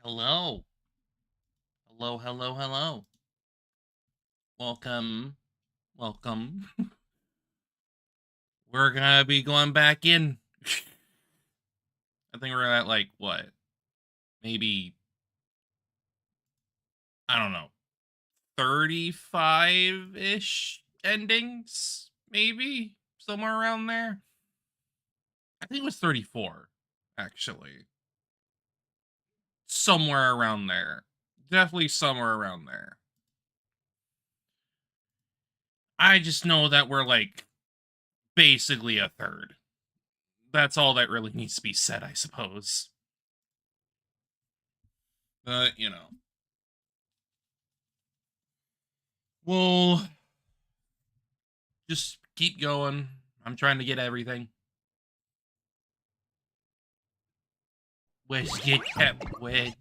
Hello. Hello, hello, hello. Welcome. Welcome. We're gonna be going back in. I think we're at, like, what? Maybe, I don't know, 35-ish endings? Maybe? Somewhere around there? I think it was 34, actually. Somewhere around there. Definitely somewhere around there. I just know that we're, like, basically a third. That's all that really needs to be said, I suppose. But, we'll just keep going. I'm trying to get everything. Wish get kept wet.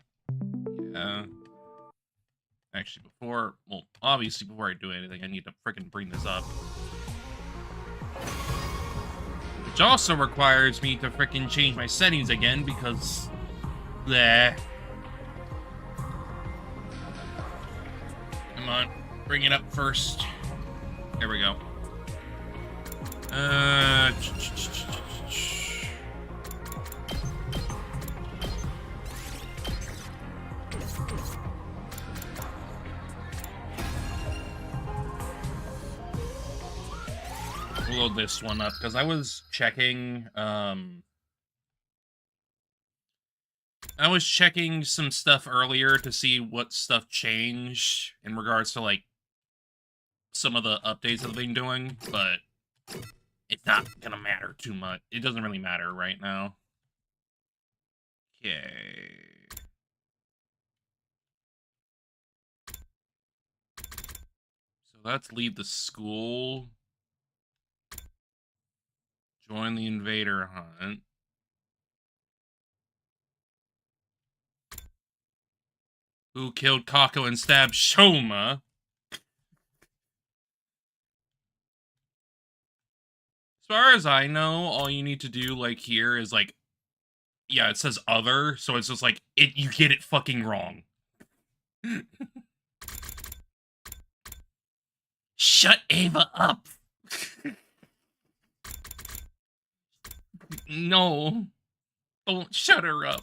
Yeah. Actually, obviously, before I do anything, I need to freaking bring this up. Which also requires me to freaking change my settings again because, bleh. Come on, bring it up first. There we go. We'll load this one up because I was checking some stuff earlier to see what stuff changed in regards to, like, some of the updates that I've been doing, but it's not gonna matter too much. It doesn't really matter right now. Okay. So let's leave the school. Join the invader hunt. Who killed Kako and stabbed Shoma? As far as I know, all you need to do, like, here is, like, yeah, it says other, so it's just like, you get it fucking wrong. Shut Ava up! No. Don't shut her up.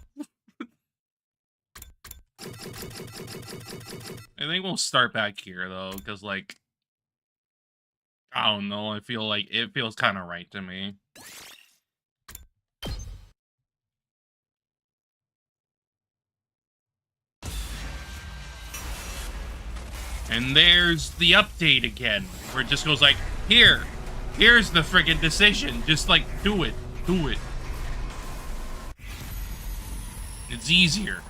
I think we'll start back here, though, because, like, I don't know, I feel like it feels kind of right to me. And there's the update again, where it just goes like, here's the friggin' decision. Just, like, do it. It's easier.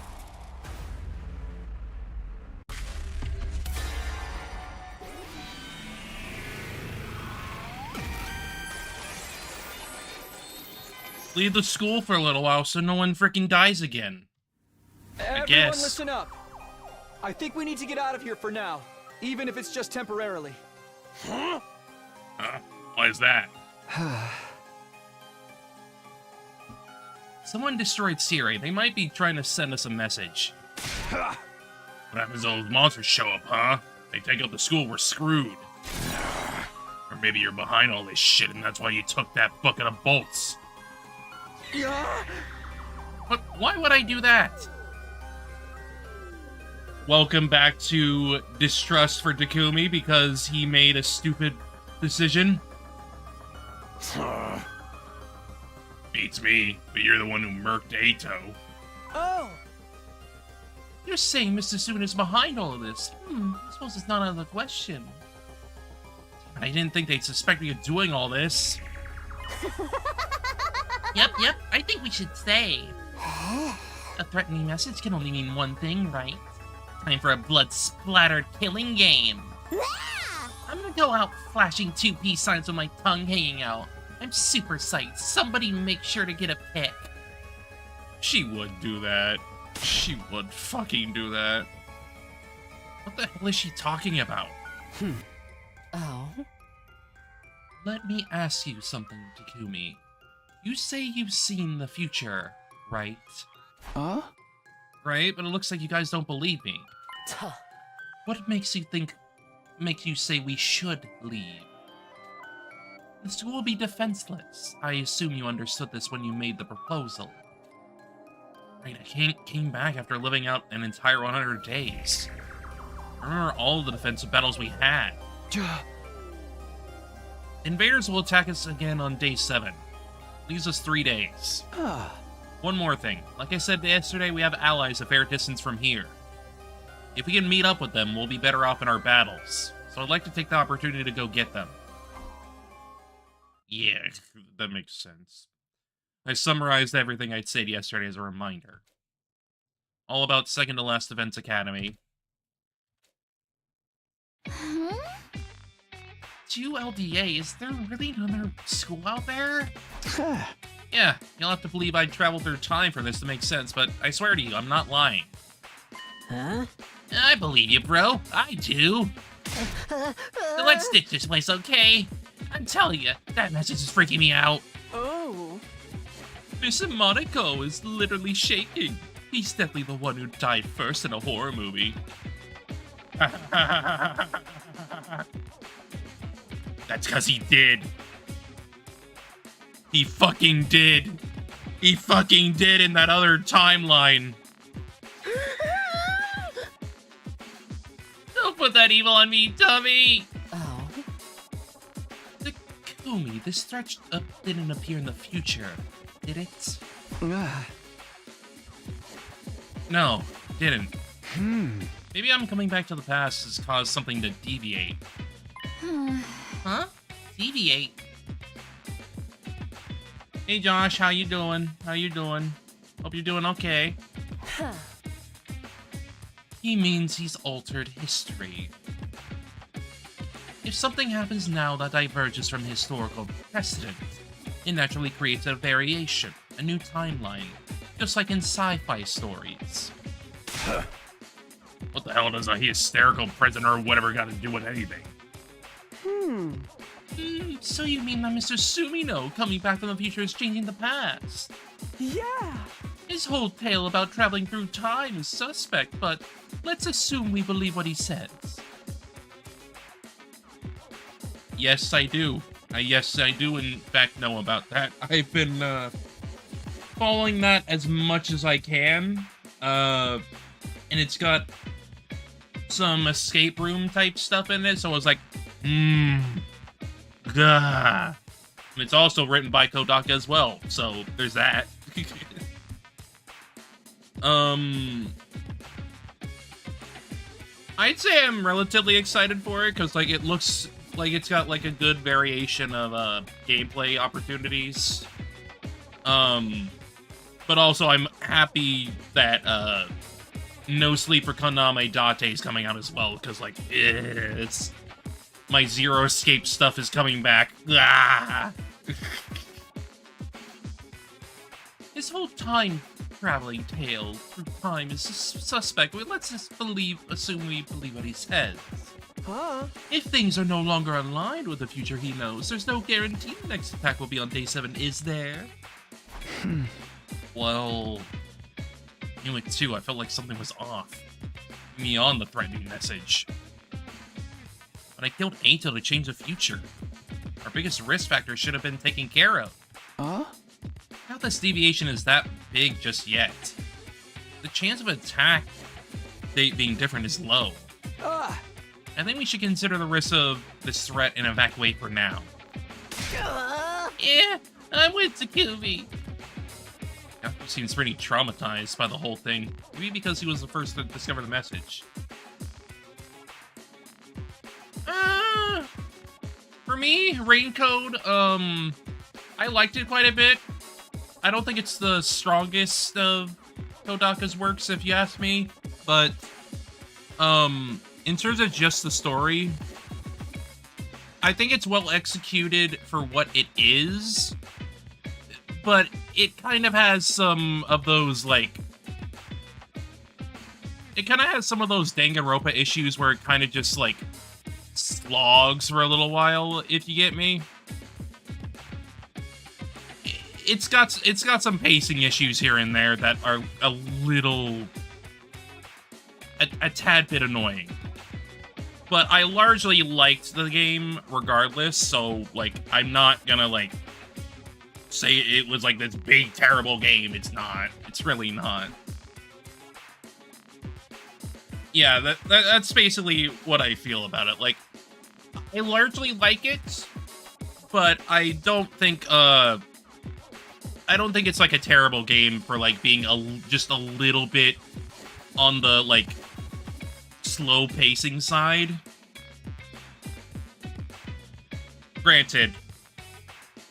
Leave the school for a little while so no one freaking dies again. Everyone listen up. I think we need to get out of here for now, even if it's just temporarily. Huh? Why is that? Someone destroyed Siri. They might be trying to send us a message. What happens when those monsters show up, huh? They take out the school, we're screwed. Or maybe you're behind all this shit and that's why you took that bucket of bolts. But why would I do that? Welcome back to distrust for Takumi because he made a stupid decision. Beats me, but you're the one who murked Ato. Oh! You're saying Mr. Suna's behind all of this? I suppose it's not out of the question. I didn't think they'd suspect me of doing all this. Yep, I think we should stay. A threatening message can only mean one thing, right? Time for a blood-splattered killing game. I'm gonna go out flashing 2 peace signs with my tongue hanging out. I'm super psyched. Somebody make sure to get a pic. She would do that. She would fucking do that. What the hell is she talking about? Oh? Let me ask you something, Takumi. You say you've seen the future, right? Huh? right? But it looks like you guys don't believe me. Tuh. What makes you say we should leave? The school will be defenseless. I assume you understood this when you made the proposal. Right, I came back after living out an entire 100 days. I remember all of the defensive battles we had. Invaders will attack us again on day 7. Leaves us 3 days. One more thing. Like I said yesterday, we have allies a fair distance from here. If we can meet up with them, we'll be better off in our battles. So I'd like to take the opportunity to go get them. Yeah, that makes sense. I summarized everything I'd said yesterday as a reminder. All about second to last Defense Academy. To LDA, is there really another school out there? Yeah, you'll have to believe I'd travel through time for this to make sense, but I swear to you, I'm not lying. Huh? I believe you, bro. I do. Let's ditch this place, okay? I'm telling you, that message is freaking me out. Oh. Mr. Monaco is literally shaking. He's definitely the one who died first in a horror movie. That's because he did. He fucking did. He fucking did in that other timeline. Don't put that evil on me, dummy! Oh. Takumi, this threat didn't appear in the future, did it? No, it didn't. Maybe I'm coming back to the past has caused something to deviate. Huh? Deviate? Hey Josh, how you doing? How you doing? Hope you're doing okay. Huh. He means he's altered history. If something happens now that diverges from historical precedent, it naturally creates a variation, a new timeline, just like in sci-fi stories. What the hell does a hysterical president or whatever got to do with anything? So you mean that Mr. Sumino coming back from the future is changing the past? Yeah! His whole tale about traveling through time is suspect, but let's assume we believe what he says. Yes, I do. Yes, I do in fact know about that. I've been following that as much as I can. And it's got some escape room type stuff in it, so I was like, gah. And it's also written by Kodaka as well, so there's that. I'd say I'm relatively excited for it, because, like, it looks like it's got, like, a good variation of, gameplay opportunities. But also I'm happy that, No Sleep for Koname Date is coming out as well, because, like, it's... My Zero Escape stuff is coming back. Ah! His whole time-traveling tale through time is suspect. Let's just assume we believe what he says. Huh? If things are no longer aligned with the future he knows, there's no guarantee the next attack will be on day 7, is there? Well... I knew it too. I felt like something was off. Beyond the threatening message. But I killed Ato to change the future. Our biggest risk factor should have been taken care of. I doubt this deviation is that big just yet. The chance of attack date being different is low. I think we should consider the risk of this threat and evacuate for now. Yeah, I'm with Takumi. He seems pretty traumatized by the whole thing. Maybe because he was the first to discover the message. For me, Rain Code, I liked it quite a bit. I don't think it's the strongest of Kodaka's works, if you ask me. But, in terms of just the story, I think it's well executed for what it is. But it kind of has some of those, like... It kind of has some of those Danganronpa issues where it kind of just, like, slogs for a little while, if you get me. It's got some pacing issues here and there that are a little a tad bit annoying. But I largely liked the game regardless, so, like, I'm not gonna, like, say it was, like, this big, terrible game. It's not. It's really not. Yeah, that's basically what I feel about it. Like, I largely like it, but I don't think it's, like, a terrible game for, like, being just a little bit on the, like, slow pacing side. Granted,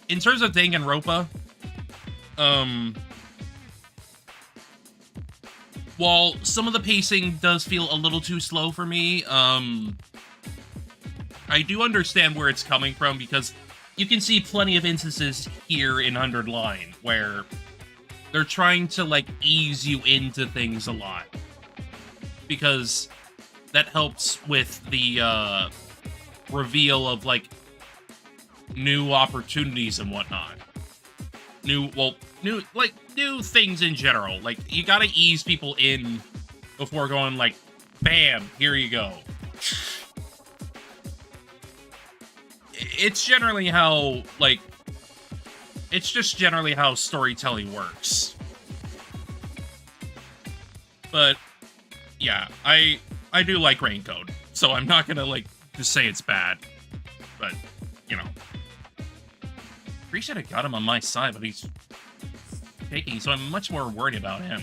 in terms of Danganronpa, while some of the pacing does feel a little too slow for me, I do understand where it's coming from, because you can see plenty of instances here in 100 Line where they're trying to, like, ease you into things a lot, because that helps with the reveal of, like, new opportunities and whatnot. New things in general. Like, you gotta ease people in before going, like, bam, here you go. It's generally how, like, it's just generally how storytelling works. But, yeah, I do like Raincoat, so I'm not gonna, like, just say it's bad. But, you know. I should have got him on my side, but he's faking, so I'm much more worried about him.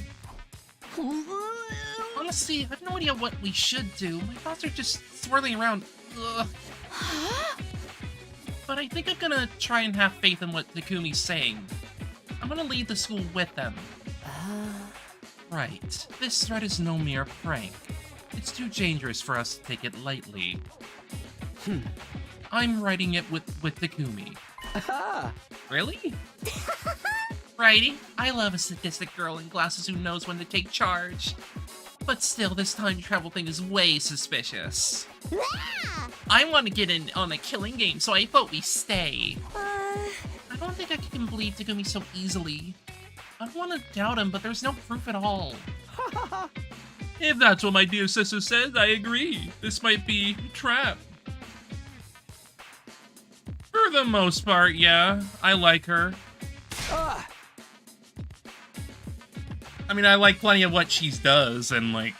Honestly, I have no idea what we should do. My thoughts are just swirling around. Ugh. But I think I'm gonna try and have faith in what Takumi's saying. I'm gonna leave the school with them. Right. This threat is no mere prank. It's too dangerous for us to take it lightly. I'm writing it with Takumi. Really? Righty. I love a sadistic girl in glasses who knows when to take charge. But still, this time travel thing is way suspicious. I want to get in on a killing game, so I vote we stay. I don't think I can believe Takumi so easily. I don't want to doubt him, but there's no proof at all. If that's what my dear sister says, I agree. This might be a trap. For the most part, yeah. I like her. I mean, I like plenty of what she does, and, like,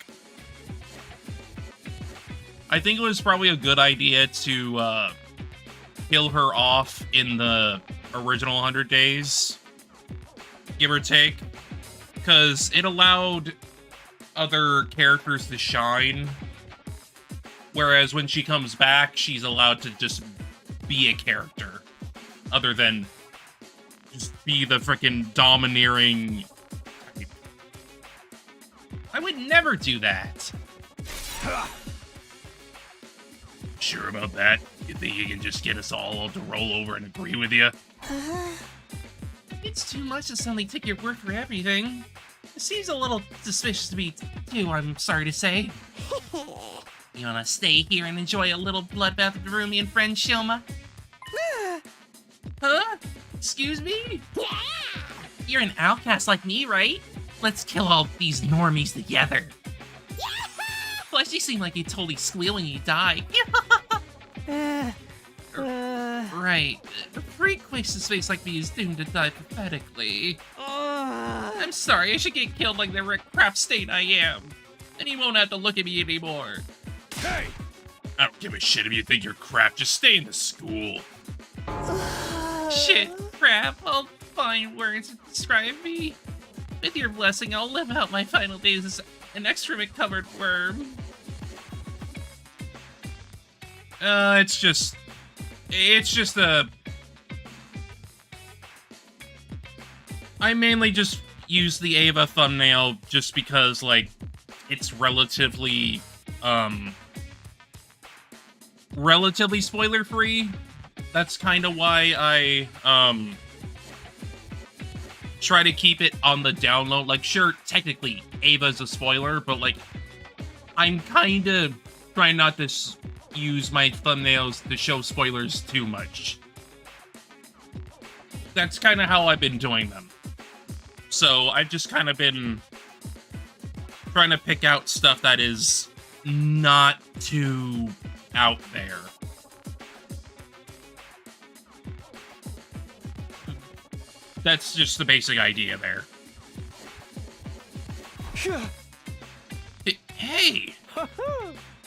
I think it was probably a good idea to kill her off in the original 100 Days, give or take, because it allowed other characters to shine, whereas when she comes back, she's allowed to just be a character, other than just be the freaking domineering type. I would never do that. Sure about that? You think you can just get us all to roll over and agree with you? It's too much to suddenly take your word for everything. It seems a little suspicious to me, too, I'm sorry to say. You wanna stay here and enjoy a little bloodbath with Rumi and friend Shilma? Huh? Excuse me? Yeah! You're an outcast like me, right? Let's kill all these normies together. Yeah! Plus, you seem like you totally squeal when you die. Right. A freak wasted space like me is doomed to die pathetically. I'm sorry, I should get killed like the crap state I am. Then you won't have to look at me anymore. Hey! I don't give a shit if you think you're crap, just stay in the school. Shit, crap, I'll find words to describe me. With your blessing, I'll live out my final days as an excrement-covered worm. It's just I mainly just use the Ava thumbnail just because, like, it's relatively spoiler-free. That's kind of why I, try to keep it on the download. Like, sure, technically, Ava's a spoiler, but, like, I'm kind of trying not to use my thumbnails to show spoilers too much. That's kind of how I've been doing them. So, I've just kind of been trying to pick out stuff that is not too out there. That's just the basic idea there. Hey!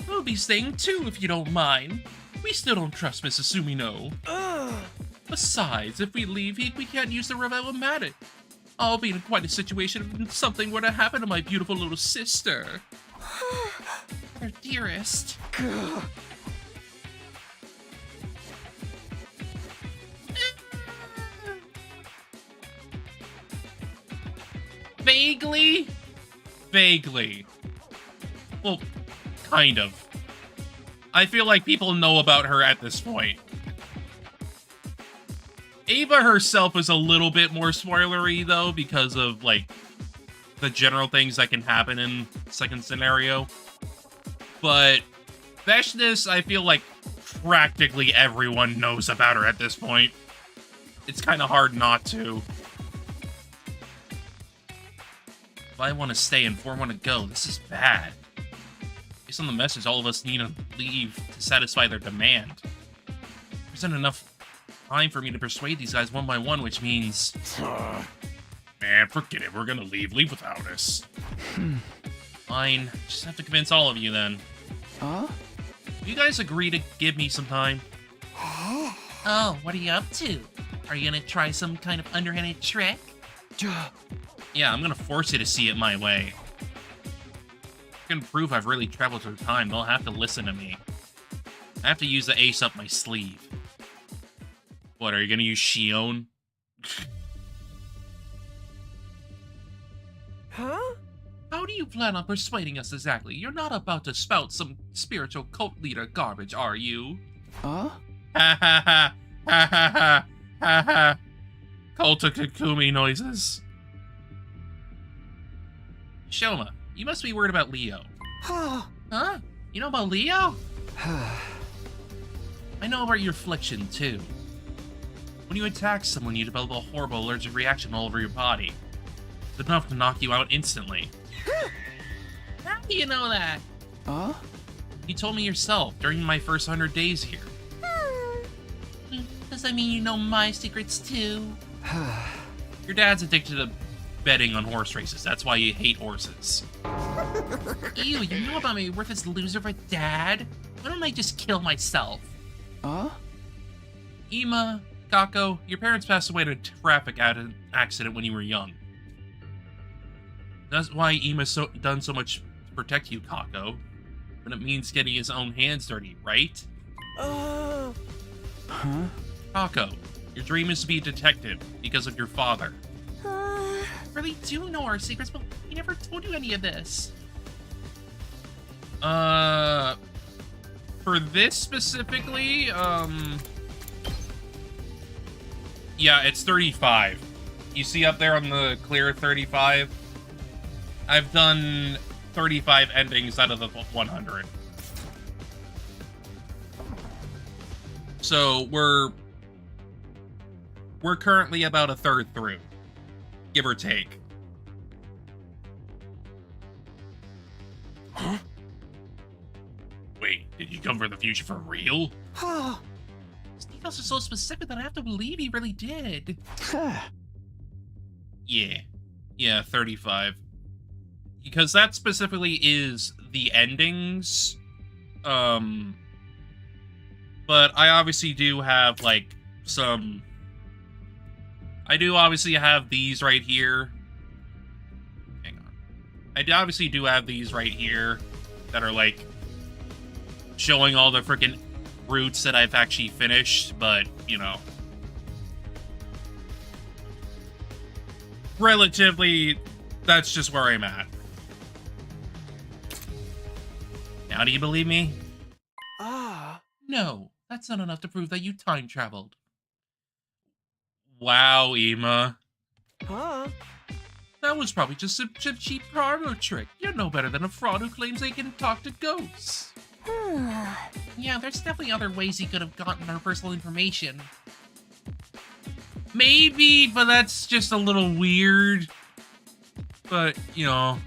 I'll be staying too if you don't mind. We still don't trust Mrs. Sumino. Besides, if we leave, we can't use the Revelmatic. I'll be in quite a situation if something were to happen to my beautiful little sister. Her dearest. Vaguely? Vaguely. Well, kind of. I feel like people know about her at this point. Ava herself is a little bit more spoilery, though, because of, like, the general things that can happen in second scenario. But Veshnis, I feel like practically everyone knows about her at this point. It's kind of hard not to. If I want to stay and 4 want to go, this is bad. Based on the message, all of us need to leave to satisfy their demand. There isn't enough time for me to persuade these guys one by one, which means... man, forget it. We're gonna leave. Leave without us. Fine. Just have to convince all of you, then. You guys agree to give me some time? Oh, what are you up to? Are you gonna try some kind of underhanded trick? Yeah, I'm gonna force you to see it my way. I can prove I've really traveled through time. They'll have to listen to me. I have to use the ace up my sleeve. What, are you gonna use Shion? Huh? How do you plan on persuading us exactly? You're not about to spout some spiritual cult leader garbage, are you? Ha ha ha ha ha ha ha ha. Cult of Kakumi noises. Shoma, you must be worried about Leo. Huh? You know about Leo? I know about your affliction, too. When you attack someone, you develop a horrible allergic reaction all over your body. It's enough to knock you out instantly. How do you know that? You told me yourself during my first 100 days here. Does that mean you know my secrets, too? Your dad's addicted to betting on horse races. That's why you hate horses. Ew, you know about my worthless loser of a dad? Why don't I just kill myself? Ima, Kako, your parents passed away in a traffic accident when you were young. That's why Ima's done so much to protect you, Kako. But it means getting his own hands dirty, right? Kako, your dream is to be a detective because of your father. I really do know our secrets, but we never told you any of this. For this specifically, yeah, it's 35. You see up there on the clear 35? I've done 35 endings out of the 100. So we're currently about a third through, give or take. Huh? Wait, did you come from the future for real? These details are so specific that I have to believe he really did. Yeah, 35. Because that specifically is the endings. But I obviously do have, like, some... I do obviously have these right here. Hang on. I obviously do have these right here that are, like, showing all the freaking routes that I've actually finished, but, you know. Relatively, that's just where I'm at. Now, do you believe me? No, that's not enough to prove that you time traveled. Wow, Ima. That was probably just a cheap parlor trick. You're no better than a fraud who claims they can talk to ghosts. Yeah, there's definitely other ways he could have gotten our personal information. Maybe, but that's just a little weird. But, you know.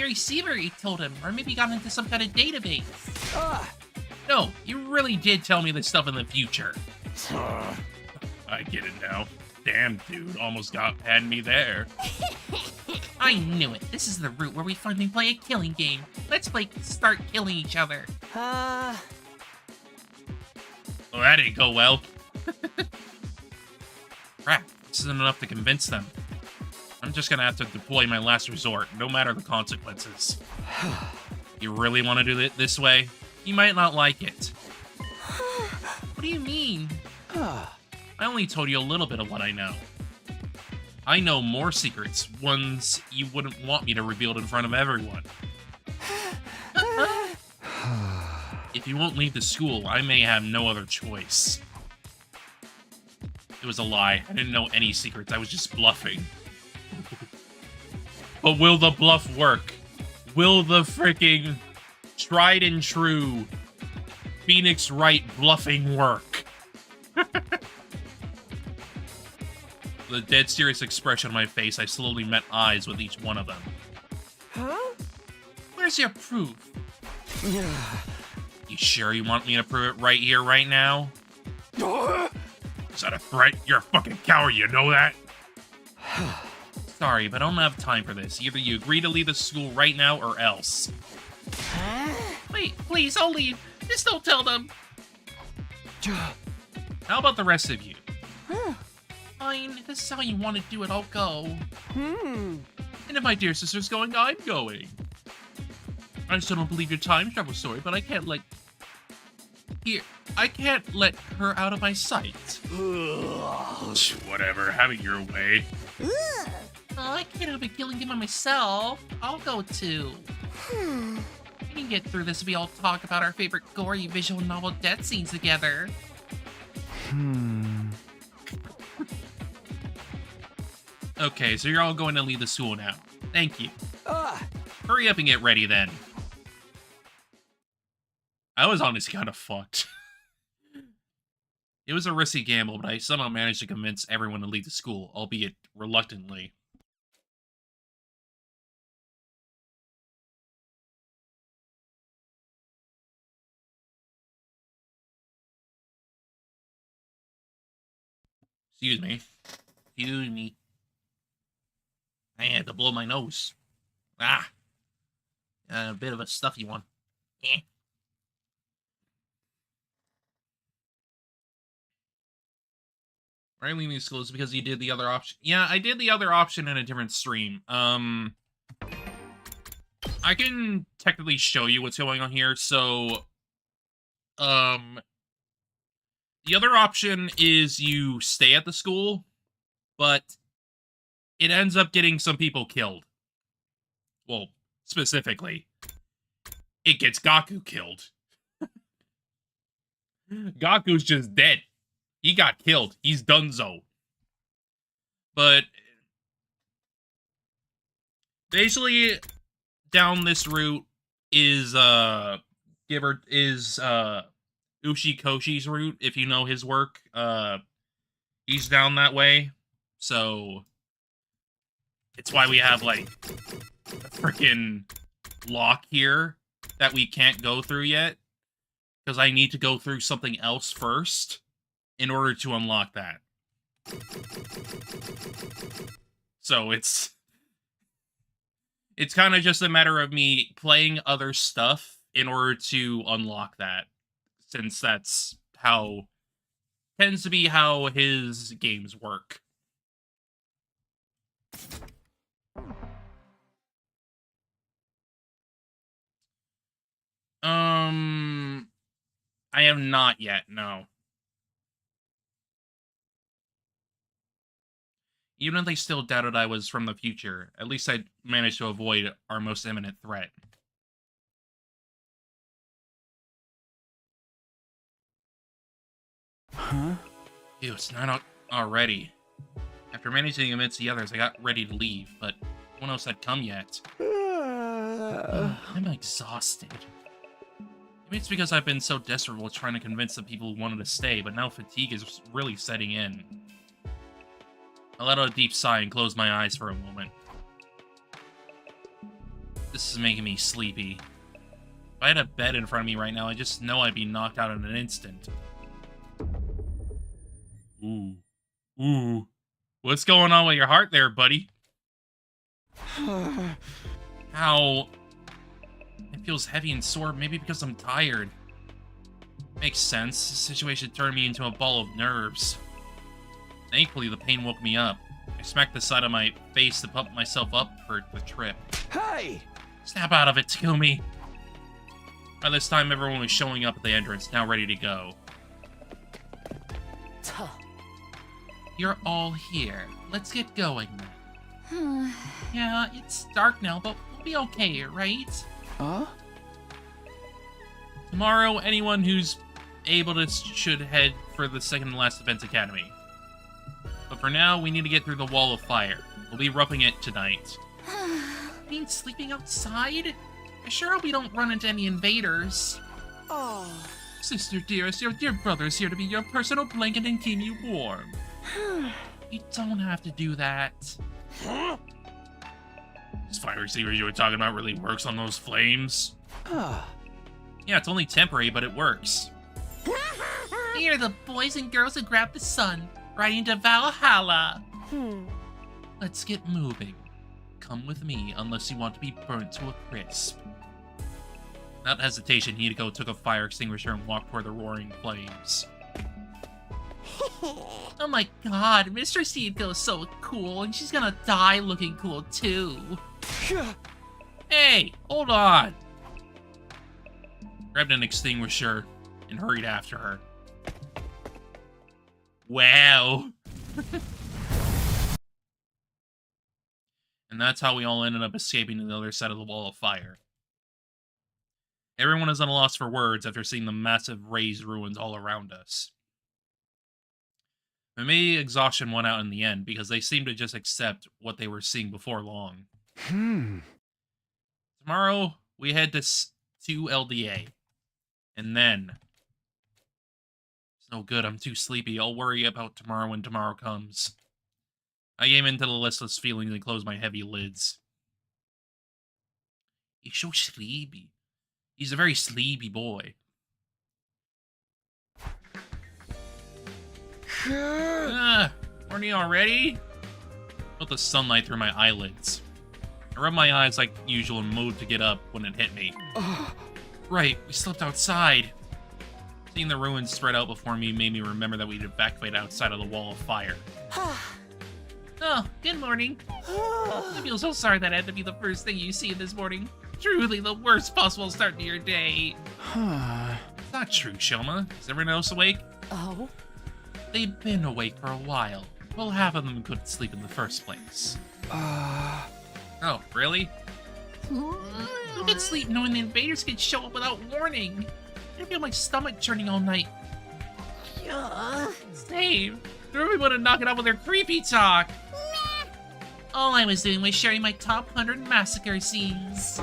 The receiver, he told him, or maybe got into some kind of database. Ah! No, you really did tell me this stuff in the future. I get it now. Damn, dude, almost had me there. I knew it. This is the route where we finally play a killing game. Let's start killing each other. Uh... Well, that didn't go well. Crap, this isn't enough to convince them. I'm just gonna have to deploy my last resort, no matter the consequences. You really want to do it this way? You might not like it. What do you mean? I only told you a little bit of what I know. I know more secrets, ones you wouldn't want me to reveal in front of everyone. If you won't leave the school, I may have no other choice. It was a lie. I didn't know any secrets. I was just bluffing. But will the bluff work? Will the freaking tried and true Phoenix Wright bluffing work? The dead serious expression on my face, I slowly met eyes with each one of them. Huh? Where's your proof? You sure you want me to prove it right here, right now? Is that a threat? You're a fucking coward, you know that? Sorry, but I don't have time for this. Either you agree to leave the school right now, or else. Wait, please, I'll leave. Just don't tell them. How about the rest of you? Fine, if this is how you want to do it, I'll go. And if my dear sister's going, I'm going. I still don't believe your time travel story, but I can't let... I can't let her out of my sight. Whatever, have it your way. I can't have a killing game by myself. I'll go too. We can get through this if we all talk about our favorite gory visual novel death scenes together. Okay, so you're all going to leave the school now. Thank you. Hurry up and get ready then. I was honestly kind of fucked. It was a risky gamble, but I somehow managed to convince everyone to leave the school, albeit reluctantly. Excuse me. Excuse me. I had to blow my nose. A bit of a stuffy one. Right, leaving the school is because you did the other option. Yeah, I did the other option in a different stream. I can technically show you what's going on here. So, the other option is you stay at the school, but it ends up getting some people killed. Well, specifically, it gets Gaku killed. Gaku's just dead. He got killed. He's donezo. But basically, down this route is Ushikoshi's route. If you know his work, he's down that way. So it's why we have like a freaking lock here that we can't go through yet, because I need to go through something else first in order to unlock that. So it's kind of just a matter of me playing other stuff in order to unlock that, since that's how tends to be how his games work. I have not yet, no. Even if they still doubted I was from the future, at least I managed to avoid our most imminent threat. Huh? Ew, it's not already. After managing to convince the others, I got ready to leave, but no one else had come yet. I'm exhausted. Maybe it's because I've been so desperate while trying to convince the people who wanted to stay, but now fatigue is really setting in. I let out a deep sigh and closed my eyes for a moment. This is making me sleepy. If I had a bed in front of me right now, I just know I'd be knocked out in an instant. Ooh. Ooh. What's going on with your heart there, buddy? Ow. It feels heavy and sore, maybe because I'm tired. Makes sense. This situation turned me into a ball of nerves. Thankfully, the pain woke me up. I smacked the side of my face to pump myself up for the trip. Hey! Snap out of it, Takumi. By this time, everyone was showing up at the entrance, now ready to go. You're all here. Let's get going then. Yeah, it's dark now, but we'll be okay, right? Huh? Tomorrow, anyone who's able to should head for the second to last Defense Academy. But for now, we need to get through the wall of fire. We'll be roughing it tonight. Mean sleeping outside? I sure hope we don't run into any invaders. Oh. Sister dearest, your dear brother's here to be your personal blanket and keep you warm. You don't have to do that. This fire extinguisher you were talking about really works on those flames? Yeah, it's only temporary, but it works. Here are the boys and girls who grabbed the sun, riding to Valhalla. Let's get moving. Come with me, unless you want to be burnt to a crisp. Without hesitation, Hideko took a fire extinguisher and walked toward the roaring flames. Oh my god, Mistress Hideko is so cool, and she's gonna die looking cool too. Hey, hold on! Grabbed an extinguisher and hurried after her. Wow. And that's how we all ended up escaping to the other side of the wall of fire. Everyone is at a loss for words after seeing the massive razed ruins all around us. But maybe exhaustion won out in the end, because they seemed to just accept what they were seeing before long. Tomorrow, we head to LDA. And then... It's no good, I'm too sleepy. I'll worry about tomorrow when tomorrow comes. I came into the listless feelings and closed my heavy lids. He's so sleepy. He's a very sleepy boy. Morning already? Felt the sunlight through my eyelids. I rubbed my eyes like usual and moved to get up when it hit me. Right, we slept outside. Seeing the ruins spread out before me made me remember that we'd evacuated outside of the wall of fire. Oh, good morning. I feel so sorry that had to be the first thing you see this morning. Truly the worst possible start to your day. It's not true, Shoma. Is everyone else awake? Oh? They've been awake for a while. Well, half of them couldn't sleep in the first place. Oh, really? Who could sleep knowing the invaders could show up without warning? I feel my stomach churning all night. Same. They're everyone to knock it out with their creepy talk. All I was doing was sharing my top 100 massacre scenes.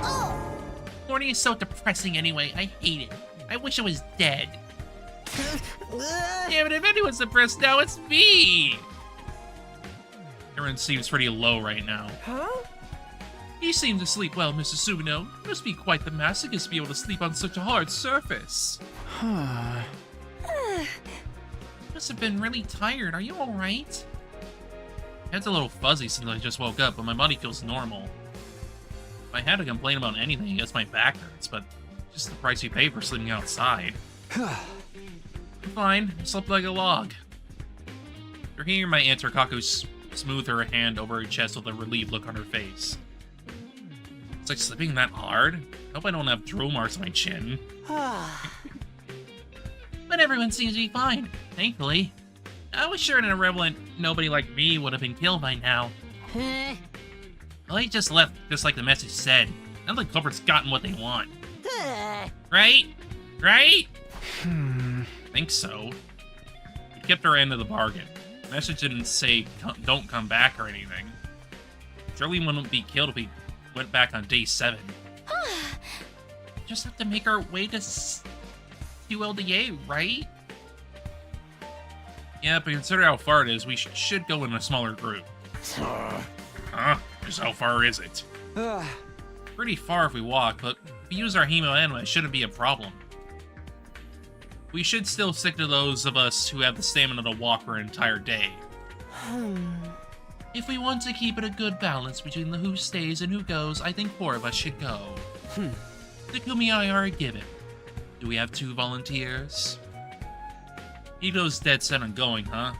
Morning is so depressing anyway. I hate it. I wish I was dead. Yeah, but if anyone's depressed now, it's me! Jarren seems pretty low right now. He seems to sleep well, Mrs. Sumino. Must be quite the masochist to be able to sleep on such a hard surface. Must have been really tired. Are you alright? My head's a little fuzzy since I just woke up, but my body feels normal. If I had to complain about anything, I guess my back hurts, but just the price you pay for sleeping outside. I'm fine. I slept like a log. After hearing my answer, Kaku smoothed her hand over her chest with a relieved look on her face. It's like sleeping that hard? I hope I don't have drool marks on my chin. But everyone seems to be fine, thankfully. I was sure in a relevant nobody like me would have been killed by now. Well, he just left, just like the message said. Now the culprit's gotten what they want. Right? Right? Think so. We kept our end of the bargain. The message didn't say don't come back or anything. Surely we wouldn't be killed if we went back on day 7. Just have to make our way to LDA, right? Yeah, but consider how far it is, we should go in a smaller group. Huh? Just how far is it? Pretty far if we walk, but if we use our hemo anima, it shouldn't be a problem. We should still stick to those of us who have the stamina to walk our entire day. If we want to keep it a good balance between the who stays and who goes, I think 4 of us should go. Takumi and I are a given. Do we have 2 volunteers? Hito's dead set on going, huh?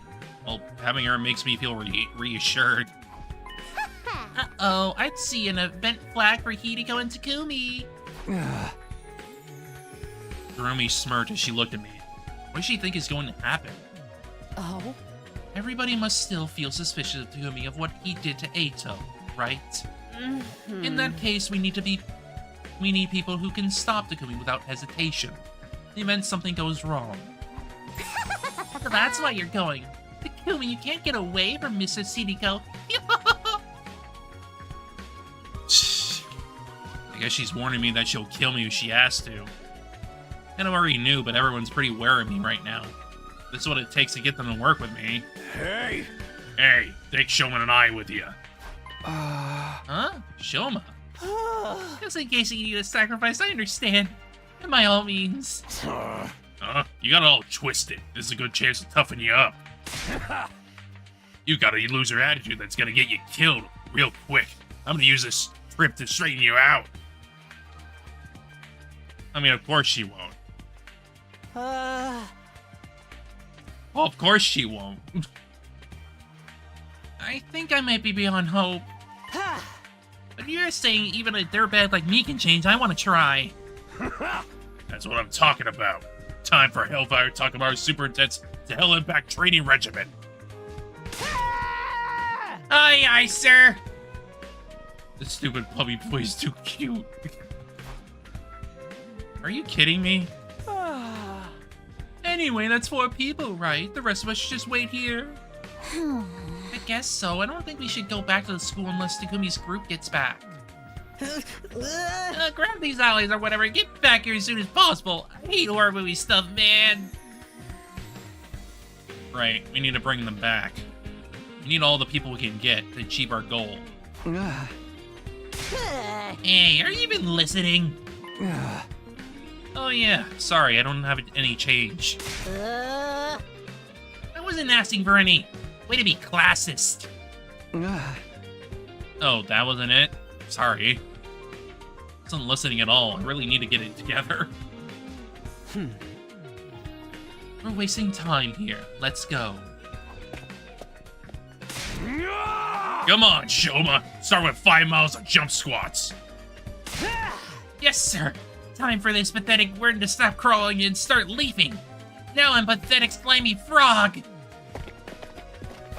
Well, having her makes me feel reassured. Uh-oh, I'd see an event flag for Hito and Takumi. Kurumi smirked as she looked at me. What does she think is going to happen? Oh? Everybody must still feel suspicious of Takumi of what he did to Eito, right? In that case, we need people who can stop Takumi without hesitation. In the event something goes wrong. So that's why you're going. Takumi, you can't get away from Mrs. Sidiko. I guess she's warning me that she'll kill me if she has to. And I already knew, but everyone's pretty aware of me right now. This is what it takes to get them to work with me. Hey! Hey, take Shoma and I with you. Huh? Shoma? Just in case you need a sacrifice, I understand. And by all means. You got it all twisted. This is a good chance to toughen you up. You got a loser attitude that's gonna get you killed real quick. I'm gonna use this trip to straighten you out. I mean, of course she won't. Well, of course she won't. I think I might be beyond hope. But you're saying even a dirtbag like me can change, I want to try. That's what I'm talking about. Time for Hellfire to talk about our super intense to Hell Impact training regimen. Aye, aye, sir. This stupid puppy boy's too cute. Are you kidding me? Anyway, that's 4 people, right? The rest of us should just wait here. I guess so. I don't think we should go back to the school unless Takumi's group gets back. Grab these alleys or whatever and get back here as soon as possible. I hate horror movie stuff, man. Right, we need to bring them back. We need all the people we can get to achieve our goal. Hey, are you even listening? Oh yeah, sorry, I don't have any change. I wasn't asking for any. Way to be classist. Oh, that wasn't it? Sorry. I wasn't listening at all. I really need to get it together. We're wasting time here. Let's go. Come on, Shoma. Start with 5 miles of jump squats. Yes, sir. Time for this pathetic word to stop crawling and start leaping. Now I'm pathetic slimy frog.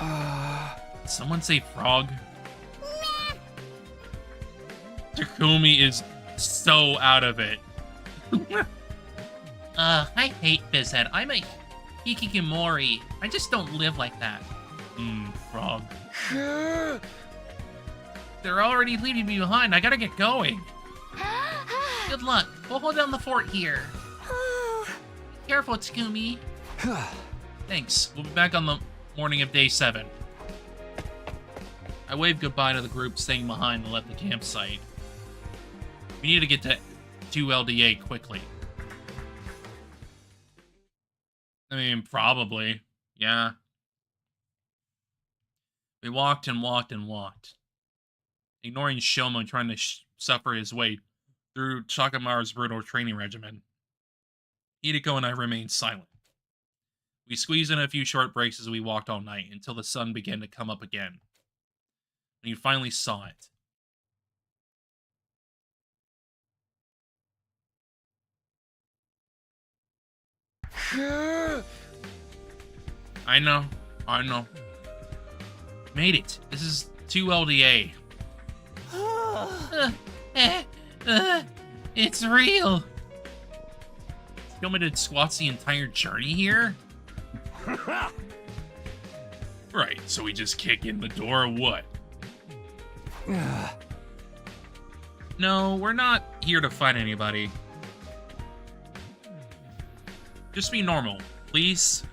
Did someone say frog? Takumi is so out of it. I hate Fizzhead. I'm a hikikomori. I just don't live like that. Frog. They're already leaving me behind. I gotta get going. Good luck. We'll hold down the fort here. Careful, Takumi. Thanks. We'll be back on the morning of day 7. I waved goodbye to the group staying behind and left the campsite. We need to get to LDA quickly. I mean, probably. Yeah. We walked and walked and walked, ignoring Shoma trying to suffer his way through Shakamaru's brutal training regimen. Hideko and I remained silent. We squeezed in a few short breaks as we walked all night until the sun began to come up again. When you finally saw it. I know. Made it. This is 2 LDA. It's real. You want me to squats the entire journey here? Right, so we just kick in the door or what? No, we're not here to fight anybody. Just be normal, please.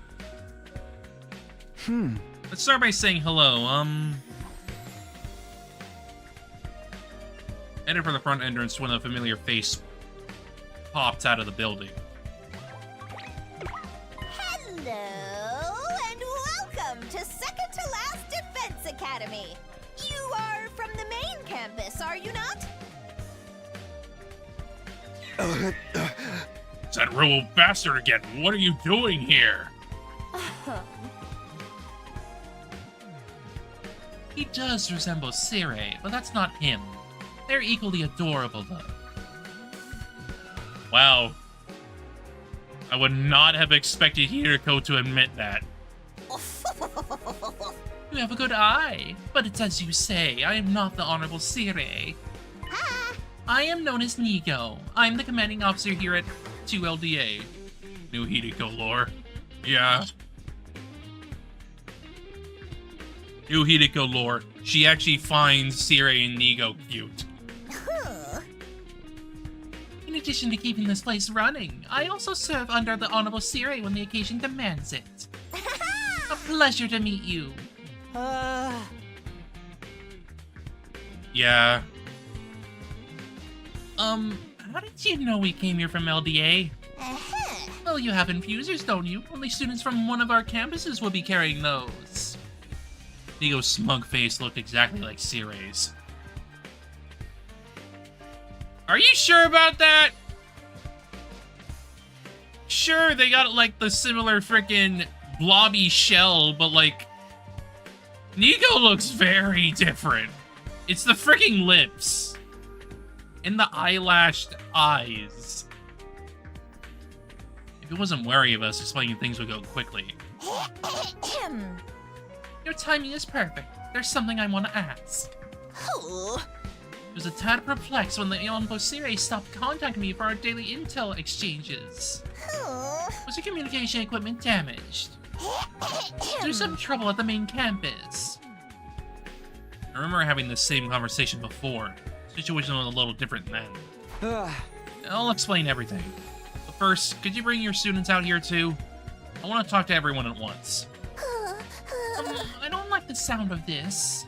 Let's start by saying hello, Enter from the front entrance when a familiar face pops out of the building. Hello, and welcome to Second to Last Defense Academy. You are from the main campus, are you not? It's that rebel bastard again. What are you doing here? He does resemble Sire, but that's not him. They're equally adorable, though. Wow. I would not have expected Hiriko to admit that. You have a good eye, but it's as you say, I am not the Honorable Sire. I am known as Nigo. I'm the commanding officer here at 2 LDA. New Hiriko lore. Yeah. New Hiriko lore. She actually finds Sire and Nigo cute. In addition to keeping this place running, I also serve under the Honorable Sire when the occasion demands it. A pleasure to meet you. Yeah. How did you know we came here from LDA? Well, you have infusers, don't you? Only students from one of our campuses will be carrying those. Nigo's smug face looked exactly like Sire's. Are you sure about that? Sure, they got, like, the similar frickin' blobby shell, but, like, Nigo looks very different. It's the frickin' lips. And the eyelashed eyes. If it wasn't wary of us, explaining things would go quickly. Your timing is perfect. There's something I want to ask. I was a tad perplexed when the Honorable Sire stopped contacting me for our daily intel exchanges. Was your communication equipment damaged? Is there some trouble at the main campus? I remember having the same conversation before. The situation was a little different then. I'll explain everything. But first, could you bring your students out here too? I want to talk to everyone at once. I don't like the sound of this.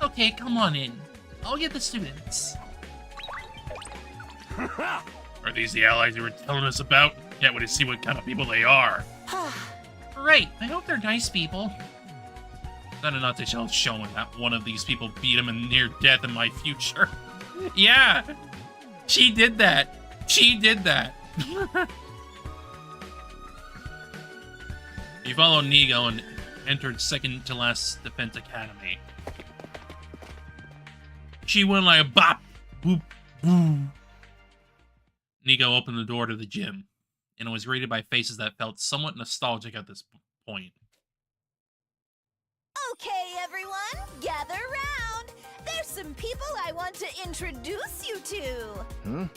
Okay, come on in. I'll get the students. Are these the allies you were telling us about? Can't wait to see what kind of people they are. Great, I hope they're nice people. Better not to show me that one of these people beat him in near death in my future. Yeah, she did that. She did that. You follow Nigo and entered second to last Defense Academy. She went like bop, boop, boom. Nigo opened the door to the gym, and it was greeted by faces that felt somewhat nostalgic at this point. Okay, everyone, gather round. There's some people I want to introduce you to.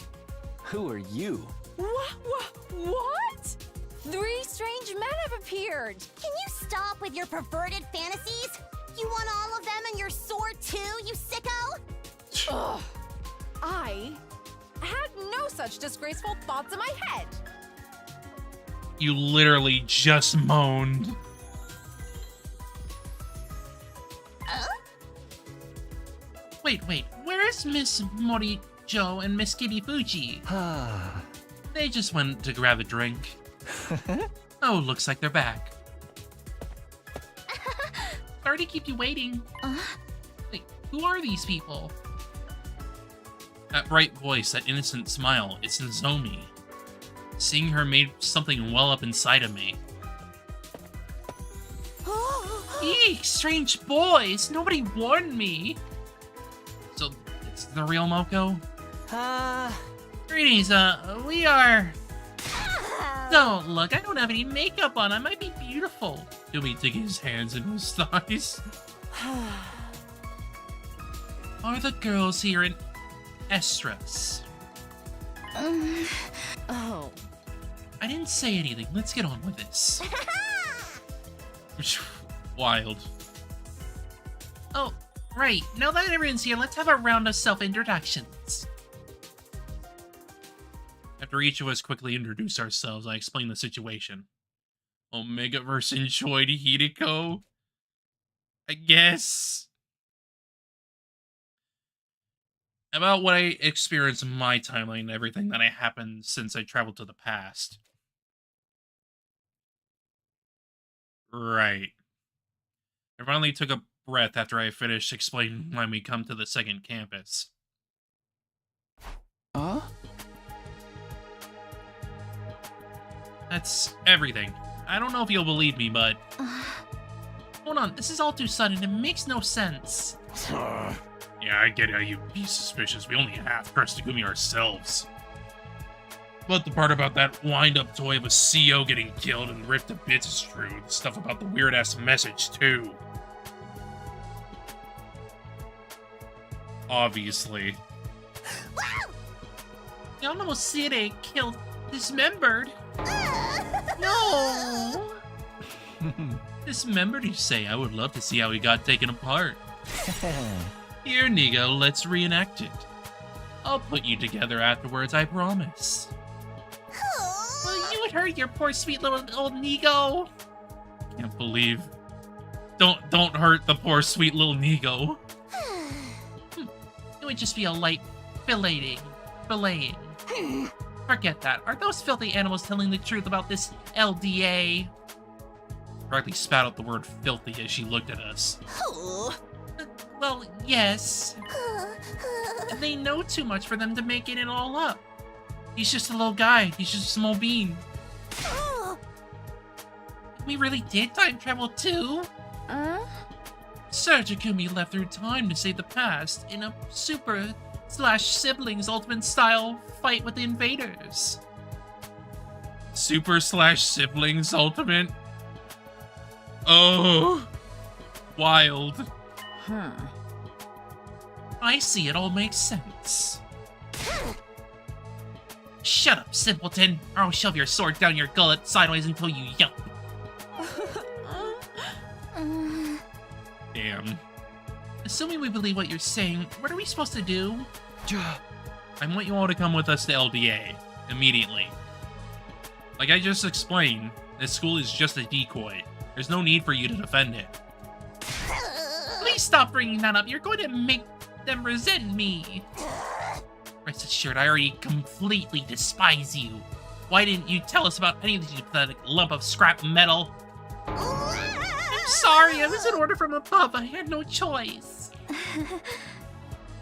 Who are you? What? 3 strange men have appeared. Can you stop with your perverted fantasies? You want all of them in your sword too, you sicko? Ugh. I had no such disgraceful thoughts in my head. You literally just moaned. Wait, where is Miss Morijo and Miss Kitty Fuji? They just went to grab a drink. Oh, looks like they're back. Sorry to keep you waiting. Wait, who are these people? That bright voice, that innocent smile, it's Nozomi. Seeing her made something well up inside of me. Eek, strange boys! Nobody warned me! So, it's the real Moko? Greetings, we are... Don't look, I don't have any makeup on, I might be beautiful. Yumi took his hands into his thighs. Are the girls here in Estrus? Oh. I didn't say anything, let's get on with this. Wild. Oh, right, now that everyone's here, let's have a round of self-introductions. After each of us quickly introduced ourselves, I explained the situation. Omegaverse enjoyed Hiriko? I guess. About what I experienced in my timeline and everything that happened since I traveled to the past. Right. I finally took a breath after I finished explaining when we come to the second campus. Huh? That's everything. I don't know if you'll believe me, but... Hold on, this is all too sudden. It makes no sense. Yeah, I get how you'd be suspicious. We only have Crist to Gumi ourselves. But the part about that wind-up toy of a CO getting killed and ripped to bits is true. The stuff about the weird-ass message, too. Obviously. Yanomo City killed dismembered. No! Dismembered, you say? I would love to see how he got taken apart. Here, Nigo, let's reenact it. I'll put you together afterwards, I promise. Well, you would hurt your poor sweet little old Nigo. Can't believe. Don't hurt the poor sweet little Nigo. It would just be a light filleting. Forget that. Are those filthy animals telling the truth about this LDA? Correctly spat out the word filthy as she looked at us. Well, yes. They know too much for them to make it all up. He's just a little guy. He's just a small bean. We really did time travel too? Sir Takumi left through time to save the past in a super/siblings ultimate style fight with the invaders. Super/siblings ultimate? Oh, wild. I see, it all makes sense. Shut up, simpleton, or I'll shove your sword down your gullet sideways until you yelp. Damn. Assuming we believe what you're saying, what are we supposed to do? I want you all to come with us to LDA. Immediately. Like I just explained, this school is just a decoy. There's no need for you to defend it. Please stop bringing that up. You're going to make them resent me. Rest assured, I already completely despise you. Why didn't you tell us about any of this, you pathetic lump of scrap metal? I'm sorry, I was an order from above. I had no choice.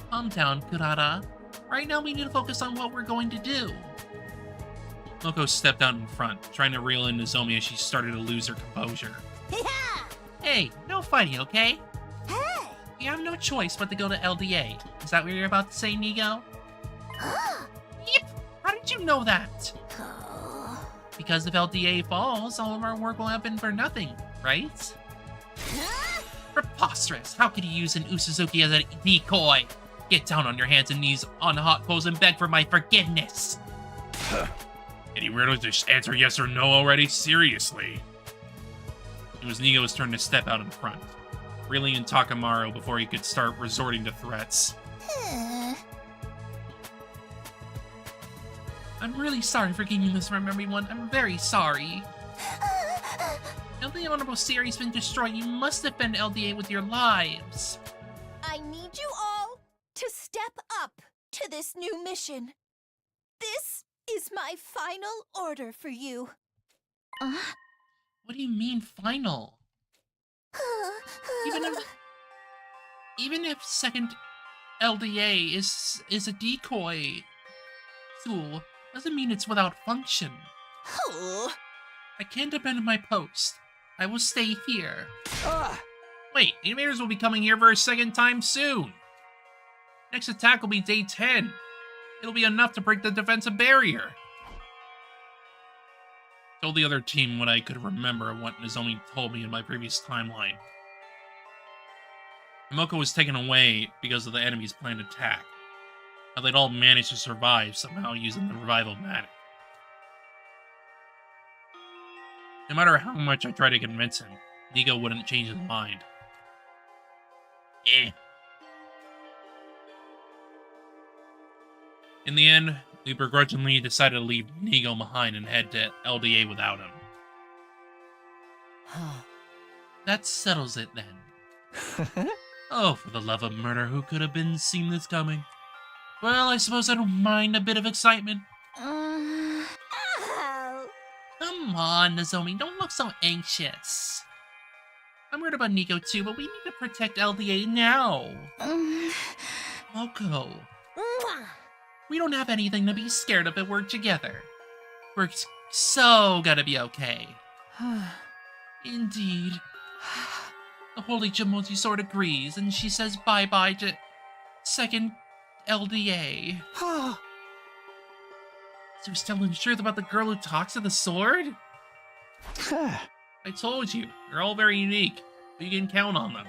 Calm down, Kurata. Right now we need to focus on what we're going to do. Moko stepped out in front, trying to reel in Nozomi as she started to lose her composure. Hey, no fighting, okay? Hey! You have no choice but to go to LDA. Is that what you're about to say, Nigo? Yep! How did you know that? Because if LDA falls, all of our work will have been for nothing, right? Preposterous! How could you use an Usuzuki as a decoy? Get down on your hands and knees on hot coals and beg for my forgiveness! Any weirdos just answer yes or no already? Seriously. It was Nigo's turn to step out in front, reeling in Takamaru before he could start resorting to threats. I'm really sorry for keeping this from everyone. I'm very sorry. Now the Honorable Series has been destroyed, you must defend LDA with your lives. I need you all to step up to this new mission. This is my final order for you. What do you mean, final? Even if second LDA is a decoy tool, doesn't mean it's without function. I can't abandon my post. I will stay here. Wait, the invaders will be coming here for a second time soon. Next attack will be day 10. It'll be enough to break the defensive barrier. Told the other team what I could remember of what Nozomi told me in my previous timeline. Moko was taken away because of the enemy's planned attack. How they'd all managed to survive somehow using the revival magic. No matter how much I tried to convince him, Nigo wouldn't change his mind. In the end, we begrudgingly decided to leave Nigo behind and head to LDA without him. That settles it then. Oh, for the love of murder, who could have been seen this coming? Well, I suppose I don't mind a bit of excitement. Oh. Come on, Nozomi, don't look so anxious. I'm worried about Nico too, but we need to protect LDA now. Moko, we don't have anything to be scared of if we're together. We're so gonna be okay. Indeed. The Holy Jamonji Sword agrees, and she says bye-bye to second LDA. So he's telling the truth about the girl who talks to the sword? I told you, they're all very unique, but you can count on them.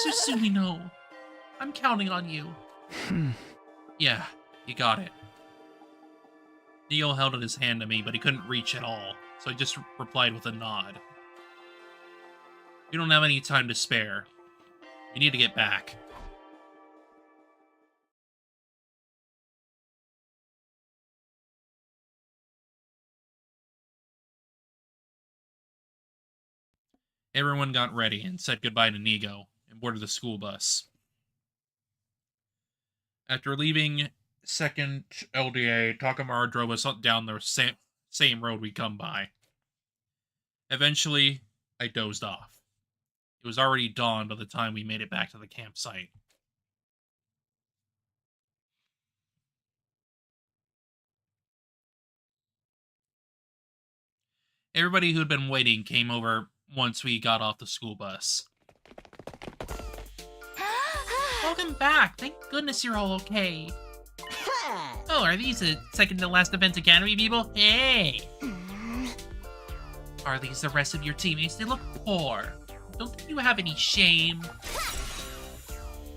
Susumino, I'm counting on you. Yeah, you got it. Neo held out his hand to me, but he couldn't reach at all, so I just replied with a nod. We don't have any time to spare. We need to get back. Everyone got ready and said goodbye to Nigo and boarded the school bus. After leaving second LDA, Takamaru drove us down the same road we come by. Eventually, I dozed off. It was already dawn by the time we made it back to the campsite. Everybody who had been waiting came over once we got off the school bus. Welcome back! Thank goodness you're all okay. Oh, are these the second to last Defense Academy people? Hey! Are these the rest of your teammates? They look poor. Don't you have any shame?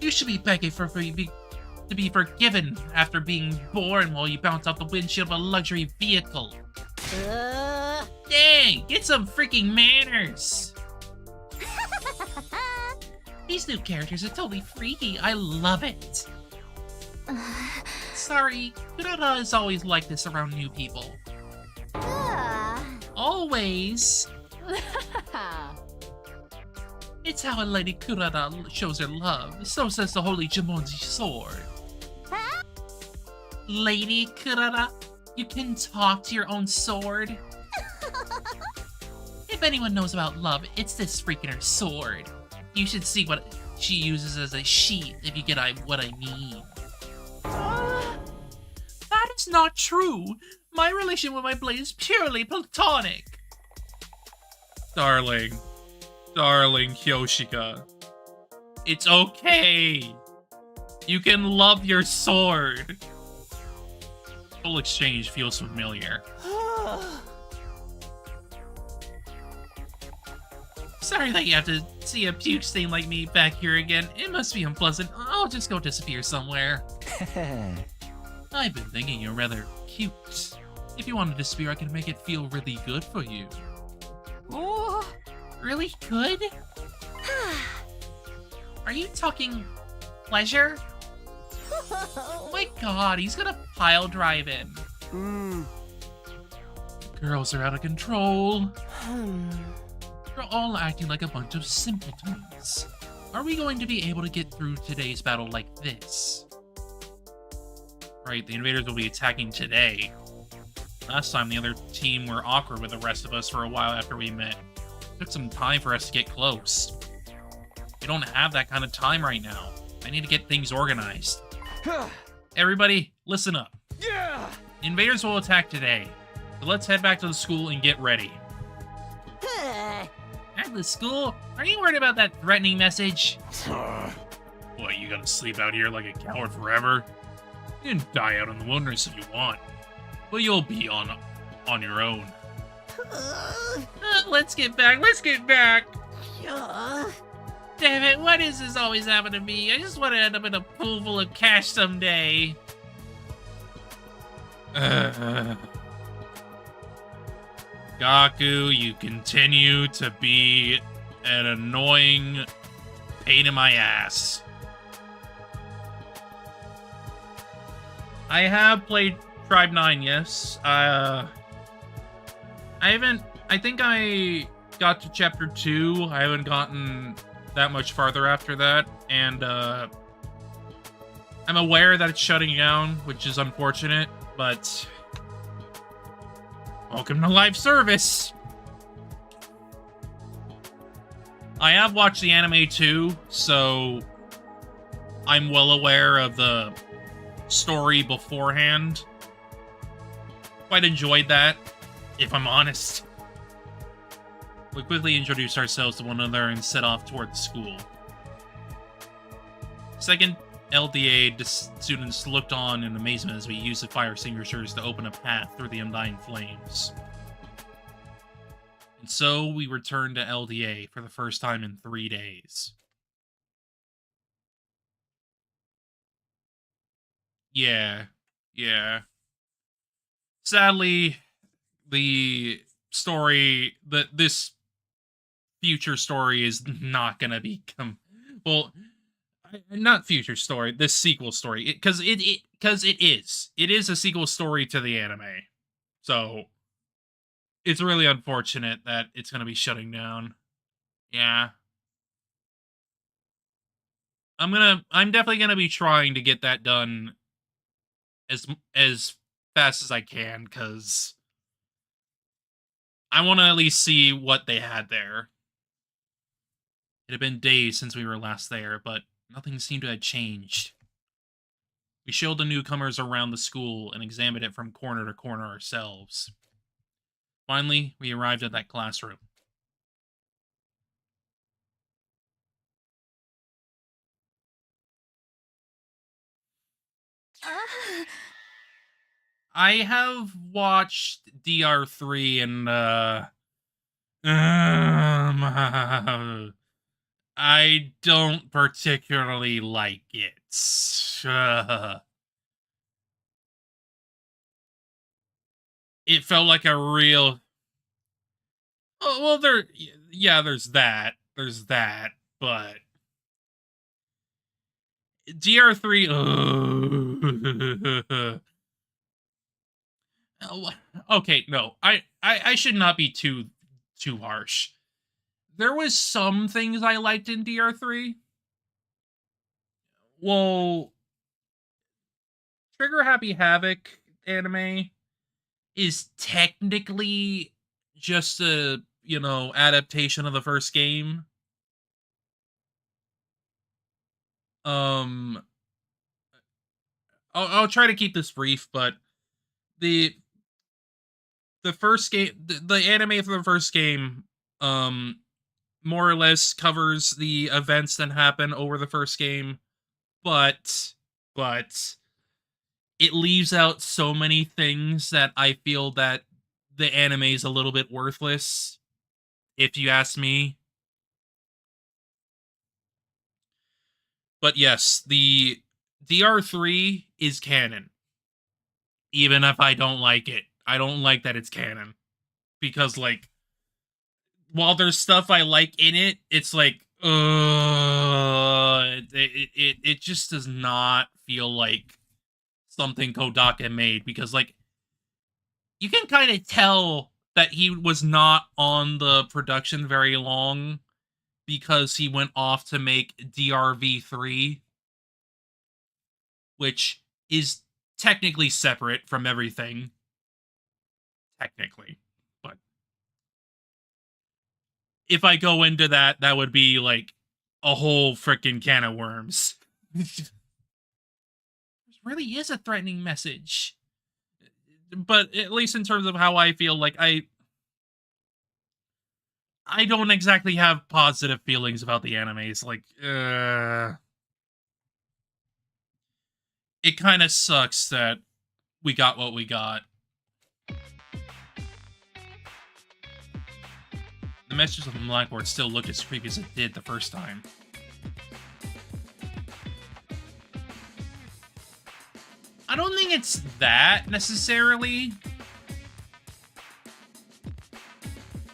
You should be begging to be forgiven after being born while you bounce off the windshield of a luxury vehicle. Dang, get some freaking manners! These new characters are totally freaky. I love it. Sorry, Kurata is always like this around new people. Always. It's how a Lady Kurata shows her love. So says the Holy Jamonji Sword. Lady Kurata, you can talk to your own sword. If anyone knows about love, it's this freaking sword. You should see what she uses as a sheath if you get what I mean. That is not true. My relation with my blade is purely platonic. Darling Kyoshika. It's okay. You can love your sword. Full exchange feels familiar. Sorry that you have to see a puke stain like me back here again. It must be unpleasant. I'll just go disappear somewhere. I've been thinking you're rather cute. If you want to disappear, I can make it feel really good for you. Oh, really good? Are you talking pleasure? Oh my god, he's gonna pile drive him. Girls are out of control. You're all acting like a bunch of simpletons. Are we going to be able to get through today's battle like this? Right, the invaders will be attacking today. Last time, the other team were awkward with the rest of us for a while after we met. It took some time for us to get close. We don't have that kind of time right now. I need to get things organized. Everybody, listen up. Yeah! Invaders will attack today, so let's head back to the school and get ready. At the school? Are you worried about that threatening message? What, you gonna sleep out here like a coward forever? You can die out in the wilderness if you want, but you'll be on your own. Let's get back, Damn it, why does this always happen to me? I just want to end up in a pool full of cash someday. Gaku, you continue to be an annoying pain in my ass. I have played Tribe 9, yes. I think I got to chapter 2. I haven't gotten that much farther after that, and I'm aware that it's shutting down, which is unfortunate, but welcome to live service. I have watched the anime too, so I'm well aware of the story beforehand. Quite enjoyed that, if I'm honest. We quickly introduced ourselves to one another and set off toward the school. Second LDA students looked on in amazement as we used the fire extinguishers to open a path through the undying flames. And so we returned to LDA for the first time in 3 days. Yeah. Sadly, the story, this future story is not gonna become, well, not future story, this sequel story, because it is a sequel story to the anime. So it's really unfortunate that it's gonna be shutting down. Yeah. I'm definitely gonna be trying to get that done as fast as I can, because I want to at least see what they had there. It had been days since we were last there, but nothing seemed to have changed. We showed the newcomers around the school and examined it from corner to corner ourselves. Finally, we arrived at that classroom. I have watched DR3 and, I don't particularly like it. It felt like a real... Oh, well, there's that, but... DR3, okay, no, I should not be too harsh. There was some things I liked in DR3. Well, Trigger Happy Havoc anime is technically just a, adaptation of the first game. I'll try to keep this brief, but the first game, the anime for the first game, more or less covers the events that happen over the first game, but it leaves out so many things that I feel that the anime is a little bit worthless, if you ask me. But yes, the DR3 is canon. Even if I don't like it. I don't like that it's canon. Because, while there's stuff I like in it, it's it just does not feel like something Kodaka made. Because, you can kind of tell that he was not on the production very long, because he went off to make DRV3, which is technically separate from everything. Technically. But if I go into that, that would be a whole freaking can of worms. This really is a threatening message. But at least in terms of how I feel, I don't exactly have positive feelings about the animes. It kind of sucks that we got what we got. The messages on the blackboard still look as creepy as it did the first time. I don't think it's that, necessarily.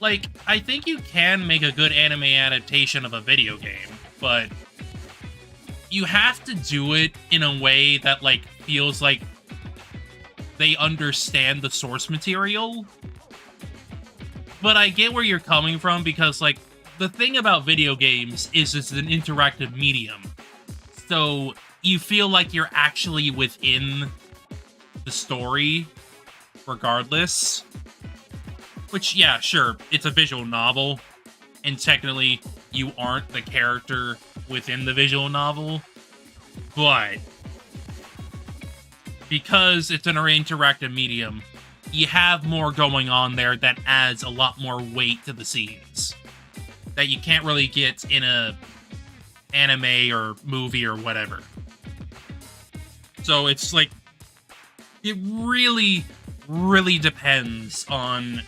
I think you can make a good anime adaptation of a video game, but you have to do it in a way that, feels like they understand the source material. But I get where you're coming from, because, the thing about video games is it's an interactive medium. So you feel like you're actually within the story, regardless. Which, yeah, sure, it's a visual novel, and technically you aren't the character within the visual novel, but because it's an interactive medium, you have more going on there that adds a lot more weight to the scenes that you can't really get in a anime or movie or whatever. So it's like, it really, really depends on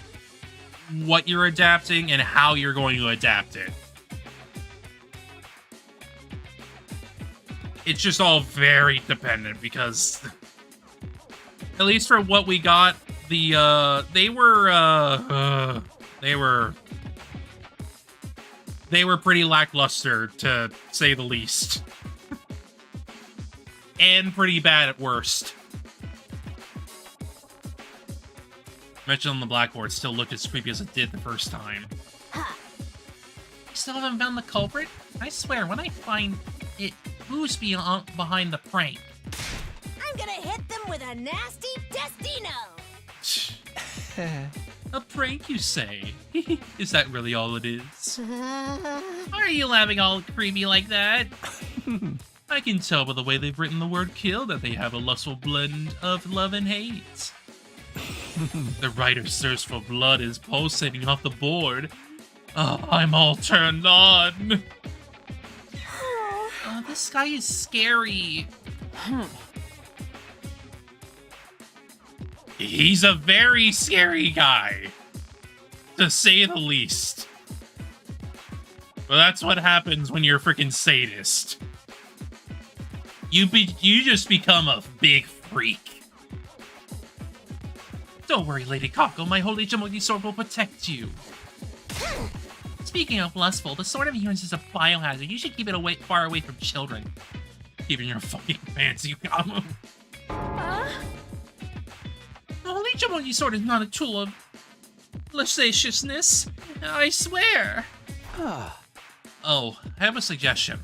what you're adapting and how you're going to adapt it. It's just all very dependent because, at least for what we got, they were pretty lackluster, to say the least. And pretty bad at worst. Mentioned on the blackboard still looked as creepy as it did the first time. You still haven't found the culprit? I swear, when I find it, who's behind the prank? I'm gonna hit them with a nasty Destino! A prank, you say? Is that really all it is? Why are you laughing all creepy like that? I can tell by the way they've written the word kill that they have a lustful blend of love and hate. The writer's thirst for blood is pulsating off the board. Oh, I'm all turned on. Oh, this guy is scary. He's a very scary guy, to say the least. But that's what happens when you're a freaking sadist. You just become a big freak. Don't worry, Lady Kako, my holy Jamogi sword will protect you. Speaking of lustful, the sword of yours is a biohazard. You should keep it far away from children. Keeping your fucking pants, you Kamo. The holy Jamogi sword is not a tool of lasciviousness. I swear. Oh, I have a suggestion.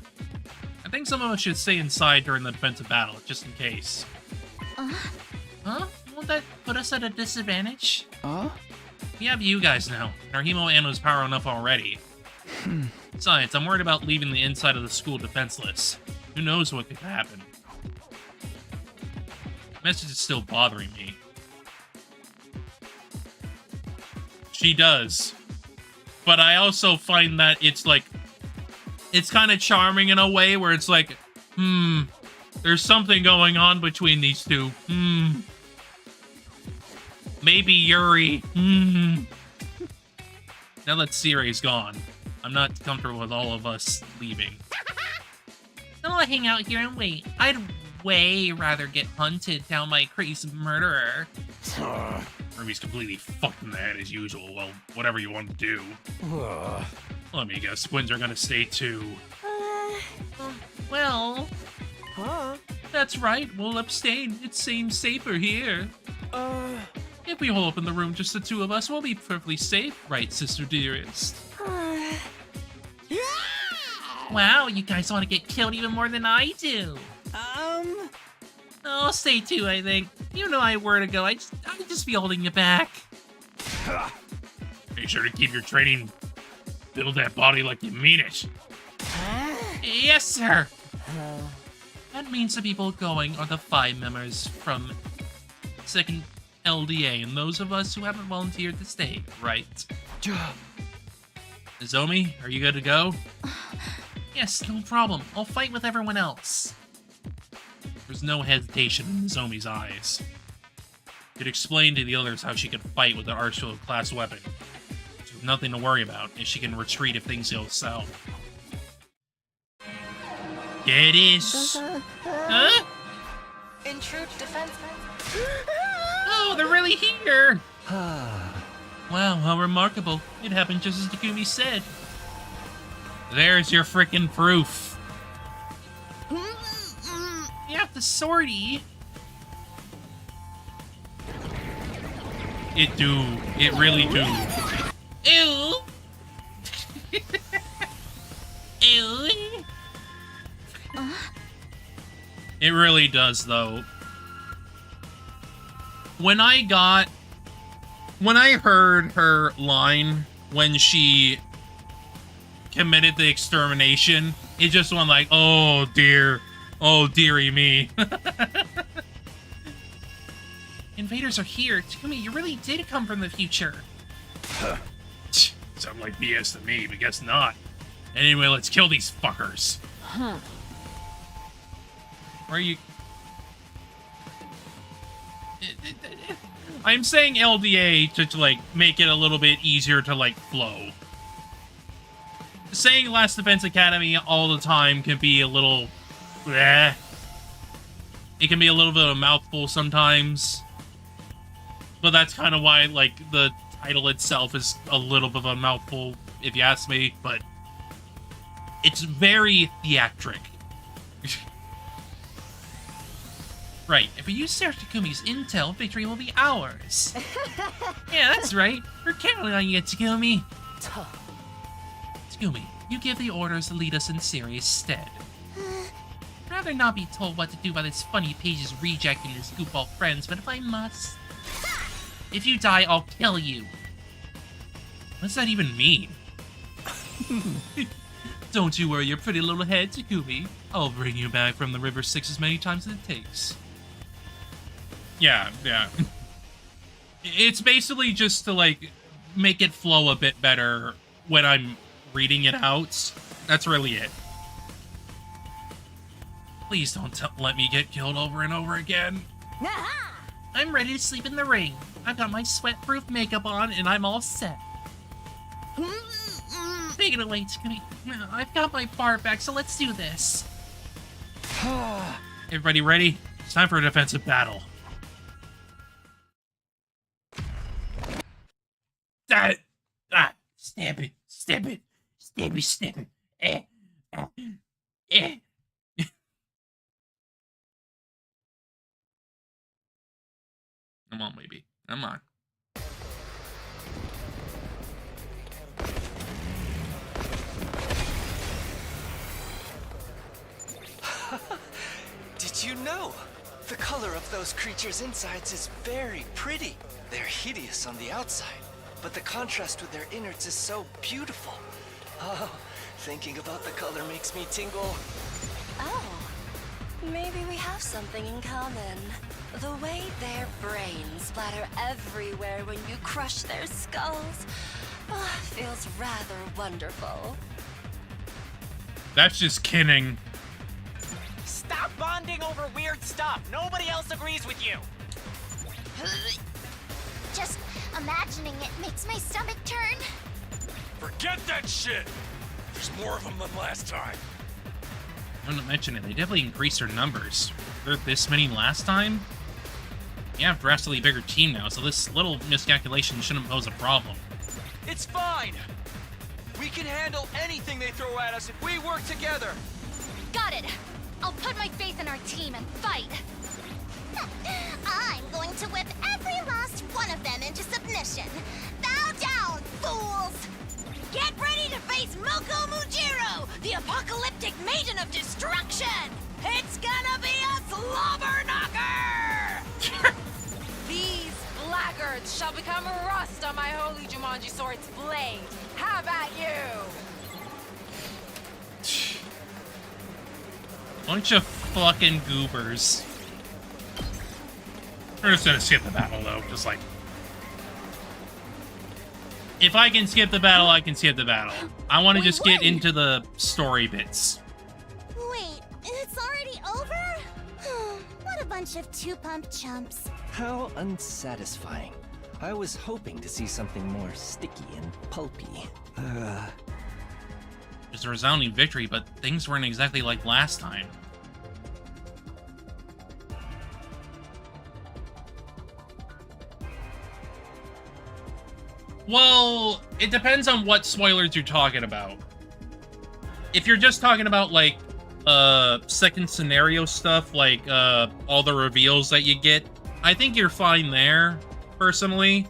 I think some of us should stay inside during the defensive battle, just in case. Huh? Won't that put us at a disadvantage? We have you guys now, and our Hemo Ammo's power enough already. Besides, I'm worried about leaving the inside of the school defenseless. Who knows what could happen? The message is still bothering me. She does. But I also find that it's like, it's kind of charming in a way where it's like, there's something going on between these two. Maybe Yuri. Now that Siri's gone, I'm not comfortable with all of us leaving. I'll hang out here and wait. I'd way rather get hunted down by a crazy murderer. Ruby's completely fucked in the head as usual. Well, whatever you want to do. Let me guess, twins are gonna stay too. Well... That's right, we'll abstain. It seems safer here. If we hole up in the room, just the two of us, we'll be perfectly safe, right, sister dearest? Wow, you guys want to get killed even more than I do. I'll stay too, I think. You know I were to go, I'd just be holding you back. Make sure to keep your training. Build that body like you mean it. Yes, sir. That means the people going are the 5 members from 2nd LDA, and those of us who haven't volunteered to stay, right? Nozomi, are you good to go? Yes, no problem. I'll fight with everyone else. There's no hesitation in Nozomi's eyes. Could explain to the others how she could fight with an arsenal class weapon. There's nothing to worry about, and she can retreat if things go south. Get is. Huh? Intrude defense. Oh, they're really here! Wow, how remarkable. It happened just as Takumi said. There's your frickin' proof. You have the sortie. It do. It really do. Ew! Ew! It really does, though. When I heard her line when she committed the extermination, it just went like, oh dear. Oh dearie me. Invaders are here. Takumi, you really did come from the future. Sound like BS to me, but guess not. Anyway, let's kill these fuckers. Are you... I'm saying LDA to like make it a little bit easier to like flow. Saying Last Defense Academy all the time can be a little... It can be a little bit of a mouthful sometimes. But that's kind of why, like, the title itself is a little bit of a mouthful, if you ask me. But it's very theatric. Right, if we use Sarah Takumi's intel, victory will be ours. Yeah, that's right. We're counting on you, Takumi. Takumi, you give the orders to lead us in serious stead. Rather not be told what to do by this funny page's reject and his goofball friends, but if I must... If you die, I'll kill you. What does that even mean? Don't you worry your pretty little head, Takumi. I'll bring you back from the River Styx as many times as it takes. Yeah. It's basically just to, like, make it flow a bit better when I'm reading it out. That's really it. Please don't let me get killed over and over again. I'm ready to sleep in the ring. I've got my sweat-proof makeup on, and I'm all set. Take it away, Takumi. I've got my bar back, so let's do this. Everybody ready? It's time for a defensive battle. Stab it. Come on, baby. Come on. Did you know? The color of those creatures' insides is very pretty. They're hideous on the outside, but the contrast with their innards is so beautiful. Oh, thinking about the color makes me tingle. Oh, maybe we have something in common. The way their brains splatter everywhere when you crush their skulls feels rather wonderful. That's just kidding. Stop bonding over weird stuff. Nobody else agrees with you. Just imagining it makes my stomach turn. Forget that shit! There's more of them than last time. I want to mention it, they definitely increased their numbers. There were this many last time? You have a drastically bigger team now, so this little miscalculation shouldn't pose a problem. It's fine. We can handle anything they throw at us if we work together. Got it. I'll put my faith in our team and fight. I'm going to whip every last one of them into submission. Bow down, fools! Get ready to face Moko Mujiro, the apocalyptic maiden of destruction! It's gonna be a slobber knocker! These blackguards shall become rust on my holy Jumanji sword's blade. How about you? Bunch of fucking goobers. We're just gonna skip the battle, though. Just like... If I can skip the battle, I can skip the battle. I want to just get into the story bits. Wait, it's already over? What a bunch of two-pump chumps. How unsatisfying. I was hoping to see something more sticky and pulpy. It's a resounding victory, but things weren't exactly like last time. Well, it depends on what spoilers you're talking about. If you're just talking about, like, second scenario stuff, like, all the reveals that you get, I think you're fine there, personally.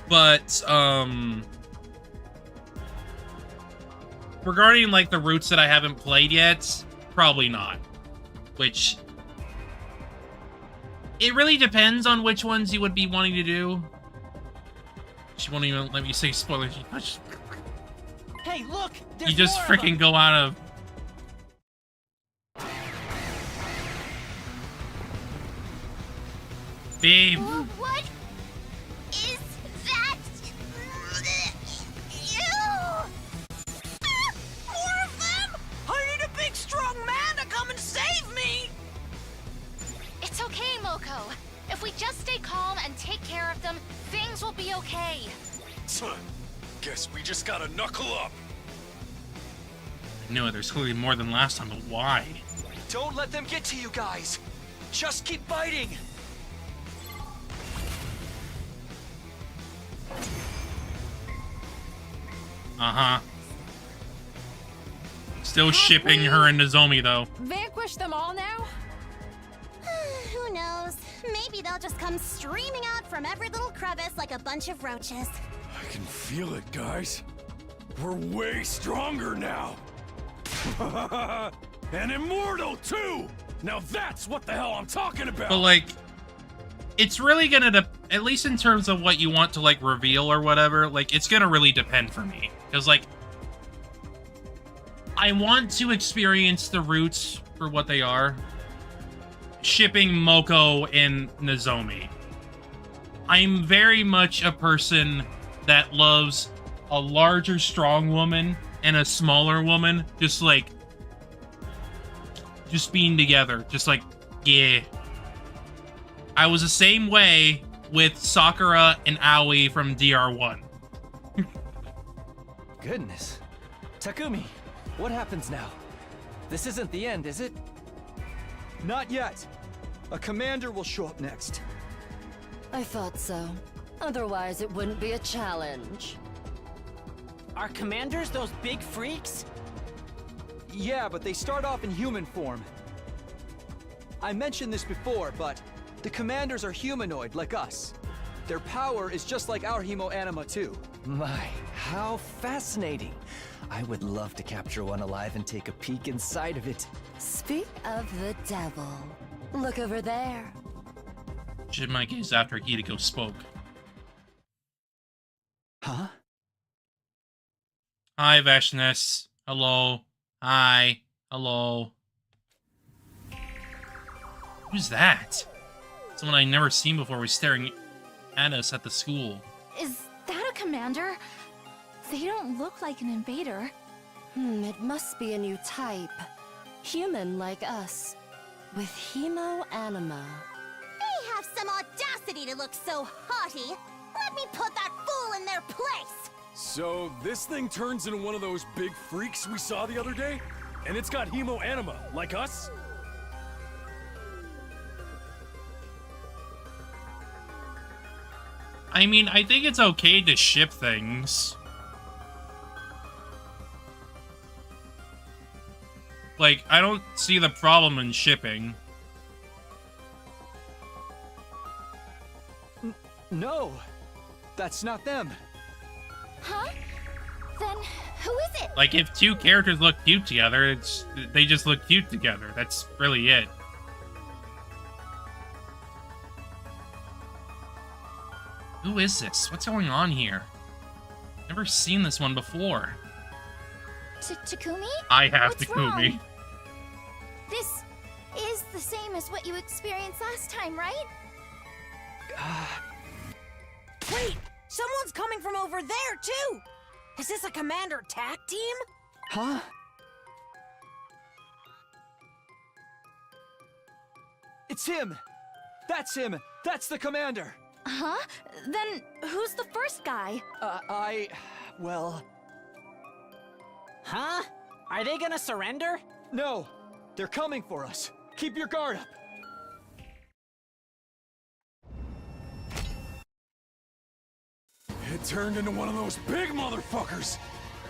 But, regarding, like, the routes that I haven't played yet, probably not. which it really depends on which ones you would be wanting to do. She won't even let me say spoilers. Hey, look! You just freaking go out of... Babe. What is that? Ew! More of them? I need a big, strong man to come and save me! It's okay, Moko. If we just stay calm and take care of them, things will be okay. Guess we just gotta knuckle up. I know there's clearly more than last time, but why? Don't let them get to you guys. Just keep fighting. Uh-huh. Still shipping her and Nozomi, though. Vanquish them all now? Who knows? Maybe they'll just come streaming out from every little crevice like a bunch of roaches. I can feel it, guys. We're way stronger now. And immortal, too! Now that's what the hell I'm talking about! But, like, it's really gonna, at least in terms of what you want to, like, reveal or whatever, like, it's gonna really depend for me. Because, like, I want to experience the roots for what they are. Shipping Moko and Nozomi. I'm very much a person that loves a larger, strong woman and a smaller woman just, like, just being together. Just like, yeah. I was the same way with Sakura and Aoi from DR1. Goodness. Takumi, what happens now? This isn't the end, is it? Not yet. A commander will show up next. I thought so. Otherwise, it wouldn't be a challenge. Are commanders those big freaks? Yeah, but they start off in human form. I mentioned this before, but the commanders are humanoid, like us. Their power is just like our hemo-anima, too. My, how fascinating. I would love to capture one alive and take a peek inside of it. Speak of the devil. Look over there. Shit, my gaze after Hideko spoke. Huh? Hi, Veshness. Hello. Hi. Hello. Who's that? Someone I'd never seen before was staring at us at the school. Is that a commander? They don't look like an invader. It must be a new type. Human like us. With hemo-anima. They have some audacity to look so haughty. Let me put that fool in their place! So, this thing turns into one of those big freaks we saw the other day? And it's got hemo-anima, like us? I mean, I think it's okay to ship things. Like, I don't see the problem in shipping. No, that's not them. Huh? Then who is it? Like, if two characters look cute together, they just look cute together. That's really it. Who is this? What's going on here? Never seen this one before. Takumi? I have What's Takumi. wrong? This is the same as what you experienced last time, right? Wait! Someone's coming from over there, too! Is this a commander tag team? Huh? It's him! That's him! That's the commander! Huh? Then who's the first guy? Well... Huh? Are they gonna surrender? No! They're coming for us! Keep your guard up! It turned into one of those big motherfuckers!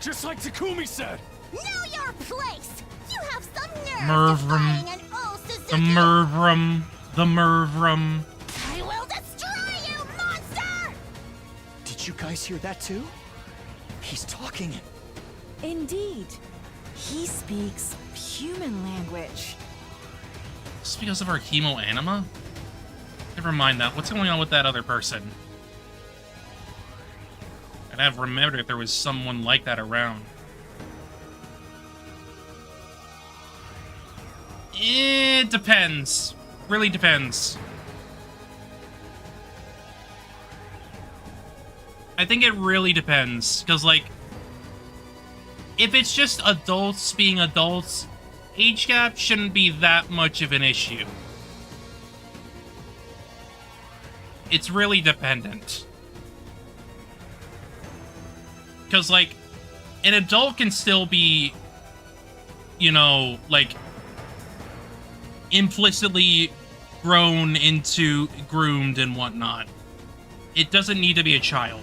Just like Takumi said! Know your place! You have some nerve Mervrum. defying an old Suzuki! The Mervrum. The Mervrum. I will destroy you, monster! Did you guys hear that too? He's talking. Indeed. He speaks human language. Just because of our hemo anima? Never mind that. What's going on with that other person? I'd have remembered if there was someone like that around. It depends. Really depends. I think it really depends. Because, like, if it's just adults being adults, age gap shouldn't be that much of an issue. It's really dependent. Because, like, an adult can still be, you know, like, implicitly grown into, groomed and whatnot. It doesn't need to be a child.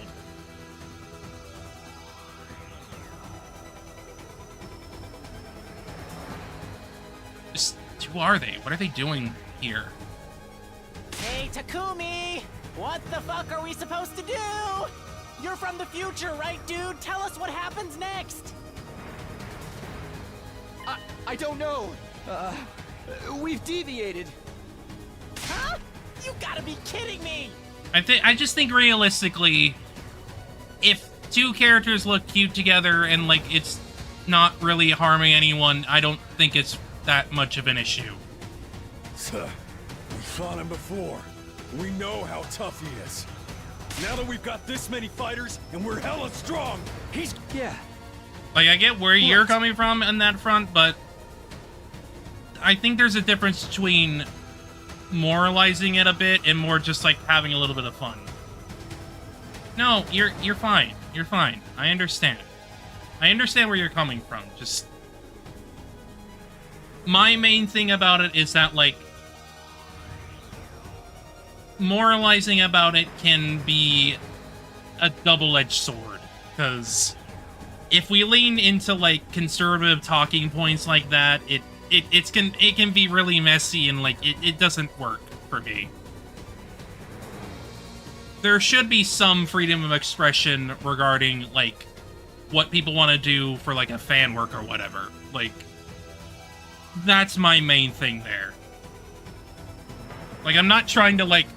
Just, who are they? What are they doing here? Hey, Takumi! What the fuck are we supposed to do? You're from the future, right, dude? Tell us what happens next! I don't know. We've deviated. Huh? You gotta be kidding me! I just think realistically, if two characters look cute together and, like, it's not really harming anyone, I don't think it's that much of an issue. We fought him before. We know how tough he is. Now that we've got this many fighters and we're hella strong, he's... Yeah. Like, I get where you're coming from on that front, but I think there's a difference between moralizing it a bit and more just, like, having a little bit of fun. No, you're fine. You're fine. I understand. I understand where you're coming from. Just... my main thing about it is that, like, moralizing about it can be a double-edged sword, because if we lean into, like, conservative talking points like that, it can be really messy and, like, it doesn't work for me. There should be some freedom of expression regarding, like, what people want to do for, like, a fan work or whatever. Like, that's my main thing there. Like, I'm not trying to, like,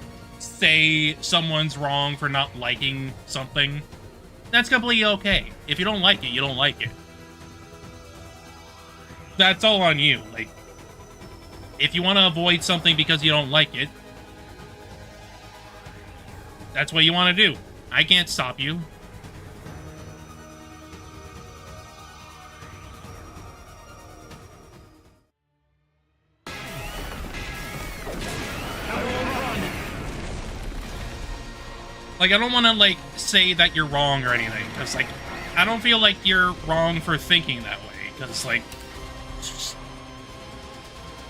say someone's wrong for not liking something. That's completely okay. If you don't like it, you don't like it. That's all on you. Like, if you want to avoid something because you don't like it, that's what you want to do. I can't stop you. Like, I don't want to, like, say that you're wrong or anything, because, like, I don't feel like you're wrong for thinking that way, because, like,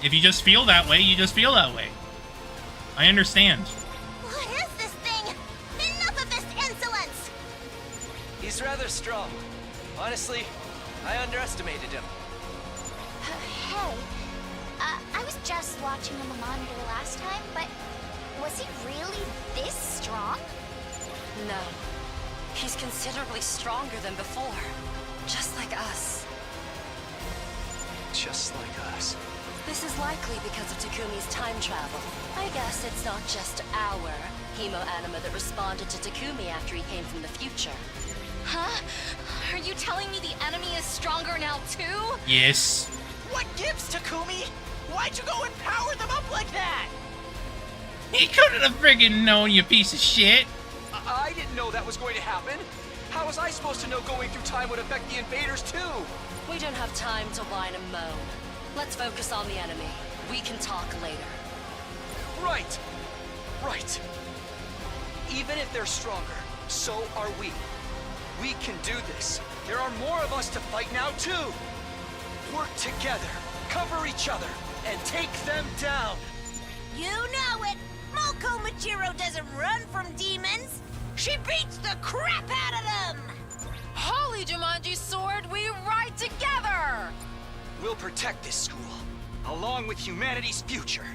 if you just feel that way, you just feel that way. I understand. What is this thing? Enough of this insolence! He's rather strong. Honestly, I underestimated him. Hey, I was just watching him on the monitor last time, but was he really this strong? No. He's considerably stronger than before. Just like us. Just like us. This is likely because of Takumi's time travel. I guess it's not just our hemo anima that responded to Takumi after he came from the future. Huh? Are you telling me the enemy is stronger now too? Yes. What gives, Takumi? Why'd you go and power them up like that? He couldn't have friggin' known, you piece of shit. I didn't know that was going to happen. How was I supposed to know going through time would affect the invaders too? We don't have time to whine and moan. Let's focus on the enemy. We can talk later. Right. Right. Even if they're stronger, so are we. We can do this. There are more of us to fight now too. Work together, cover each other, and take them down. You know it! Moko Machiro doesn't run from demons! She beats the crap out of them! Holy Jumanji Sword, we ride together! We'll protect this school, along with humanity's future.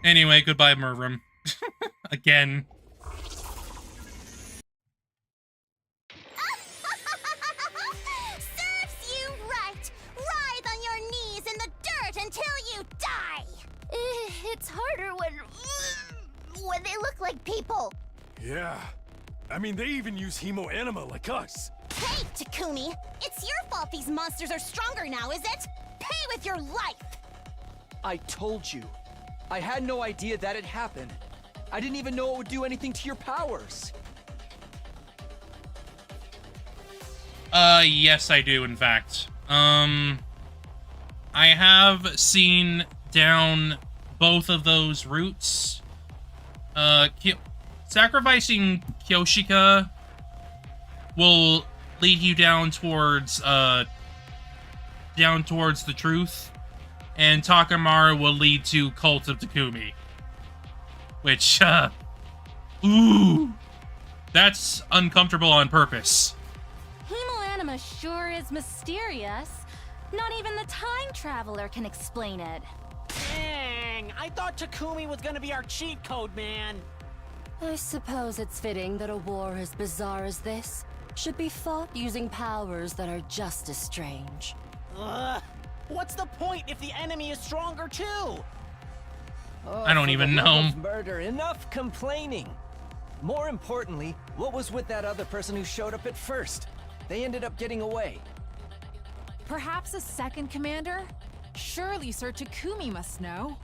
Anyway, goodbye, Mervrim. Again. Yeah. I mean, they even use hemo anima like us. Hey, Takumi! It's your fault these monsters are stronger now, is it? Pay with your life! I told you. I had no idea that had happened. I didn't even know it would do anything to your powers. Yes, I do, in fact. I have seen down both of those routes. Sacrificing Kyoshika will lead you down towards the truth, and Takamaru will lead to Cult of Takumi. Which, ooh, that's uncomfortable on purpose. Hemoanima sure is mysterious. Not even the time traveler can explain it. Dang, I thought Takumi was gonna be our cheat code, man. I suppose it's fitting that a war as bizarre as this should be fought using powers that are just as strange. Ugh, what's the point if the enemy is stronger too? I don't even know. Murder, enough complaining. More importantly, what was with that other person who showed up at first? They ended up getting away. Perhaps a second commander? Surely Sir Takumi must know.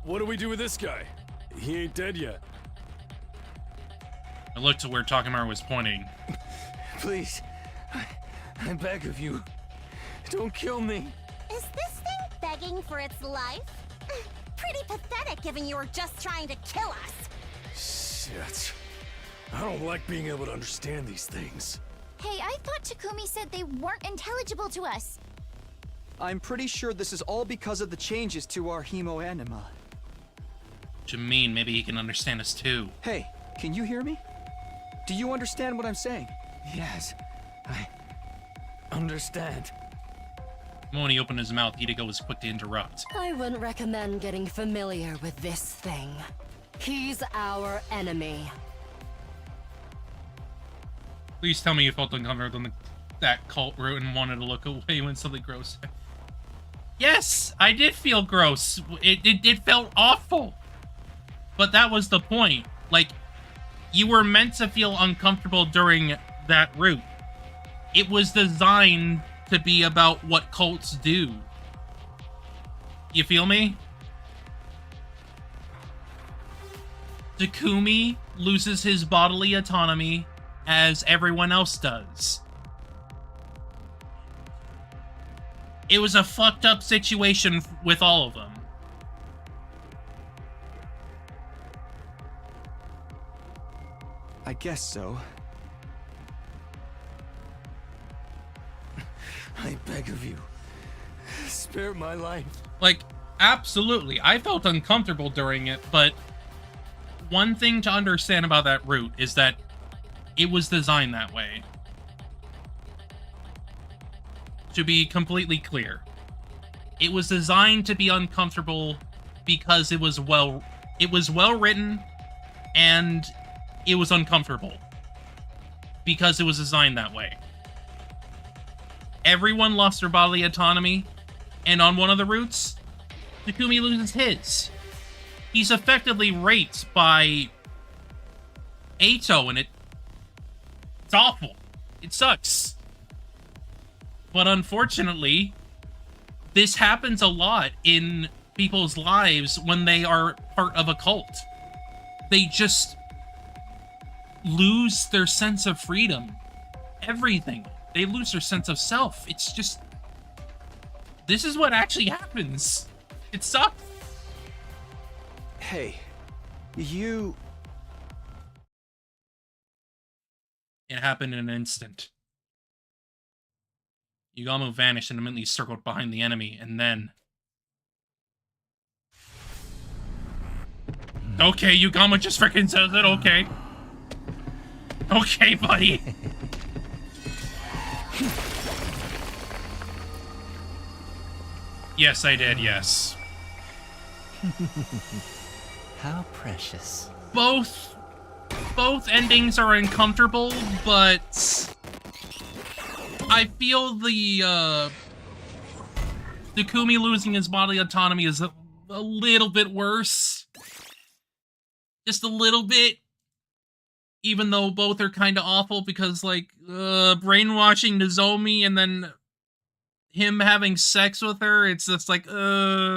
What do we do with this guy? He ain't dead yet. I looked to where Takamaru was pointing. Please, I beg of you, don't kill me. Is this thing begging for its life? Pretty pathetic given you were just trying to kill us. Shit. I don't like being able to understand these things. Hey, I thought Takumi said they weren't intelligible to us. I'm pretty sure this is all because of the changes to our hemo anima. What you mean? Maybe he can understand us too. Hey, can you hear me? Do you understand what I'm saying? Yes, I understand. When he opened his mouth, Hideko was quick to interrupt. I wouldn't recommend getting familiar with this thing. He's our enemy. Please tell me you felt uncomfortable on that cult route and wanted to look away when something gross. Yes, I did feel gross. It felt awful. But that was the point. Like, you were meant to feel uncomfortable during that route. It was designed to be about what cults do. You feel me? Takumi loses his bodily autonomy as everyone else does. It was a fucked up situation with all of them. I guess so. I beg of you, spare my life. Like, absolutely. I felt uncomfortable during it, but one thing to understand about that route is that it was designed that way. To be completely clear, it was designed to be uncomfortable because it was well written, and it was uncomfortable because it was designed that way. Everyone lost their bodily autonomy, and on one of the routes, Takumi loses his. He's effectively raped by Eito, and it's awful. It sucks. But unfortunately, this happens a lot in people's lives when they are part of a cult. They just lose their sense of freedom. Everything. They lose their sense of self. It's just... this is what actually happens. It sucks. Hey, you... It happened in an instant. Yugamo vanished and immediately circled behind the enemy, and then... Okay, Yugamo just freaking says it, okay. Okay, buddy. Yes, I did, yes. How precious. Both endings are uncomfortable, but I feel the Takumi losing his bodily autonomy is a little bit worse. Just a little bit. Even though both are kind of awful because, like, brainwashing Nozomi and then him having sex with her, it's just like, blah.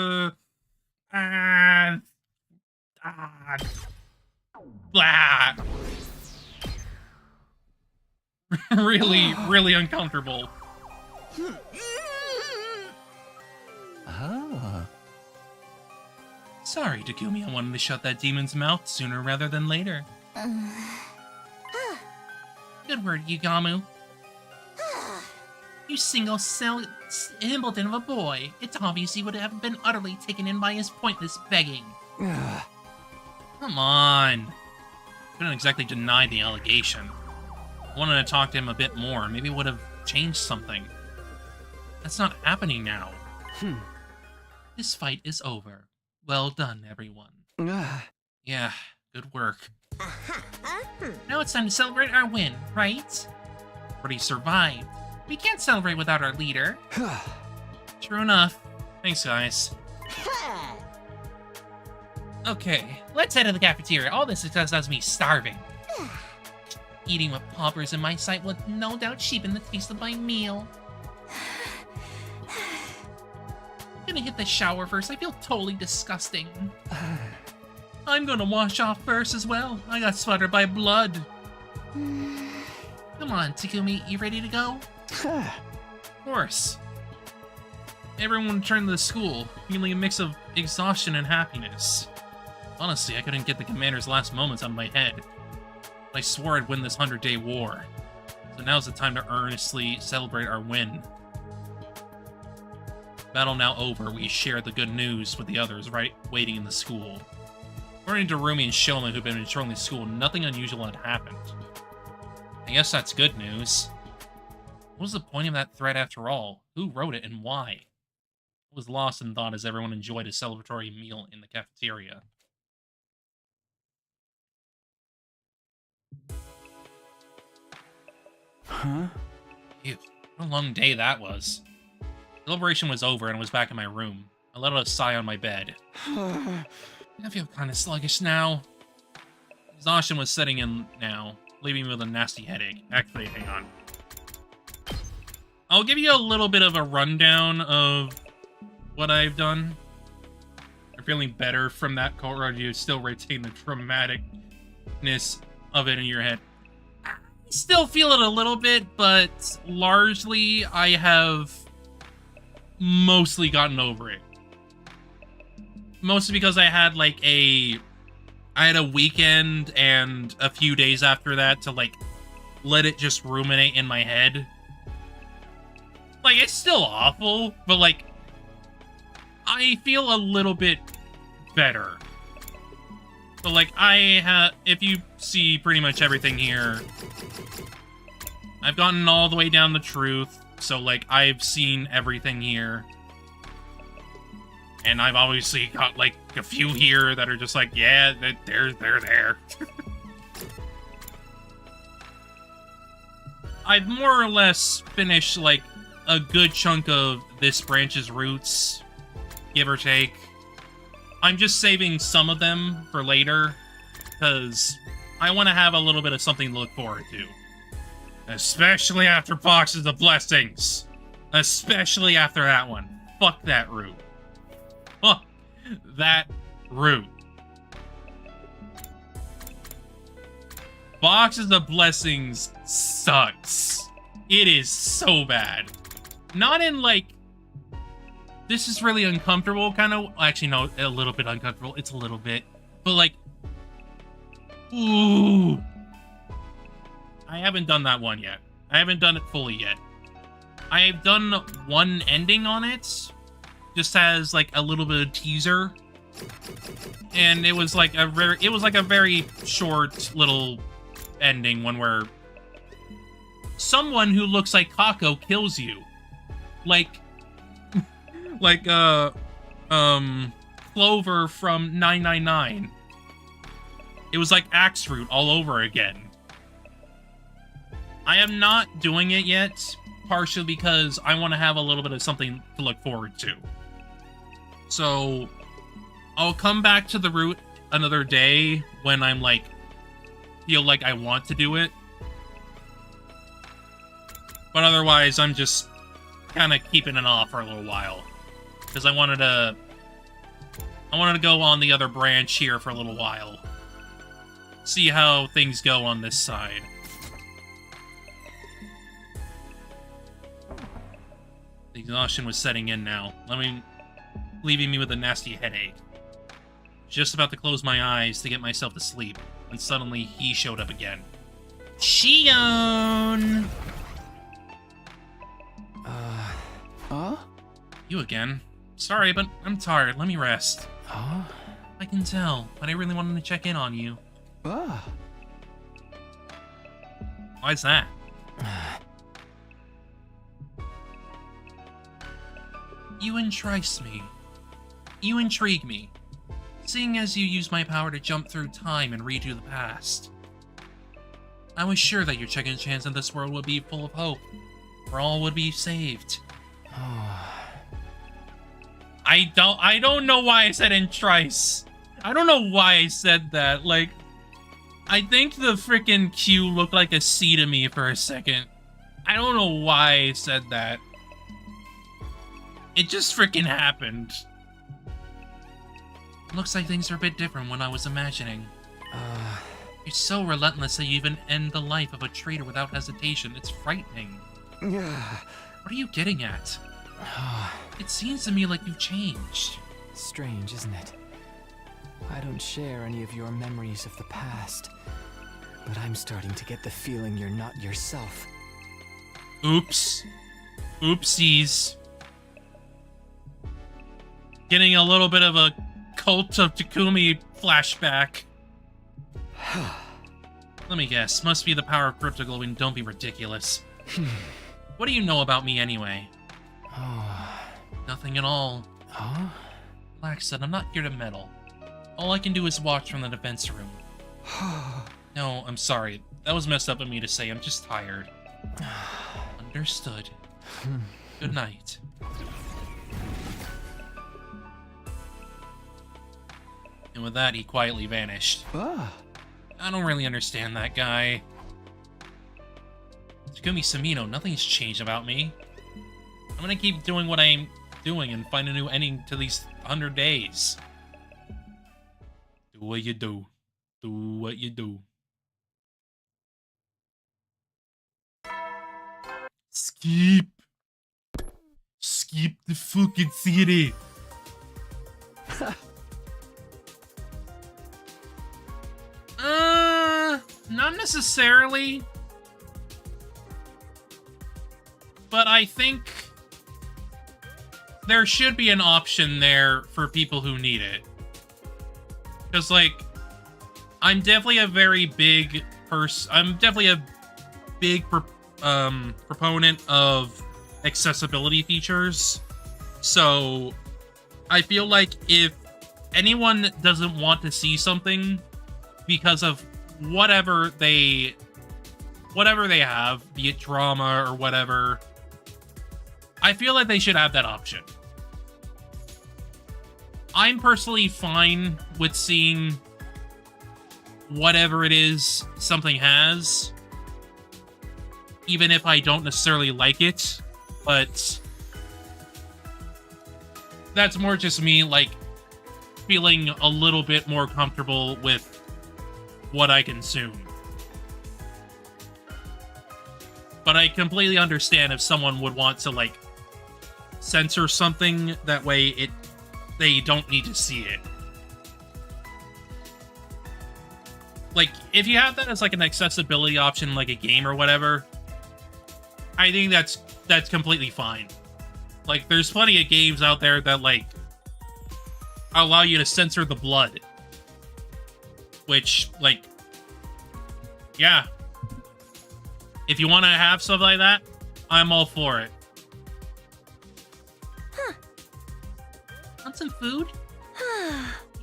Really, really uncomfortable. Ah. Sorry, Takumi, I wanted to shut that demon's mouth sooner rather than later. Good word, Yugamu. You single-celled simpleton of a boy. It's obvious he would have been utterly taken in by his pointless begging. Come on. Couldn't exactly deny the allegation. I wanted to talk to him a bit more. Maybe it would have changed something. That's not happening now. This fight is over. Well done, everyone. Yeah, good work. Now it's time to celebrate our win, right? Already survived. We can't celebrate without our leader. True enough. Thanks, guys. Okay, let's head to the cafeteria. All this success has me starving. Eating with paupers in my sight would no doubt cheapen the taste of my meal. I'm gonna hit the shower first. I feel totally disgusting. I'm gonna wash off first as well. I got splattered by blood. Come on, Takumi, you ready to go? Of course. Everyone returned to the school, feeling a mix of exhaustion and happiness. Honestly, I couldn't get the commander's last moments out of my head. I swore I'd win this 100-day war. So now's the time to earnestly celebrate our win. Battle now over, we share the good news with the others waiting in the school. According to Rumi and Shoma, who've been patrolling the school, nothing unusual had happened. I guess that's good news. What was the point of that threat after all? Who wrote it and why? I was lost in thought as everyone enjoyed a celebratory meal in the cafeteria. Huh? Ew, what a long day that was. Celebration was over and I was back in my room. I let out a sigh on my bed. I feel kind of sluggish now. Exhaustion was setting in now, leaving me with a nasty headache. Actually, hang on. I'll give you a little bit of a rundown of what I've done. I'm feeling better from that call, or do you still retain the dramaticness of it in your head? I still feel it a little bit, but largely I have mostly gotten over it. Mostly because I had a weekend and a few days after that to let it just ruminate in my head. It's still awful, but I feel a little bit better. But if you see pretty much everything here, I've gotten all the way down the truth, so I've seen everything here. And I've obviously got a few here that are just yeah, they're there. I've more or less finished a good chunk of this branch's roots, give or take. I'm just saving some of them for later, because I want to have a little bit of something to look forward to. Especially after Boxes of Blessings. Especially after that one. Fuck that root. Fuck that root. Boxes of Blessings sucks. It is so bad. Not in this is really uncomfortable kind of. Actually, no, a little bit uncomfortable. It's a little bit. But ooh. I haven't done that one yet. I haven't done it fully yet. I have done one ending on it. Just as a little bit of teaser. And it was a very short little ending, one where someone who looks like Kako kills you. Clover from 999. It was Axe Root all over again. I am not doing it yet, partially because I want to have a little bit of something to look forward to. So, I'll come back to the route another day when I'm like, feel like I want to do it. But otherwise, I'm just kind of keeping it off for a little while. Because I wanted to go on the other branch here for a little while. See how things go on this side. The exhaustion was setting in now. Leaving me with a nasty headache. Just about to close my eyes to get myself to sleep, when suddenly he showed up again. Shion! Huh? You again. Sorry, but I'm tired. Let me rest. Huh? I can tell, but I really wanted to check in on you. Why's that? You entice me. You intrigue me. Seeing as you use my power to jump through time and redo the past. I was sure that your second chance in this world would be full of hope, where all would be saved. I don't know why I said entice. I don't know why I said that. Like, I think the freaking Q looked like a C to me for a second. I don't know why I said that. It just freaking happened. Looks like things are a bit different than what I was imagining. You're so relentless that you even end the life of a traitor without hesitation. It's frightening. What are you getting at? It seems to me like you've changed. Strange, isn't it? I don't share any of your memories of the past, but I'm starting to get the feeling you're not yourself. Oops. Oopsies. Getting a little bit of a Cult of Takumi flashback. Let me guess. Must be the power of cryptoglowing. Don't be ridiculous. What do you know about me anyway? Nothing at all. Relax, son. I'm not here to meddle. All I can do is watch from the defense room. No, I'm sorry. That was messed up of me to say. I'm just tired. Understood. Good night. And with that, he quietly vanished. I don't really understand that guy. Takumi Samino, nothing's changed about me. I'm gonna keep doing what I'm doing and find a new ending to these 100 days. Do what you do. Do what you do. Skip. Skip the fucking city. Not necessarily. But I think there should be an option there for people who need it. Because, like, I'm definitely a very big person. I'm definitely a big proponent of accessibility features. So I feel like if anyone doesn't want to see something because of whatever they have, be it trauma or whatever, I feel like they should have that option. I'm personally fine with seeing whatever it is something has, even if I don't necessarily like it, but that's more just me, like, feeling a little bit more comfortable with what I consume. But I completely understand if someone would want to, like, censor something, that way they don't need to see it. Like, if you have that as, like, an accessibility option, like a game or whatever, I think that's completely fine. Like, there's plenty of games out there that, like, allow you to censor the blood. Which, like, yeah. If you want to have stuff like that, I'm all for it. Want some food?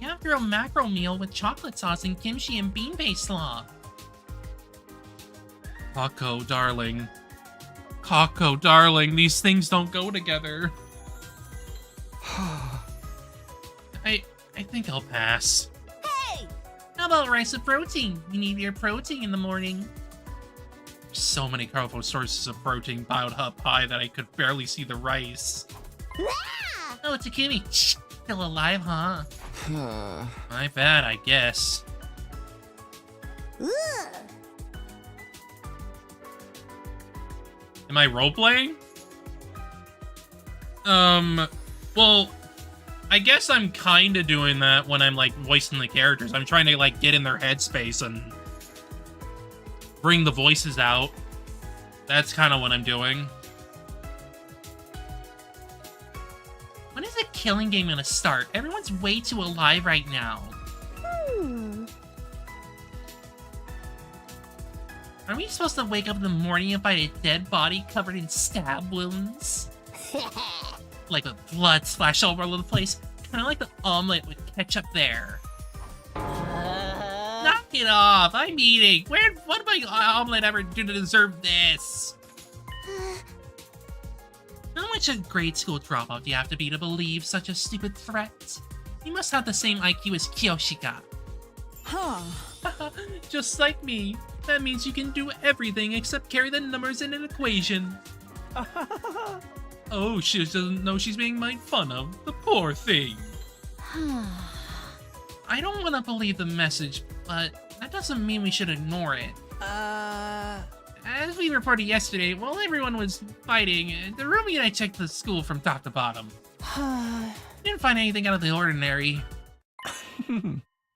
You have your own macro meal with chocolate sauce and kimchi and bean-based slaw. Kako, darling. Kako, darling, these things don't go together. I think I'll pass. Hey! How about rice with protein? You need your protein in the morning. So many colorful sources of protein piled up high that I could barely see the rice. Oh, Takumi. Still alive, huh? My bad, I guess. Am I roleplaying? Well, I guess I'm kinda doing that when I'm, like, voicing the characters. I'm trying to, like, get in their headspace and bring the voices out. That's kinda what I'm doing. When is the killing game gonna start? Everyone's way too alive right now. Are we supposed to wake up in the morning and find a dead body covered in stab wounds? Like with blood splashed all over the place? Kinda like the omelet with ketchup there. Knock it off! I'm eating! What did my omelet ever do to deserve this? How much a grade school dropout do you have to be to believe such a stupid threat? You must have the same IQ as Kyoshika. Huh. Just like me. That means you can do everything except carry the numbers in an equation. Oh, she doesn't know she's being made fun of. The poor thing. I don't want to believe the message, but that doesn't mean we should ignore it. As we reported yesterday, while everyone was fighting, the roomie and I checked the school from top to bottom. Didn't find anything out of the ordinary.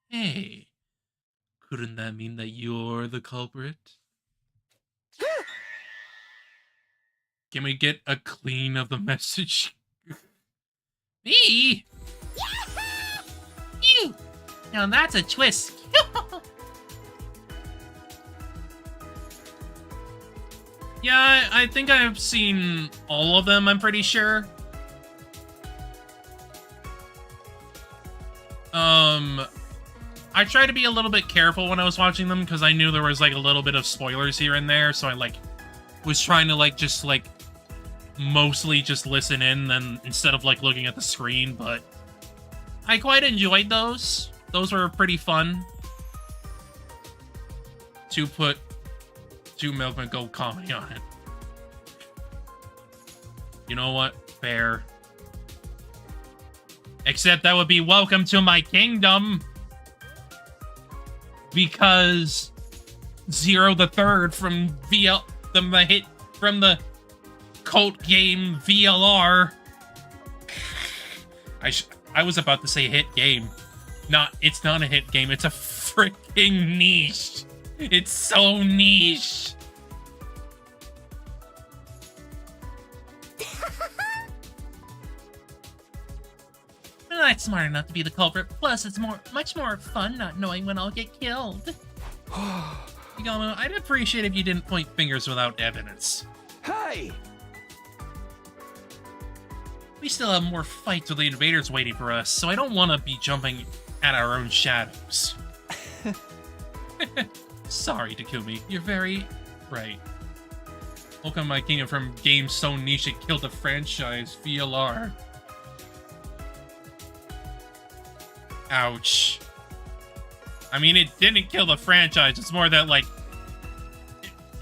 Hey, couldn't that mean that you're the culprit? Can we get a clean of the message? Me? You! Now that's a twist. Yeah, I think I've seen all of them, I'm pretty sure. I tried to be a little bit careful when I was watching them because I knew there was like a little bit of spoilers here and there, so I like was trying to like just like mostly just listen in then instead of like looking at the screen, but I quite enjoyed those. Those were pretty fun. To put two Milkman Gold comedy on it. You know what? Fair. Except that would be Welcome to My Kingdom. Because Zero the Third from the cult game VLR. I was about to say hit game. It's not a hit game, it's a freaking niche. It's so niche. I'm not smart enough to be the culprit. Plus, it's much more fun not knowing when I'll get killed. Higamo, I'd appreciate if you didn't point fingers without evidence. Hey! We still have more fights with the invaders waiting for us, so I don't want to be jumping at our own shadows. Sorry, Takumi. You're very right. Welcome my kingdom from games so niche it killed the franchise, VLR. Ouch. I mean, it didn't kill the franchise. It's more that, like,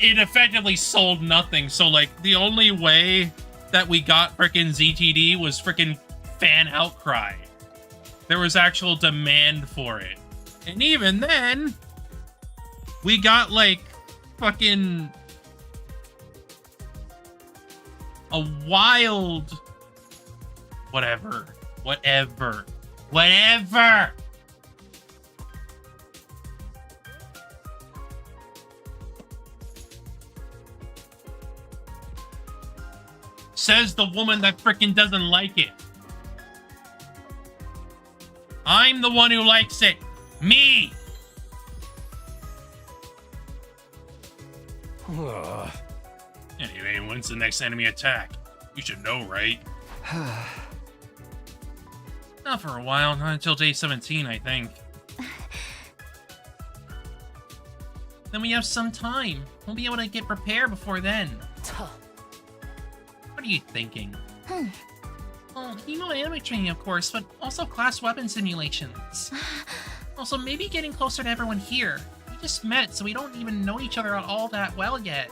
it effectively sold nothing. So, like, the only way that we got frickin' ZTD was frickin' fan outcry. There was actual demand for it. And even then, we got, like, fucking a wild... Whatever. Says the woman that frickin' doesn't like it. I'm the one who likes it. Me! Anyway, when's the next enemy attack? You should know, right? Not for a while, not until day 17, I think. Then we have some time. We'll be able to get prepared before then. What are you thinking? Well, anime training, of course, but also class weapon simulations. Also, maybe getting closer to everyone here. We just met, so we don't even know each other all that well yet.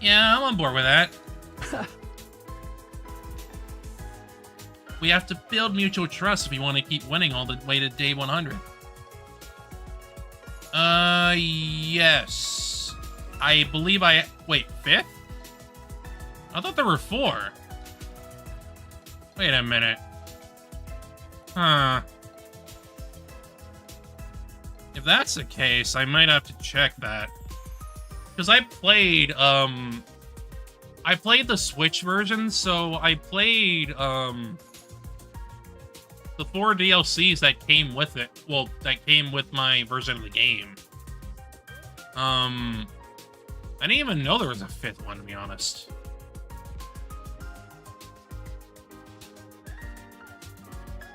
Yeah, I'm on board with that. We have to build mutual trust if we want to keep winning all the way to day 100. Yes. I believe wait, 5th? I thought there were 4. Wait a minute. Huh. If that's the case, I might have to check that. Because I played the Switch version, so I played, the 4 DLCs that came with it. Well, that came with my version of the game. I didn't even know there was a 5th one, to be honest.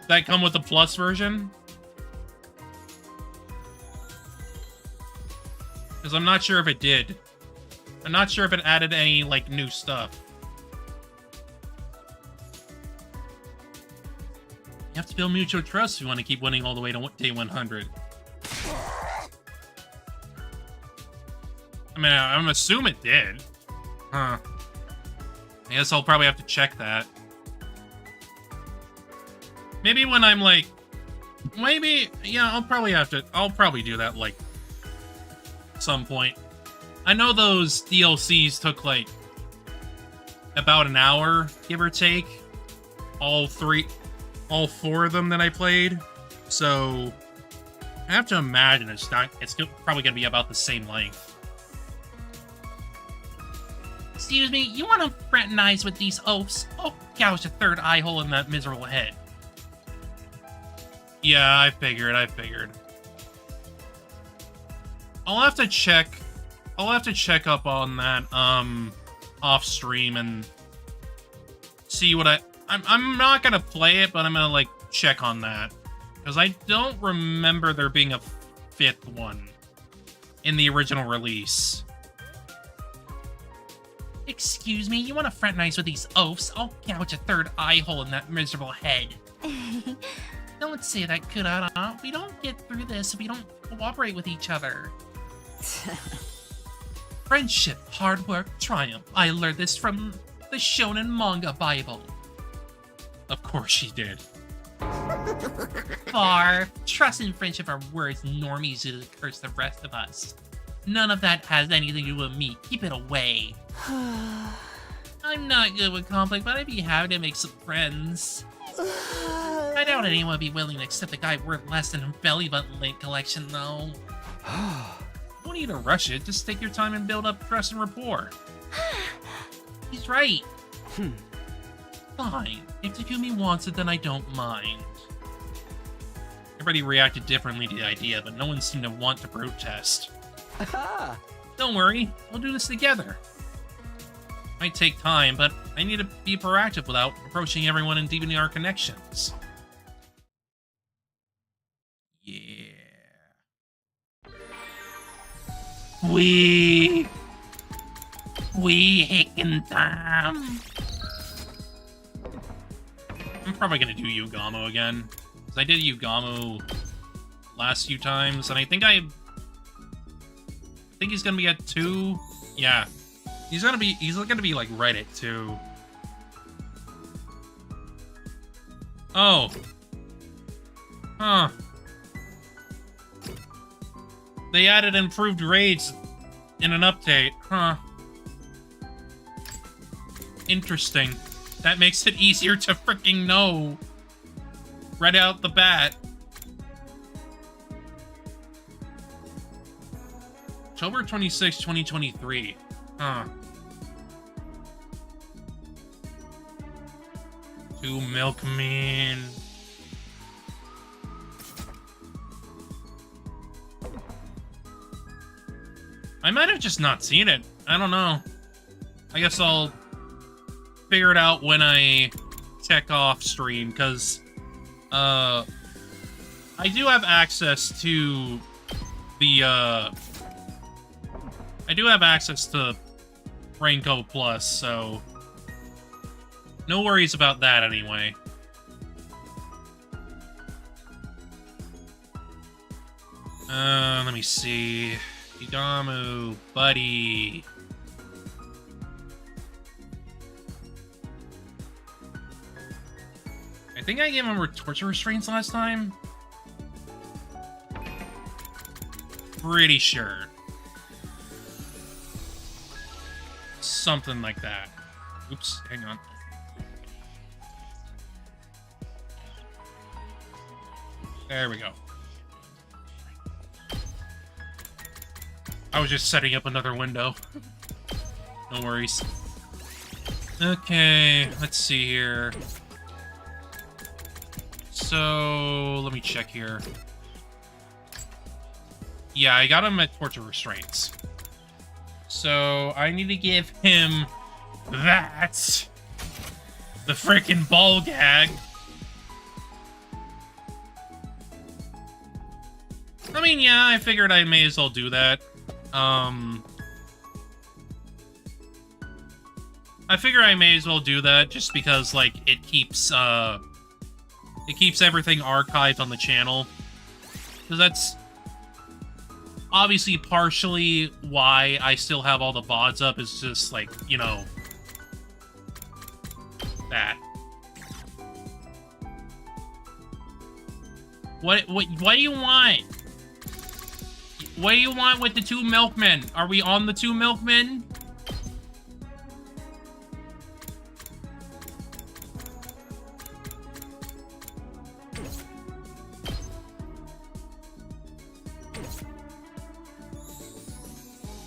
Did that come with the Plus version? Because I'm not sure if it did. I'm not sure if it added any, like, new stuff. You have to build mutual trust if you want to keep winning all the way to day 100. I mean, I'm assuming it did. Huh. I guess I'll probably have to check that. Maybe when I'm, like... Maybe... Yeah, I'll probably do that, like... some point. I know those DLCs took, like... about an hour, give or take. All 4 of them that I played. So... I have to imagine it's probably gonna be about the same length. Excuse me, you want to fraternize with these oafs? I'll gouge a third eye hole in that miserable head. Yeah, I figured. I'll have to check up on that, off stream and see what I'm not gonna play it, but I'm gonna, like, check on that. Because I don't remember there being a 5th one in the original release. Excuse me, you want to fraternize with these oafs? I'll gouge a third eye hole in that miserable head. Don't say that, Kurara. We don't get through this if we don't cooperate with each other. Friendship, hard work, triumph. I learned this from the Shonen Manga Bible. Of course she did. Far. Trust and friendship are words normies use to curse the rest of us. None of that has anything to do with me. Keep it away. I'm not good with conflict, but I'd be happy to make some friends. I doubt anyone would be willing to accept a guy worth less than a belly button link collection, though. Don't need to rush it. Just take your time and build up trust and rapport. He's right. Fine. If Takumi wants it, then I don't mind. Everybody reacted differently to the idea, but no one seemed to want to protest. Don't worry, we'll do this together. Might take time, but I need to be proactive without approaching everyone and deepening our connections. Yeah. We hickin' time. I'm probably gonna do Yugamo again. Because I did Yugamo last few times, and I think he's gonna be at 2. Yeah. He's gonna be like right at 2. Oh. Huh. They added improved raids in an update. Huh. Interesting. That makes it easier to freaking know. Right out the bat. October 26, 2023. Huh. 2 milkmen. I might have just not seen it. I don't know. I guess I'll figure it out when I check off stream, because I do have access to the I do have access to Raincoat Plus, so no worries about that anyway. Let me see. Igamu, buddy. I think I gave him torture restraints last time. Pretty sure. Something like that. Oops, hang on. There we go. I was just setting up another window. No worries. Okay, let's see here. So, let me check here. Yeah, I got him at torture restraints. So, I need to give him that. The frickin' ball gag. I mean, yeah, I figured I may as well do that. I figure I may as well do that just because, like, it keeps everything archived on the channel. Because that's obviously partially why I still have all the VODs up, is just, like, you know, that. What do you want? What do you want with the 2 milkmen? Are we on the 2 milkmen?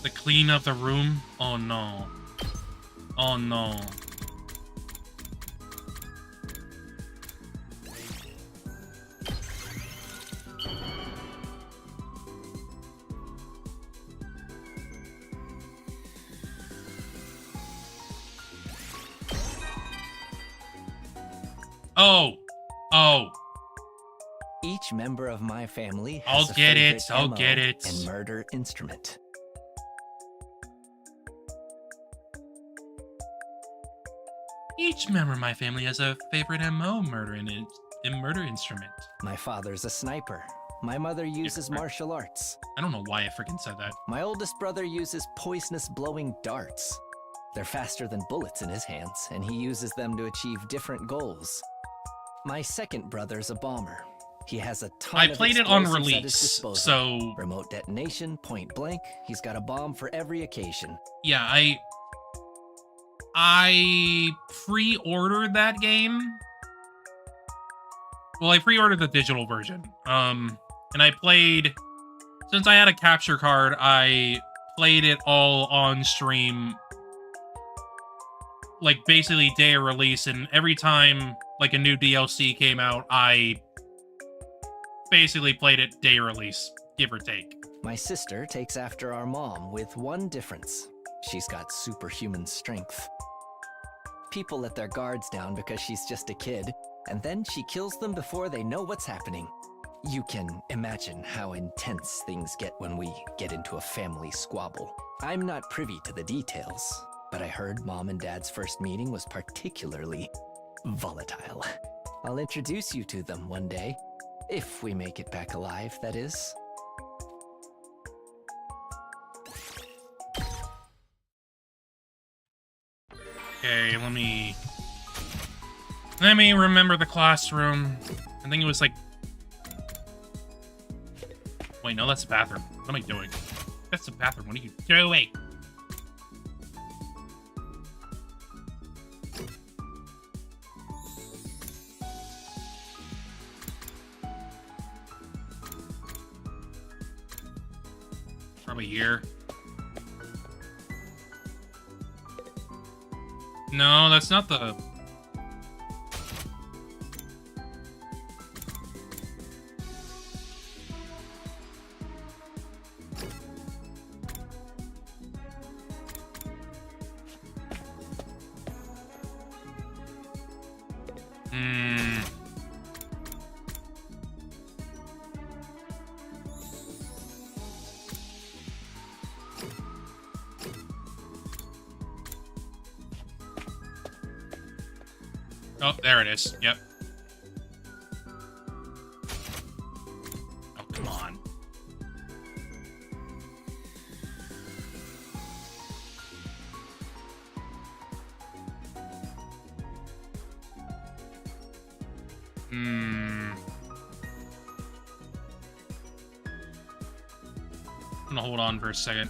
The clean of the room? Oh no. Oh no. Oh. Oh. Each member of my family has I'll a get favorite it. I'll MO get it. and murder instrument. Each member of my family has a favorite MO murder instrument. My father's a sniper. My mother uses martial arts. I don't know why I freaking said that. My oldest brother uses poisonous blowing darts. They're faster than bullets in his hands, and he uses them to achieve different goals. My second brother's a bomber. He has a ton I of played it on explosives at his release, disposal. so remote detonation, point blank. He's got a bomb for every occasion. yeah, I pre-ordered that game. Well, I pre-ordered the digital version. And I played, since I had a capture card, I played it all on stream, like basically day of release, and every time like a new DLC came out, I basically played it day of release, give or take. My sister takes after our mom with one difference. She's got superhuman strength. People let their guards down because she's just a kid, and then she kills them before they know what's happening. You can imagine how intense things get when we get into a family squabble. I'm not privy to the details, but I heard Mom and Dad's first meeting was particularly volatile. I'll introduce you to them one day. If we make it back alive, that is. Okay, let me remember the classroom. I think it was like... Wait, no, that's the bathroom. What am I doing? That's the bathroom. What are you doing? Probably here. No, that's not the... Oh, there it is. Yep. Oh, come on. I'm gonna hold on for a second.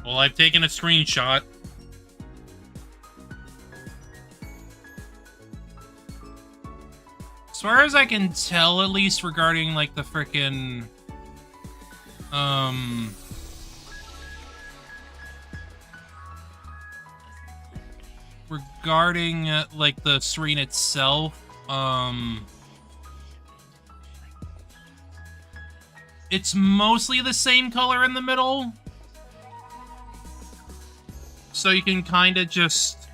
Well, I've taken a screenshot. As far as I can tell, at least regarding, like, the frickin', regarding, like, the screen itself, it's mostly the same color in the middle. So you can kind of just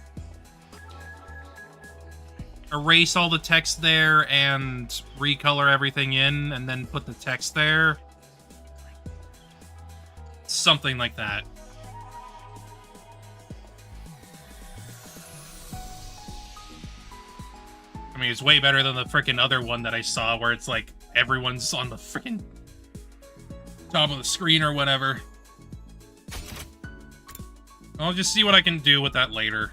erase all the text there and recolor everything in, and then put the text there. Something like that. I mean, it's way better than the frickin' other one that I saw, where it's like, everyone's on the frickin' top of the screen or whatever. I'll just see what I can do with that later.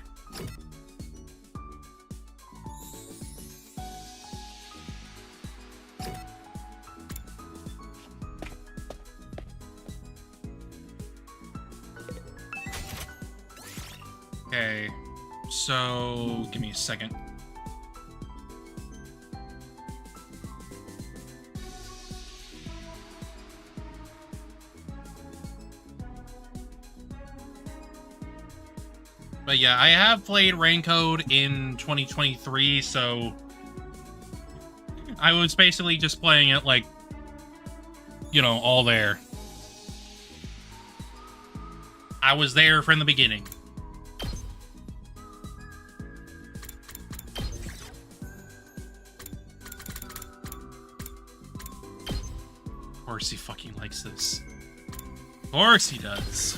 Okay, so give me a second. But yeah, I have played Raincode in 2023, so I was basically just playing it like, you know, all there. I was there from the beginning. Of course he fucking likes this. Of course he does.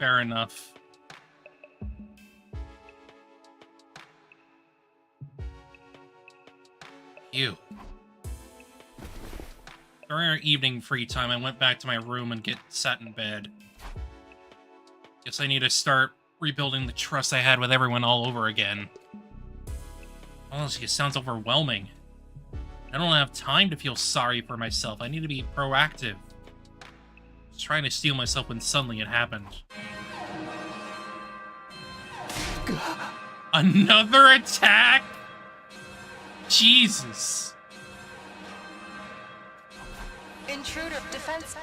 Fair enough. You. During our evening free time, I went back to my room and sat in bed. Guess I need to start rebuilding the trust I had with everyone all over again. Honestly, it sounds overwhelming. I don't have time to feel sorry for myself. I need to be proactive. I was trying to steel myself when suddenly it happened. Another attack? Jesus. Intruder defense.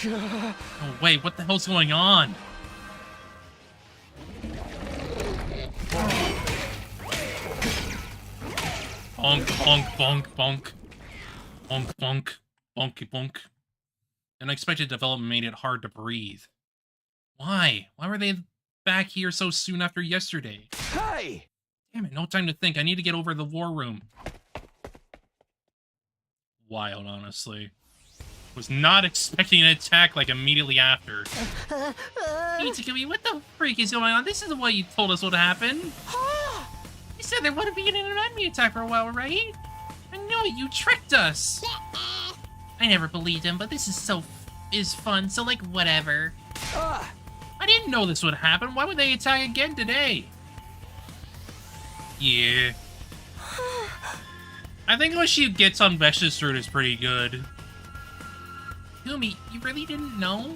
Oh, wait, what the hell's going on? Bonk, bonk, bonk, bonk. Bonk, bonk. Bonky, bonk. Unexpected development made it hard to breathe. Why? Why were they back here so soon after yesterday? Hey! Damn it, no time to think. I need to get over the war room. Wild, honestly. Was not expecting an attack, like, immediately after. Hey, Takumi, what the freak is going on? This isn't what you told us would happen. You said there wouldn't be an enemy attack for a while, right? I know it, you tricked us! I never believed him, but this is fun, so, like, whatever. I didn't know this would happen. Why would they attack again today? Yeah. I think what she gets on Vesh's fruit is pretty good. Takumi, you really didn't know?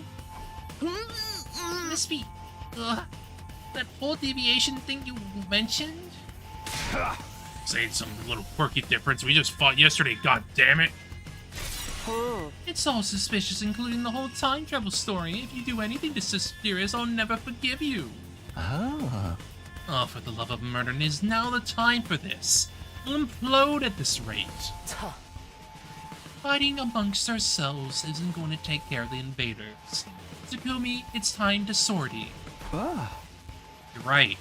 Must be... that whole deviation thing you mentioned? Saying some little quirky difference. We just fought yesterday, god damn it. It's all suspicious, including the whole time travel story. If you do anything to Mysterious, I'll never forgive you. Oh, for the love of murder, it is now the time for this. We'll implode at this rate. Fighting amongst ourselves isn't going to take care of the invaders. Takumi, it's time to sortie. You're right.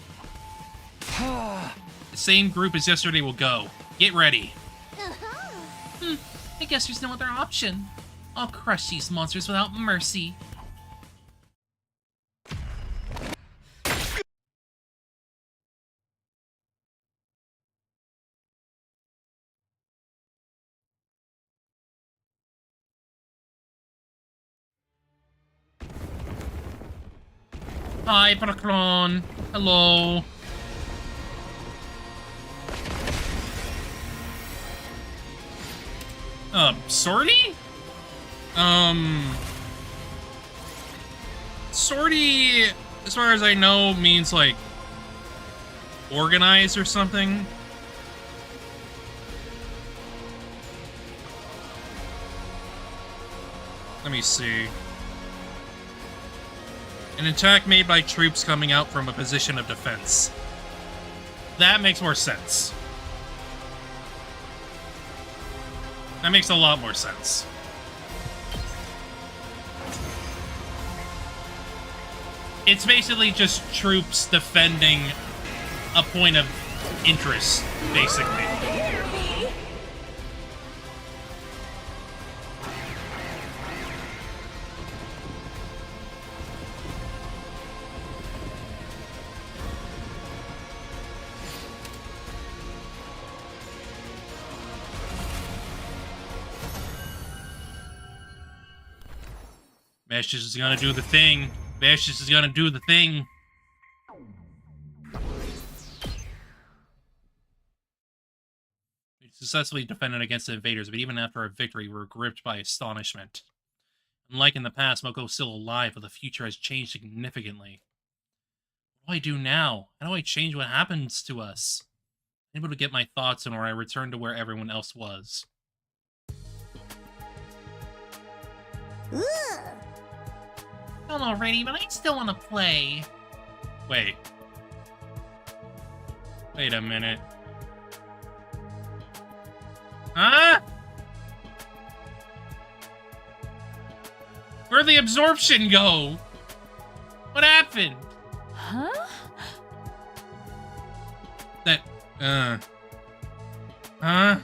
The same group as yesterday will go. Get ready. I guess there's no other option. I'll crush these monsters without mercy. Hi, Paracron. Hello. Sortie? Sortie, as far as I know, means, like, organized or something. Let me see. An attack made by troops coming out from a position of defense. That makes more sense. That makes a lot more sense. It's basically just troops defending a point of interest, basically. Vashtis is gonna do the thing. Vashtis is gonna do the thing. We successfully defended against the invaders, but even after our victory, we were gripped by astonishment. Unlike in the past, Moko's still alive, but the future has changed significantly. What do I do now? How do I change what happens to us? I'm able to get my thoughts in, or I return to where everyone else was. I'm all ready, but I still want to play. Wait. Wait a minute. Huh? Where'd the absorption go? What happened? Huh? That, Huh?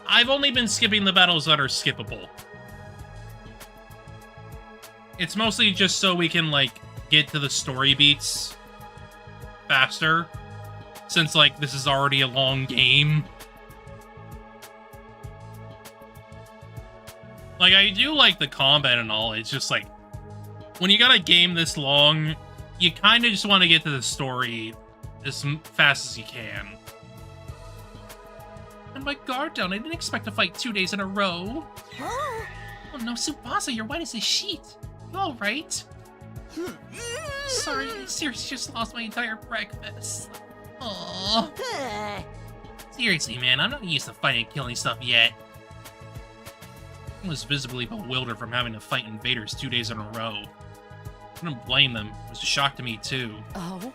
I've only been skipping the battles that are skippable. It's mostly just so we can, like, get to the story beats faster. Since, like, this is already a long game. Like, I do like the combat and all. It's just, like, when you got a game this long, you kind of just want to get to the story as fast as you can. And my guard down. I didn't expect to fight 2 days in a row. Oh no, Tsubasa, you're white as a sheet. You all right? Sorry, I seriously just lost my entire breakfast. Aww. Seriously, man, I'm not used to fighting and killing stuff yet. I was visibly bewildered from having to fight invaders 2 days in a row. I don't blame them. It was a shock to me, too. Oh?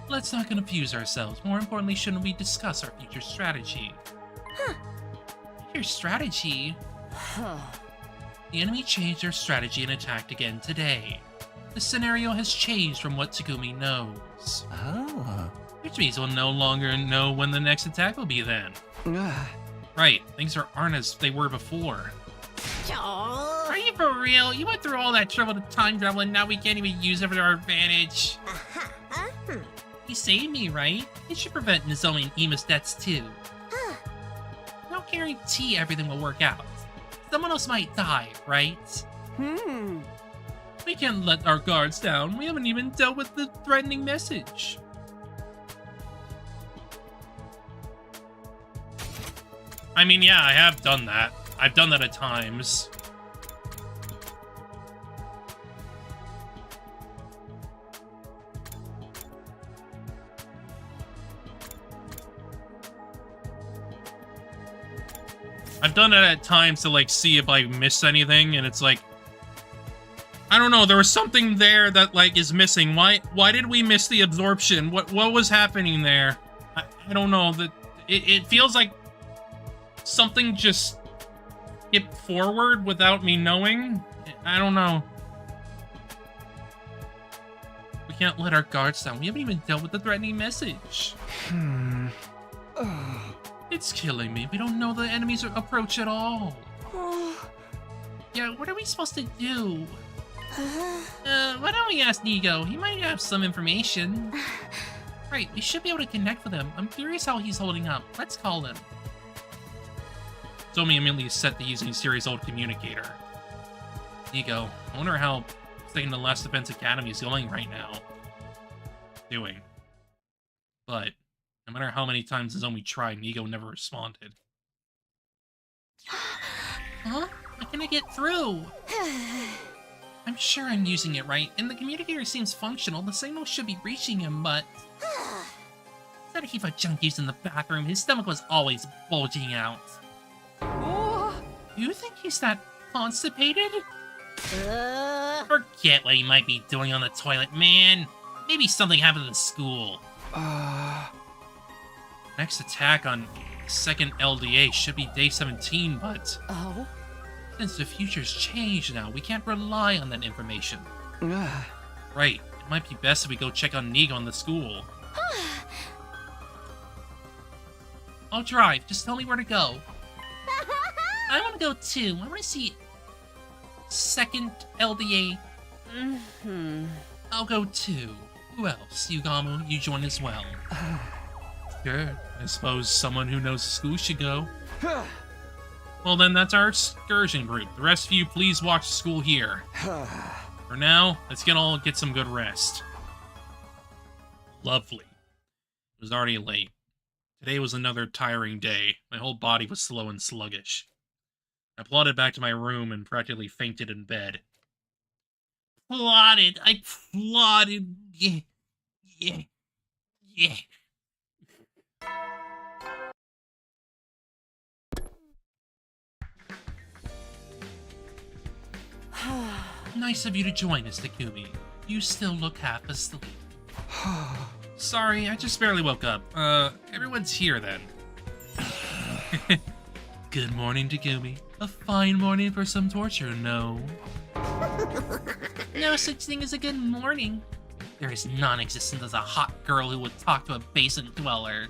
Let's not confuse ourselves. More importantly, shouldn't we discuss our future strategy? Huh. Your strategy? Huh. The enemy changed their strategy and attacked again today. The scenario has changed from what Takumi knows. Oh. Which means we'll no longer know when the next attack will be then. Right, things aren't as they were before. Are you for real? You went through all that trouble to time travel and now we can't even use it for our advantage. You saved me, right? It should prevent Nozomi and Ima's deaths too. No guarantee everything will work out. Someone else might die, right? We can't let our guards down. We haven't even dealt with the threatening message. I mean, yeah, I have done that. I've done that at times. I've done it at times to, like, see if I missed anything, and it's like, I don't know, there was something there that, like, is missing. Why did we miss the absorption? What was happening there? I don't know. It feels like something just skipped forward without me knowing. I don't know. We can't let our guards down. We haven't even dealt with the threatening message. It's killing me. We don't know the enemy's approach at all. Yeah, what are we supposed to do? Why don't we ask Nigo? He might have some information. Right, we should be able to connect with him. I'm curious how he's holding up. Let's call him. Zomi immediately is set to using Siri's old communicator. Nigo, I wonder how Second to last Defense Academy is going right now. Doing. But no matter how many times Zomi tried, Nigo never responded. Huh? How can I get through? I'm sure I'm using it right, and the communicator seems functional. The signal should be reaching him, but... Instead of heap of junk used in the bathroom, his stomach was always bulging out. You think he's that constipated? Forget what he might be doing on the toilet, man. Maybe something happened to the school. Next attack on second LDA should be day 17, but... Oh? Since the future's changed now, we can't rely on that information. Right. It might be best if we go check on Nigo in the school. I'll drive. Just tell me where to go. I want to go too. I want to see second LDA. I'll go too. Who else? Yugamu, you join as well. Sure. I suppose someone who knows the school should go. Well then, that's our excursion group. The rest of you, please watch school here. For now, let's all get some good rest. Lovely. It was already late. Today was another tiring day. My whole body was slow and sluggish. I plodded back to my room and practically fainted in bed. I plotted. Yeah. Nice of you to join us, Takumi. You still look half asleep. Sorry, I just barely woke up. Everyone's here then. Good morning, Takumi. A fine morning for some torture, no? No such thing as a good morning. There is non-existent as a hot girl who would talk to a basement dweller.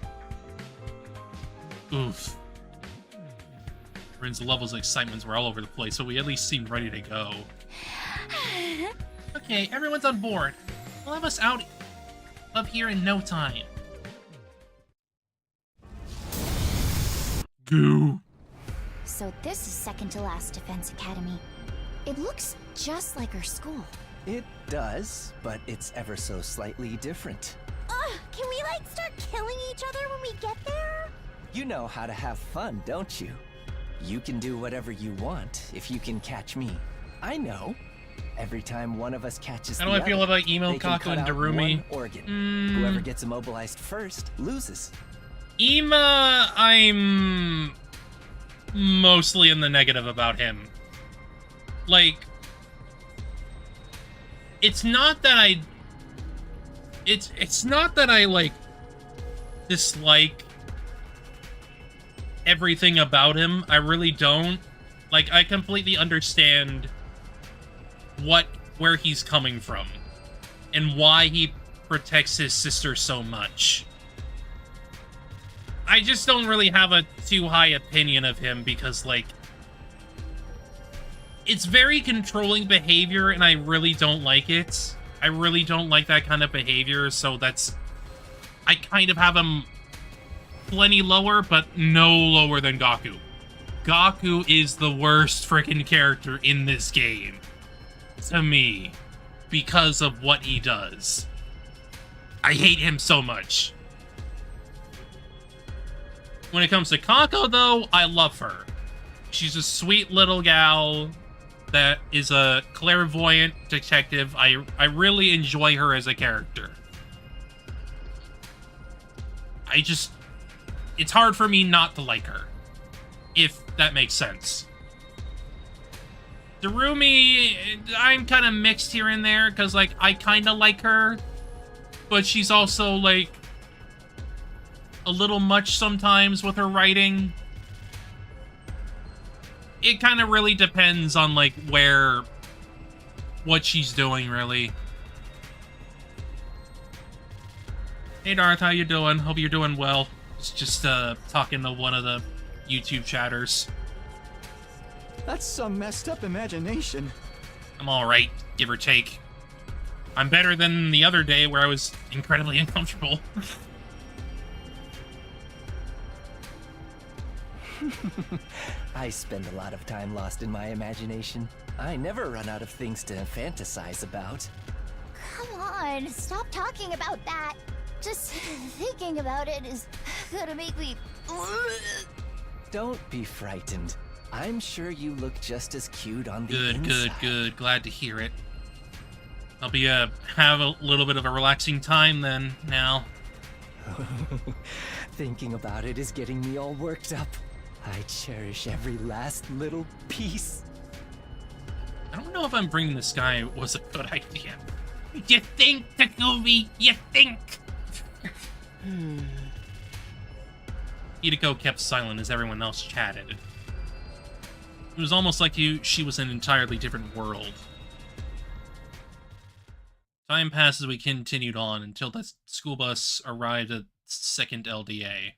Oof. Rin's levels of excitement were all over the place, so we at least seemed ready to go. Okay, everyone's on board. We'll have us out of here in no time. Goo. So this is second to last Defense Academy. It looks just like our school. It does, but it's ever so slightly different. Can we, like, start killing each other when we get there? You know how to have fun, don't you? You can do whatever you want if you can catch me. I know. Every time one of us catches How do I feel about Emo, Kaku, and Darumi? One organ. Whoever gets immobilized first loses. Ema, I'm mostly in the negative about him. Like, it's not that I like dislike everything about him. I really don't. Like, I completely understand where he's coming from and why he protects his sister so much. I just don't really have a too high opinion of him because, like, it's very controlling behavior and I really don't like it. I really don't like that kind of behavior, so I kind of have him plenty lower, but no lower than Gaku. Gaku is the worst freaking character in this game. To me. Because of what he does. I hate him so much. When it comes to Kako, though, I love her. She's a sweet little gal that is a clairvoyant detective. I really enjoy her as a character. It's hard for me not to like her, if that makes sense. Darumi, I'm kind of mixed here and there, because, like, I kind of like her, but she's also, like, a little much sometimes with her writing. It kind of really depends on, like, what she's doing, really. Hey, Darth, how you doing? Hope you're doing well. Just talking to one of the YouTube chatters. That's some messed up imagination. I'm alright, give or take. I'm better than the other day where I was incredibly uncomfortable. I spend a lot of time lost in my imagination. I never run out of things to fantasize about. Come on, stop talking about that. Just thinking about it is gonna make me... Don't be frightened. I'm sure you look just as cute on the Good, inside. good. Glad to hear it. I'll be, have a little bit of a relaxing time then, now. Thinking about it is getting me all worked up. I cherish every last little piece. I don't know if I'm bringing this guy was a good idea. You think, Takumi? You think? Hideko kept silent as everyone else chatted. It was almost like she was in an entirely different world. Time passed as we continued on until the school bus arrived at 2nd LDA.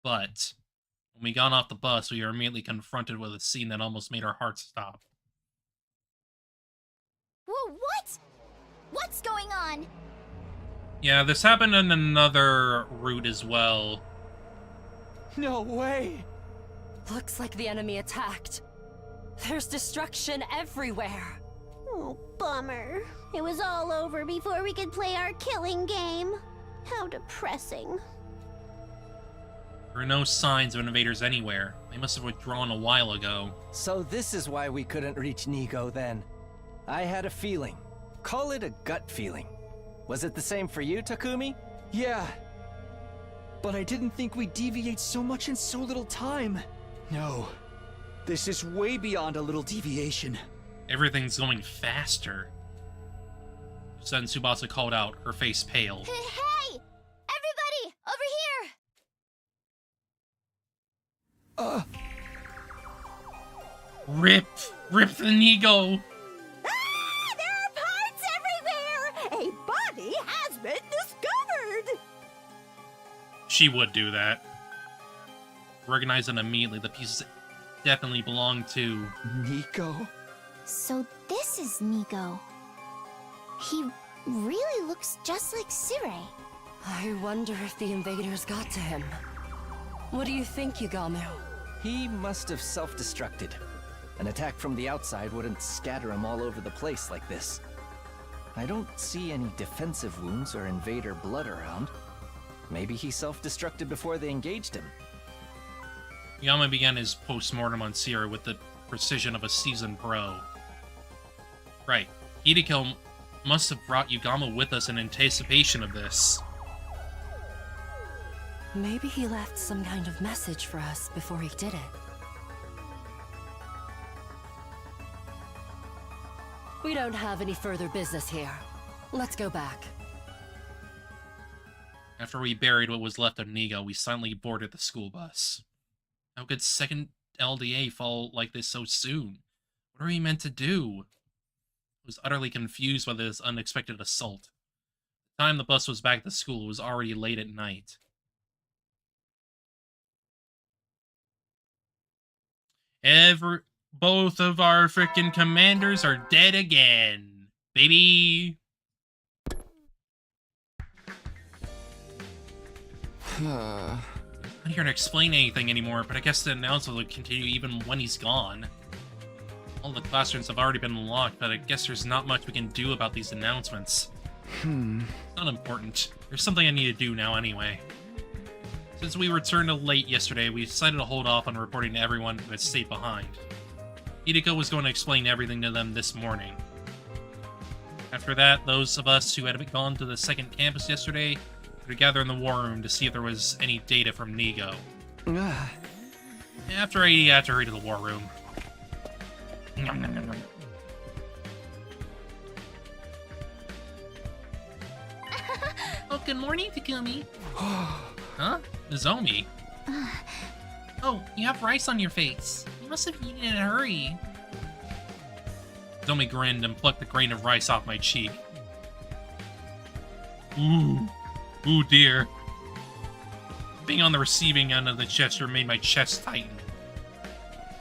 But when we got off the bus, we were immediately confronted with a scene that almost made our hearts stop. Whoa, what? What's going on? Yeah, this happened in another route as well. No way! Looks like the enemy attacked. There's destruction everywhere. Oh, bummer. It was all over before we could play our killing game. How depressing. There were no signs of invaders anywhere. They must have withdrawn a while ago. So this is why we couldn't reach Nigo then. I had a feeling. Call it a gut feeling. Was it the same for you, Takumi? Yeah. But I didn't think we'd deviate so much in so little time. No. This is way beyond a little deviation. Everything's going faster. Sudden Tsubasa called out, her face pale. Hey! Everybody! Over here! Rip the Nigo! Ah! There are parts everywhere! A body has been discovered! She would do that. Recognizing immediately the pieces definitely belong to... Nico? So this is Nigo. He really looks just like Sire. I wonder if the invaders got to him. What do you think, Yugamu? He must have self-destructed. An attack from the outside wouldn't scatter him all over the place like this. I don't see any defensive wounds or invader blood around. Maybe he self-destructed before they engaged him. Yama began his post-mortem on Sierra with the precision of a seasoned pro. Right. Hideko must have brought Yugama with us in anticipation of this. Maybe he left some kind of message for us before he did it. We don't have any further business here. Let's go back. After we buried what was left of Nigo, we silently boarded the school bus. How could 2nd LDA fall like this so soon? What are we meant to do? I was utterly confused by this unexpected assault. The time the bus was back at the school, it was already late at night. Both of our frickin' commanders are dead again, baby! I'm not here to explain anything anymore, but I guess the announcement will continue even when he's gone. All the classrooms have already been locked, but I guess there's not much we can do about these announcements. It's not important. There's something I need to do now anyway. Since we returned late yesterday, we decided to hold off on reporting to everyone who had stayed behind. Hideko was going to explain everything to them this morning. After that, those of us who had gone to the 2nd campus yesterday were to gather in the war room to see if there was any data from Nigo. After I eat, I have to hurry to the war room. Oh, good morning, Takumi. Huh? Nozomi? Oh, you have rice on your face. You must have eaten in a hurry. Nozomi grinned and plucked the grain of rice off my cheek. Ooh. Ooh, dear. Being on the receiving end of the gesture made my chest tighten.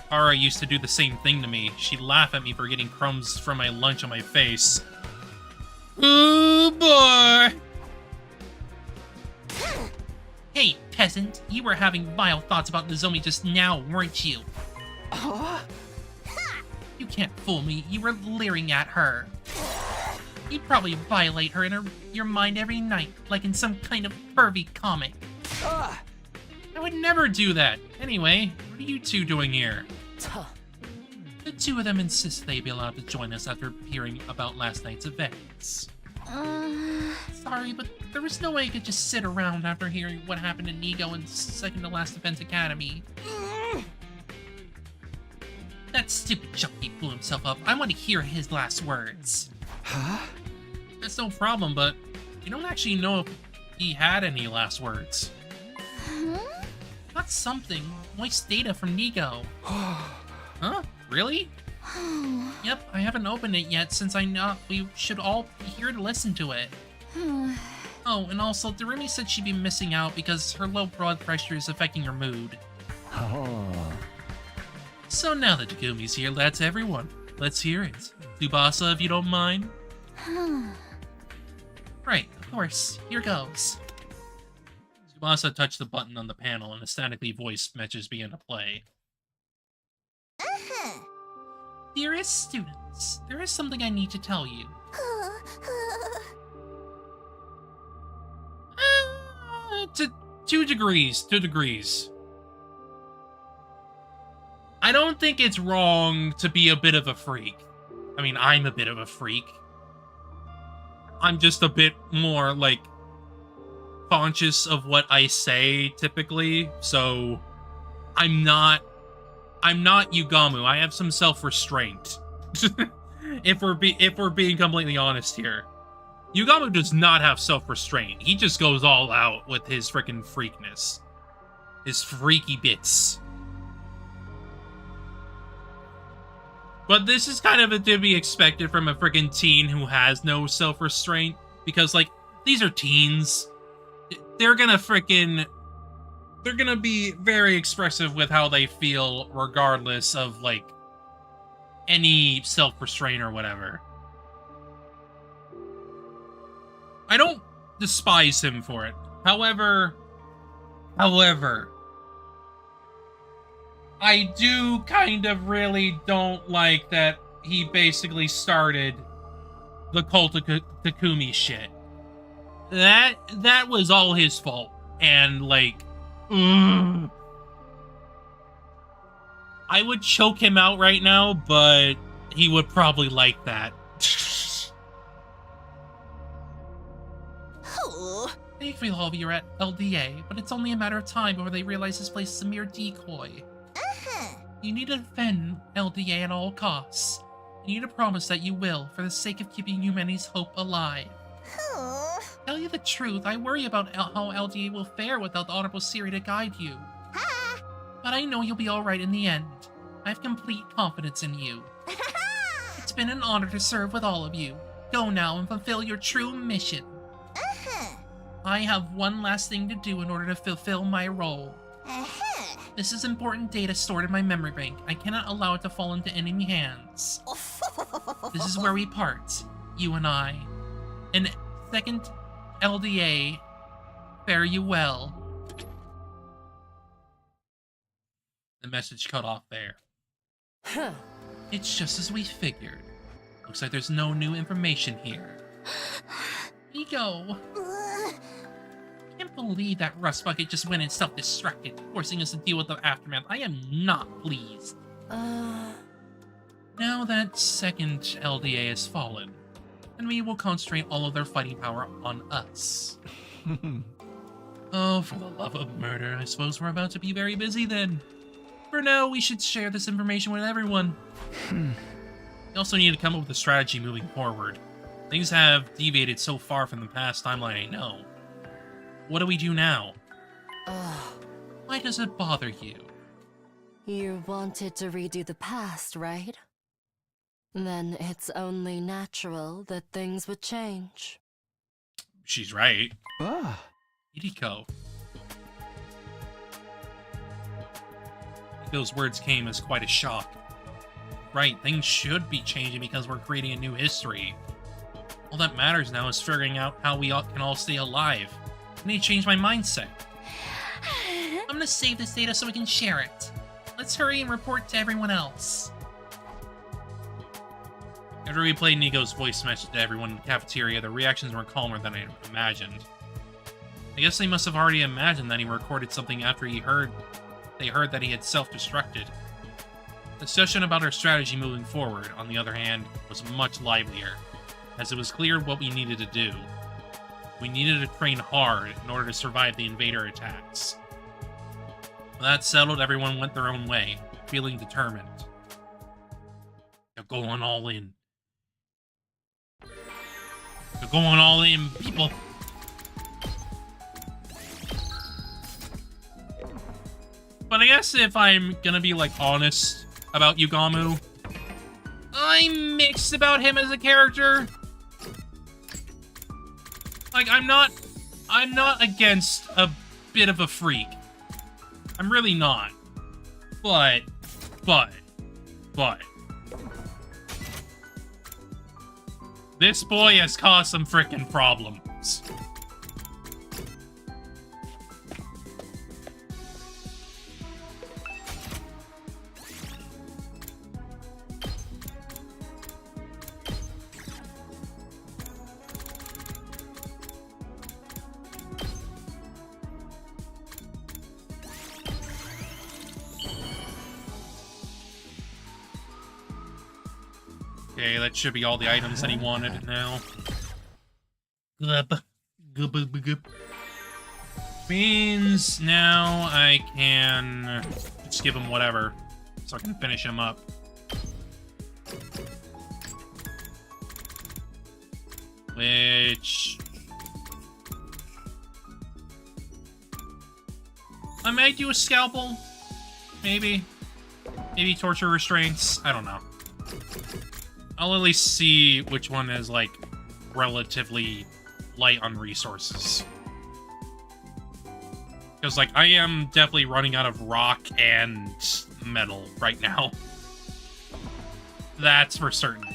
Kara used to do the same thing to me. She'd laugh at me for getting crumbs from my lunch on my face. Ooh, boy! Hey, peasant. You were having vile thoughts about Nozomi just now, weren't you? You can't fool me. You were leering at her. You'd probably violate her in your mind every night, like in some kind of pervy comic. I would never do that. Anyway, what are you two doing here? The two of them insist they be allowed to join us after hearing about last night's events. Sorry, but there was no way you could just sit around after hearing what happened to Nigo in second to last Defense Academy. That stupid junkie blew himself up. I want to hear his last words. Huh? That's no problem, but you don't actually know if he had any last words. That's something. Voice data from Nigo. Huh? Really? Yep, I haven't opened it yet since I know we should all be here to listen to it. Oh, and also, Darumi said she'd be missing out because her low blood pressure is affecting her mood. So now that Takumi's here, that's everyone. Let's hear it. Tsubasa, if you don't mind. Right, of course. Here goes. Tsubasa touched the button on the panel and a statically voiced message began to play. Dearest students, there is something I need to tell you. To 2 degrees. 2 degrees. I don't think it's wrong to be a bit of a freak. I mean, I'm a bit of a freak. I'm just a bit more, like, conscious of what I say, typically. So, I'm not Yugamu. I have some self-restraint. if we're being completely honest here. Yugamu does not have self-restraint. He just goes all out with his freaking freakness. His freaky bits. But this is kind of to be expected from a freaking teen who has no self-restraint. Because, like, these are teens. They're gonna be very expressive with how they feel regardless of, like, any self-restraint or whatever. I don't despise him for it. However, I do kind of really don't like that he basically started the cult of Takumi shit. That was all his fault. And, like, I would choke him out right now, but he would probably like that. Thankfully, all of you are at LDA, but it's only a matter of time before they realize this place is a mere decoy. You need to defend LDA at all costs. You need to promise that you will, for the sake of keeping humanity's hope alive. Tell you the truth, I worry about how LDA will fare without the Honorable Siri to guide you. But I know you'll be alright in the end. I have complete confidence in you. It's been an honor to serve with all of you. Go now and fulfill your true mission. I have one last thing to do in order to fulfill my role. This is important data stored in my memory bank. I cannot allow it to fall into enemy hands. This is where we part, you and I. And second LDA, fare you well. The message cut off there. It's just as we figured. Looks like there's no new information here. Ego. I can't believe that Rust Bucket just went and self-destructed, forcing us to deal with the aftermath. I am not pleased. Now that second LDA has fallen, and we will concentrate all of their fighting power on us. Oh, for the love of murder, I suppose we're about to be very busy then. For now, we should share this information with everyone. We also need to come up with a strategy moving forward. Things have deviated so far from the past timeline I know. What do we do now? Why does it bother you? You wanted to redo the past, right? Then it's only natural that things would change. She's right. Hideko. Those words came as quite a shock. Right, things should be changing because we're creating a new history. All that matters now is figuring out how we can all stay alive. I need to change my mindset. I'm gonna save this data so we can share it. Let's hurry and report to everyone else. After we played Nico's voice message to everyone in the cafeteria, the reactions were calmer than I imagined. I guess they must have already imagined that he recorded something after they heard that he had self-destructed. The discussion about our strategy moving forward, on the other hand, was much livelier, as it was clear what we needed to do. We needed to train hard in order to survive the invader attacks. When that settled, everyone went their own way, feeling determined. They're going all in. They're going all in, people. But I guess if I'm gonna be, like, honest about Yugamu, I'm mixed about him as a character. Like, I'm not against a bit of a freak. I'm really not. But. This boy has caused some frickin' problems. Okay, that should be all the items that he wanted now. Means now I can just give him whatever, so I can finish him up. Which... I might do a scalpel, maybe. Maybe torture restraints, I don't know. I'll at least see which one is, like, relatively light on resources. Because, like, I am definitely running out of rock and metal right now. That's for certain.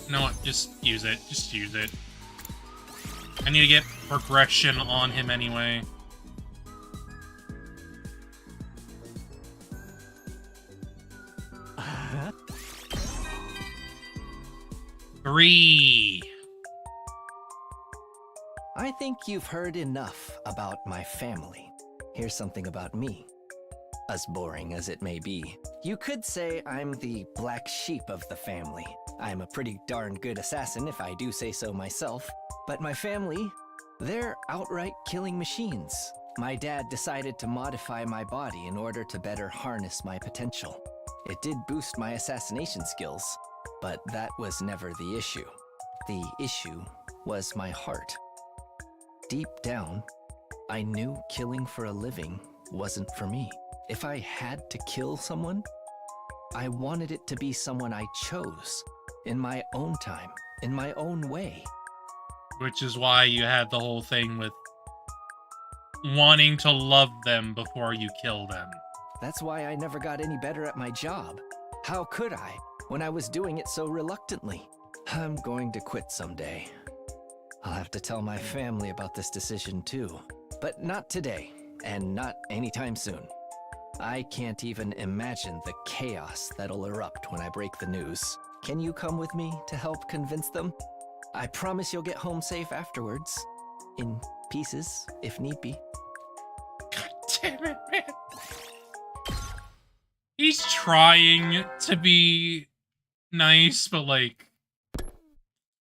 You know what? Just use it. Just use it. I need to get progression on him anyway. Three. I think you've heard enough about my family. Here's something about me. As boring as it may be, you could say I'm the black sheep of the family. I'm a pretty darn good assassin if I do say so myself. But my family, they're outright killing machines. My dad decided to modify my body in order to better harness my potential. It did boost my assassination skills, but that was never the issue. The issue was my heart. Deep down, I knew killing for a living wasn't for me. If I had to kill someone, I wanted it to be someone I chose, in my own time, in my own way. Which is why you had the whole thing with wanting to love them before you kill them. That's why I never got any better at my job. How could I, when I was doing it so reluctantly? I'm going to quit someday. I'll have to tell my family about this decision too. But not today, and not anytime soon. I can't even imagine the chaos that'll erupt when I break the news. Can you come with me to help convince them? I promise you'll get home safe afterwards. In pieces, if need be. God damn it, man. He's trying to be nice, but, like,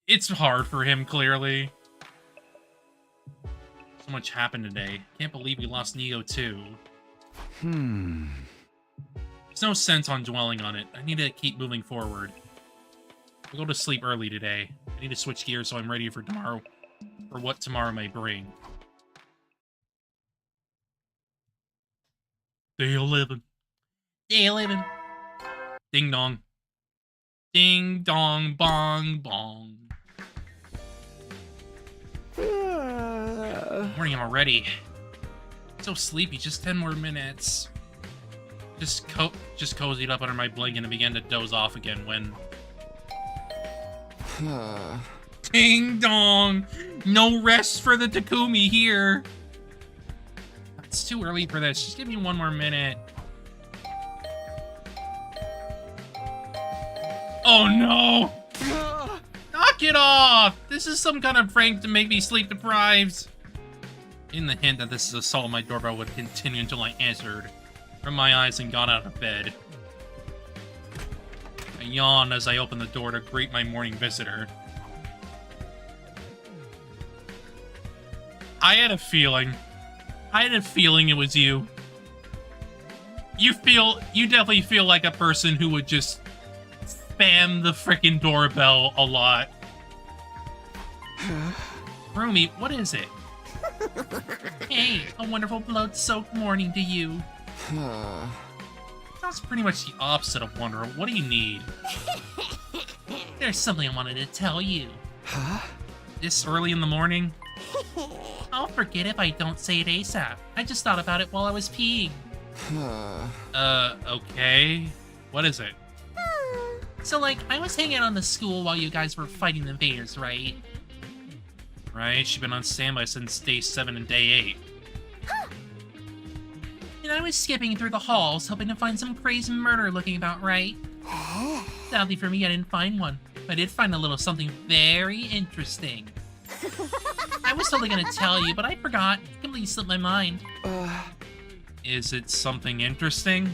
it's hard for him, clearly. So much happened today. Can't believe we lost Neo, too. There's no sense on dwelling on it. I need to keep moving forward. I'll go to sleep early today. I need to switch gears so I'm ready for tomorrow, for what tomorrow may bring. Day 11. Day 11. Ding dong. Ding dong bong bong. Morning already. So sleepy, just 10 more minutes. Just cozied up under my blanket and began to doze off again when... Ding dong! No rest for the Takumi here! It's too early for this. Just give me one more minute. Oh no! Knock it off! This is some kind of prank to make me sleep deprived. In the hint that this is assault, my doorbell would continue until I answered from my eyes and got out of bed. I yawned as I opened the door to greet my morning visitor. I had a feeling it was you. You definitely feel like a person who would just spam the frickin' doorbell a lot. Rumi, what is it? Hey, a wonderful blood-soaked morning to you. That's pretty much the opposite of wonder. What do you need? There's something I wanted to tell you. Huh? This early in the morning? I'll forget if I don't say it ASAP. I just thought about it while I was peeing. Okay. What is it? So, like, I was hanging out on the school while you guys were fighting the invaders, right? Right, she's been on standby since day 7 and day 8. And I was skipping through the halls, hoping to find some crazy murder looking about right. Sadly for me, I didn't find one. But I did find a little something very interesting. I was totally gonna tell you, but I forgot. It completely slipped my mind. Is it something interesting?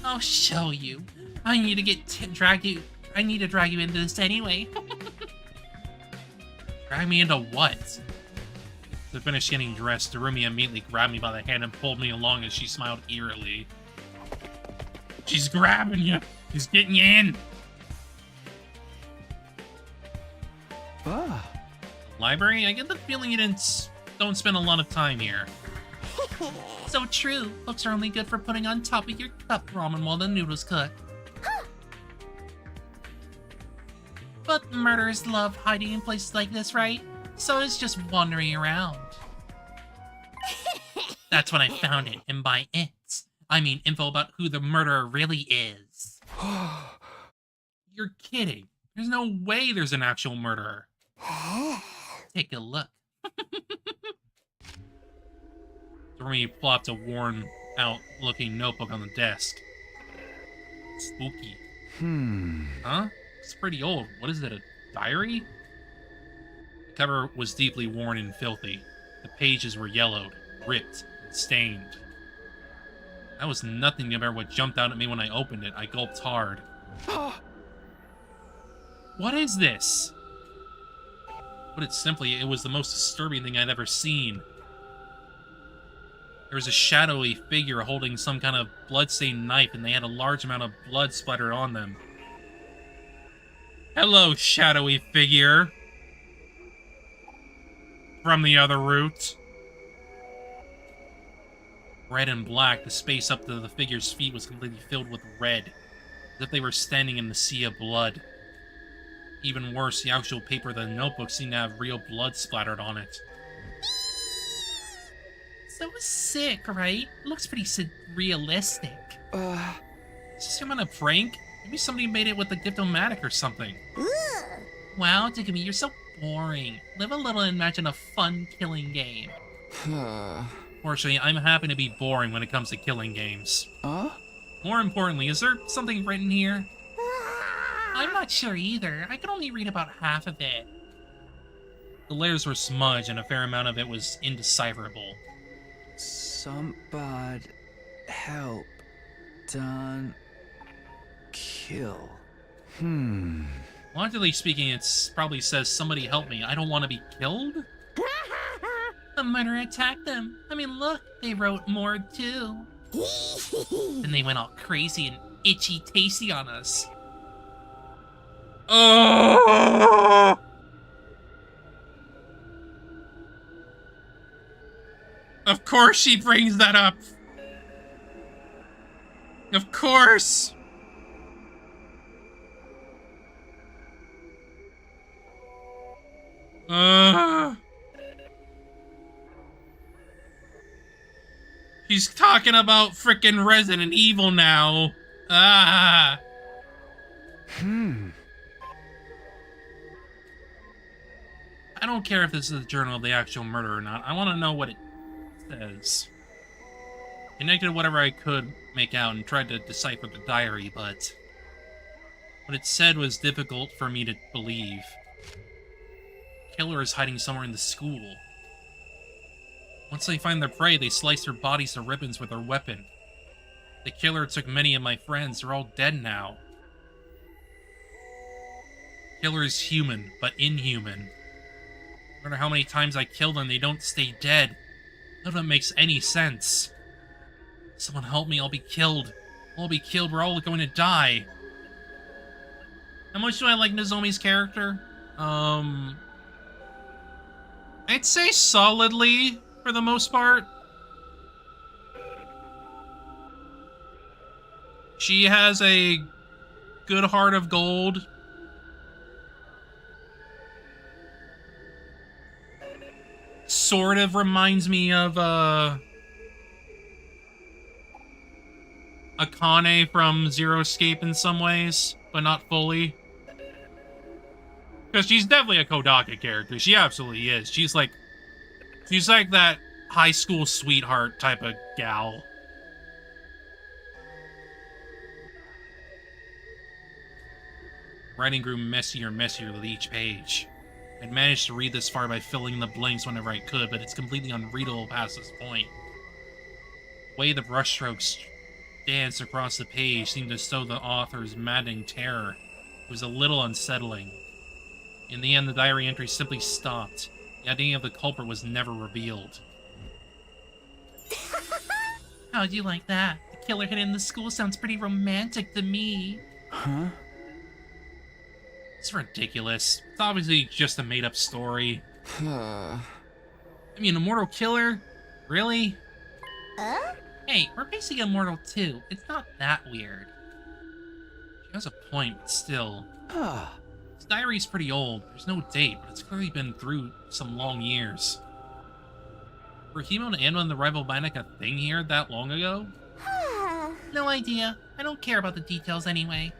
I'll show you. I need to drag you into this anyway. Drag me into what? As I finished getting dressed, Darumi immediately grabbed me by the hand and pulled me along as she smiled eerily. She's grabbing you. She's getting you in. Library? I get the feeling you don't spend a lot of time here. So true. Books are only good for putting on top of your cup ramen while the noodles cook. But murderers love hiding in places like this, right? So it's just wandering around. That's when I found it, and by it, I mean info about who the murderer really is. You're kidding. There's no way there's an actual murderer. Take a look. Doremi plopped a worn-out looking notebook on the desk. Spooky. Huh? It's pretty old. What is it, a diary? The cover was deeply worn and filthy. The pages were yellowed, ripped, and stained. That was nothing compared to what jumped out at me when I opened it. I gulped hard. What is this? Put it simply, it was the most disturbing thing I'd ever seen. There was a shadowy figure holding some kind of blood-stained knife, and they had a large amount of blood splattered on them. Hello, shadowy figure. From the other route. Red and black, the space up to the figure's feet was completely filled with red, as if they were standing in the sea of blood. Even worse, the actual paper of the notebook seemed to have real blood splattered on it. So sick, right? Looks pretty realistic. Is this some kind of prank? Maybe somebody made it with a Diplomatic or something. Wow, Takumi, you're so boring. Live a little and imagine a fun killing game. Fortunately, I'm happy to be boring when it comes to killing games. More importantly, is there something written here? I'm not sure either. I could only read about half of it. The letters were smudged and a fair amount of it was indecipherable. Somebody help. Done. Kill. Logically speaking, it probably says, somebody help me, I don't want to be killed? The murderer attacked them. I mean, look, they wrote more too. And they went all crazy and itchy tasty on us. Oh! Of course she brings that up. Of course. She's talking about frickin' Resident Evil now. Ah. I don't care if this is a journal of the actual murder or not. I want to know what it says. Connected whatever I could make out and tried to decipher the diary, but what it said was difficult for me to believe. Killer is hiding somewhere in the school. Once they find their prey, they slice their bodies to ribbons with their weapon. The killer took many of my friends. They're all dead now. Killer is human, but inhuman. No matter how many times I kill them, they don't stay dead. None of it makes any sense. Someone help me, I'll be killed. I'll be killed, we're all going to die. How much do I like Nozomi's character? I'd say solidly, for the most part. She has a good heart of gold. Sort of reminds me of, Akane from Zero Escape in some ways, but not fully. Because she's definitely a Kodaka character. She absolutely is. She's like that high school sweetheart type of gal. Writing grew messier and messier with each page. I'd managed to read this far by filling in the blanks whenever I could, but it's completely unreadable past this point. The way the brushstrokes danced across the page seemed to show the author's maddening terror. It was a little unsettling. In the end, the diary entry simply stopped. The identity of the culprit was never revealed. How'd you like that? The killer hidden in the school sounds pretty romantic to me. Huh? It's ridiculous. It's obviously just a made-up story. I mean, Immortal Killer? Really? Hey, we're basically immortal too. It's not that weird. She has a point, but still. This diary's pretty old. There's no date, but it's clearly been through some long years. Were Himo and Anma and the rival Bannock a thing here that long ago? No idea. I don't care about the details anyway.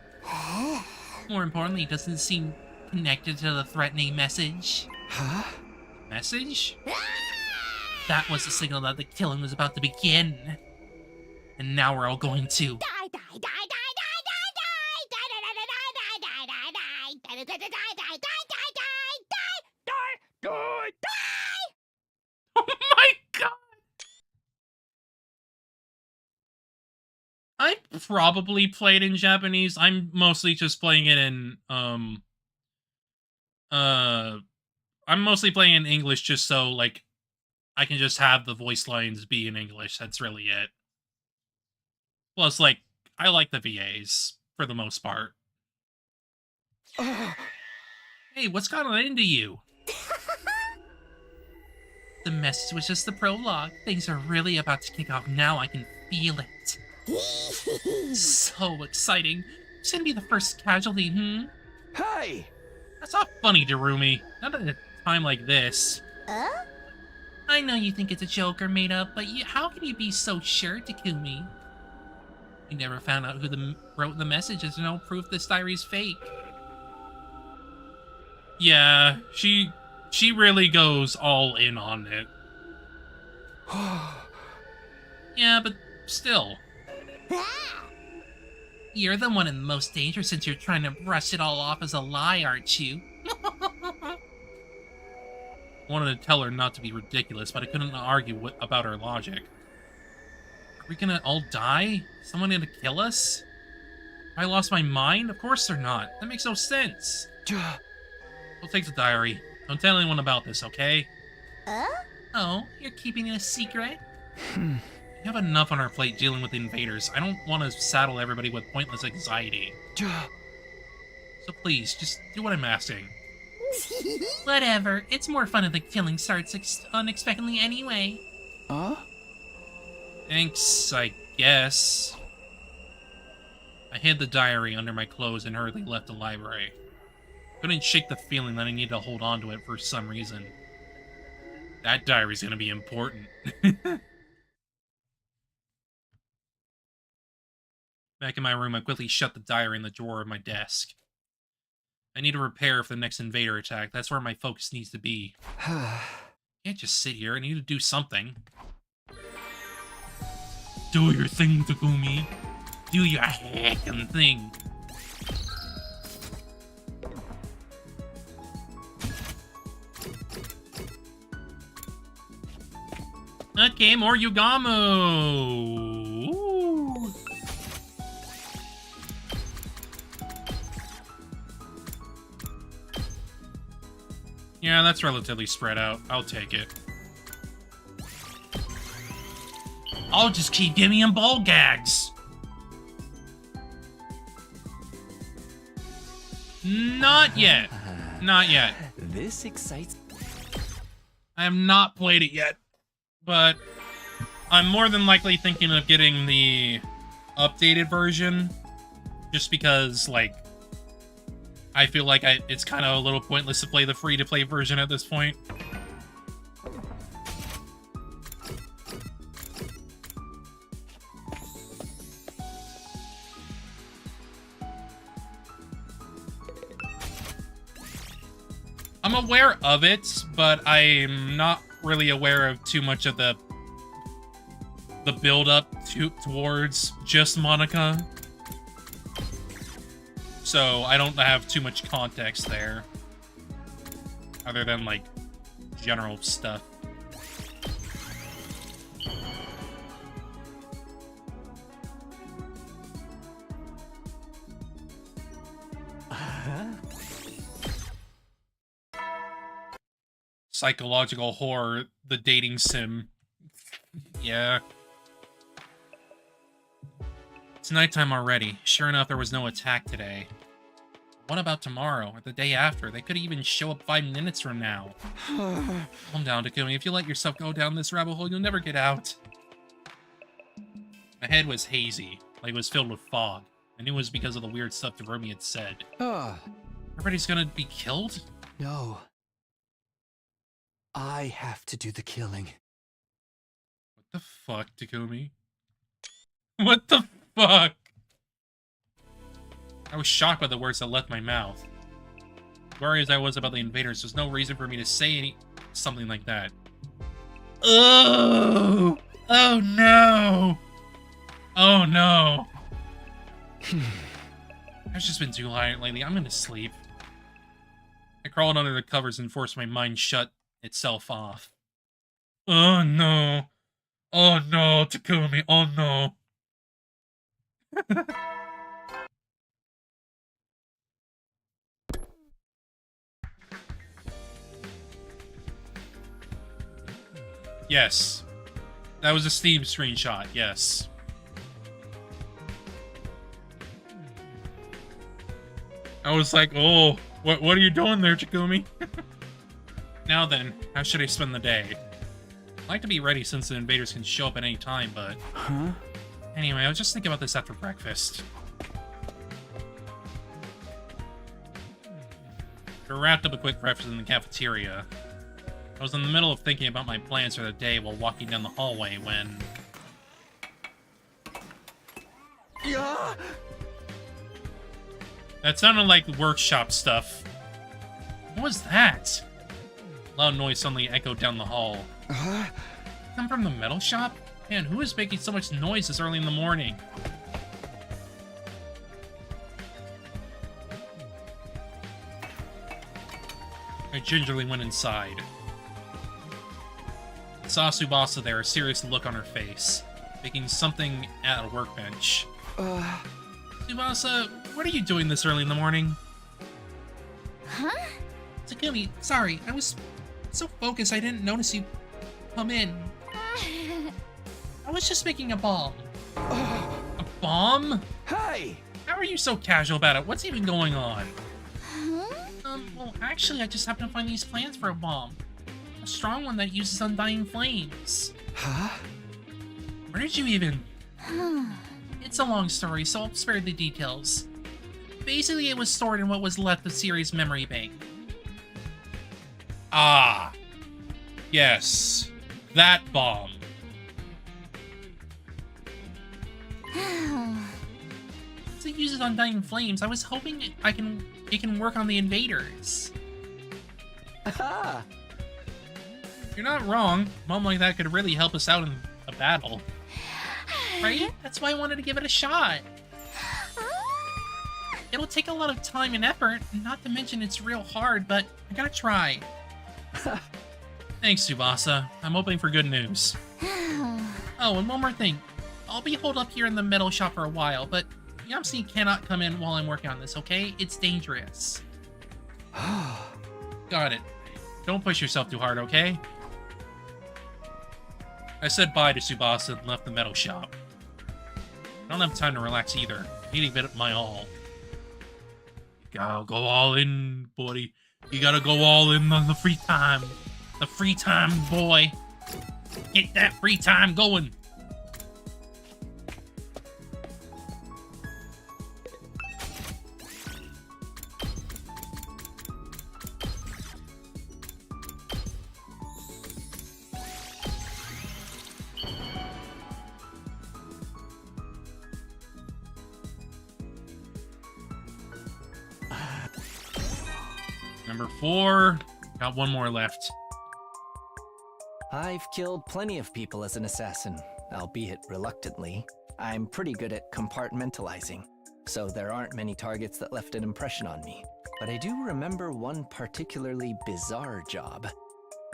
More importantly, it doesn't seem connected to the threatening message. Huh? Message? That was the signal that the killing was about to begin. And now we're all going to... Oh my god! I probably played in Japanese. I'm mostly just playing it in, I'm mostly playing in English just so, like, I can just have the voice lines be in English. That's really it. Plus, like, I like the VAs, for the most part. Hey, what's gotten into you? The message was just the prologue. Things are really about to kick off now. I can feel it. So exciting. Who's gonna be the first casualty, Hey! That's not funny, Darumi. Not at a time like this. I know you think it's a joke or made up, but how can you be so sure, Takumi? You never found out who wrote the message. There's no proof this diary's fake. Yeah, she really goes all in on it. Yeah, but still. You're the one in the most danger since you're trying to brush it all off as a lie, aren't you? I wanted to tell her not to be ridiculous, but I couldn't argue about her logic. Are we gonna all die? Someone gonna kill us? Have I lost my mind? Of course they're not. That makes no sense. We'll take the diary. Don't tell anyone about this, okay? Oh, you're keeping it a secret? We have enough on our plate dealing with the invaders. I don't want to saddle everybody with pointless anxiety. So please, just do what I'm asking. Whatever. It's more fun if the killing starts unexpectedly anyway. Thanks, I guess. I hid the diary under my clothes and hurriedly left the library. Couldn't shake the feeling that I needed to hold on to it for some reason. That diary's gonna be important. Back in my room, I quickly shut the diary in the drawer of my desk. I need to prepare for the next invader attack. That's where my focus needs to be. Can't just sit here. I need to do something. Do your thing, Takumi. Do your heckin' thing. Okay, more Yugamo. Ooh. Yeah, that's relatively spread out. I'll take it. I'll just keep giving him ball gags. Not yet. Not yet. This excites. I have not played it yet, but I'm more than likely thinking of getting the updated version, just because, like, I feel like it's kind of a little pointless to play the free-to-play version at this point. I'm aware of it, but I'm not really aware of too much of the build-up towards just Monica. So I don't have too much context there, other than, like, general stuff. Psychological horror, the dating sim. Yeah. It's nighttime already. Sure enough, there was no attack today. What about tomorrow, or the day after? They could even show up 5 minutes from now. Calm down, Takumi. If you let yourself go down this rabbit hole, you'll never get out. My head was hazy, like it was filled with fog. I knew it was because of the weird stuff Takumi had said. Everybody's gonna be killed? No. I have to do the killing. What the fuck, Takumi? What the fuck? I was shocked by the words that left my mouth. Worried as I was about the invaders, there's no reason for me to say something like that. Oh! Oh no! Oh no! I've just been too tired lately. I'm gonna sleep. I crawled under the covers and forced my mind shut itself off. Oh no! Oh no, Takumi! Oh no! Yes. That was a Steam screenshot, yes. I was like, oh, what are you doing there, Takumi? Now then, how should I spend the day? I'd like to be ready since the invaders can show up at any time, but... Huh? Anyway, I was just thinking about this after breakfast. I wrapped up a quick breakfast in the cafeteria. I was in the middle of thinking about my plans for the day while walking down the hallway when... Yeah. That sounded like workshop stuff. What was that? A loud noise suddenly echoed down the hall. Come from the metal shop? Man, who is making so much noise this early in the morning? I gingerly went inside. I saw Tsubasa there, a serious look on her face, making something at a workbench. Tsubasa, what are you doing this early in the morning? Huh? Takumi, sorry, I was so focused I didn't notice you come in. I was just making a bomb. A bomb? Hey! How are you so casual about it? What's even going on? Huh? Well, actually, I just happened to find these plans for a bomb. A strong one that uses undying flames. Huh? Where did you even... It's a long story, so I'll spare the details. Basically, it was stored in what was left of Siri's memory bank. Ah. Yes. That bomb. it uses Undying Flames, I was hoping it can work on the invaders. Aha! You're not wrong. A mom like that could really help us out in a battle. Right? That's why I wanted to give it a shot. It'll take a lot of time and effort, not to mention it's real hard, but I gotta try. Thanks, Tsubasa. I'm hoping for good news. Oh, and one more thing. I'll be holed up here in the metal shop for a while, but Yamsi cannot come in while I'm working on this, okay? It's dangerous. Got it. Don't push yourself too hard, okay? I said bye to Tsubasa and left the metal shop. I don't have time to relax either. I need to give it my all. You gotta go all in, buddy. You gotta go all in on the free time. The free time, boy. Get that free time going. Number 4. Got one more left. I've killed plenty of people as an assassin, albeit reluctantly. I'm pretty good at compartmentalizing, so there aren't many targets that left an impression on me. But I do remember one particularly bizarre job.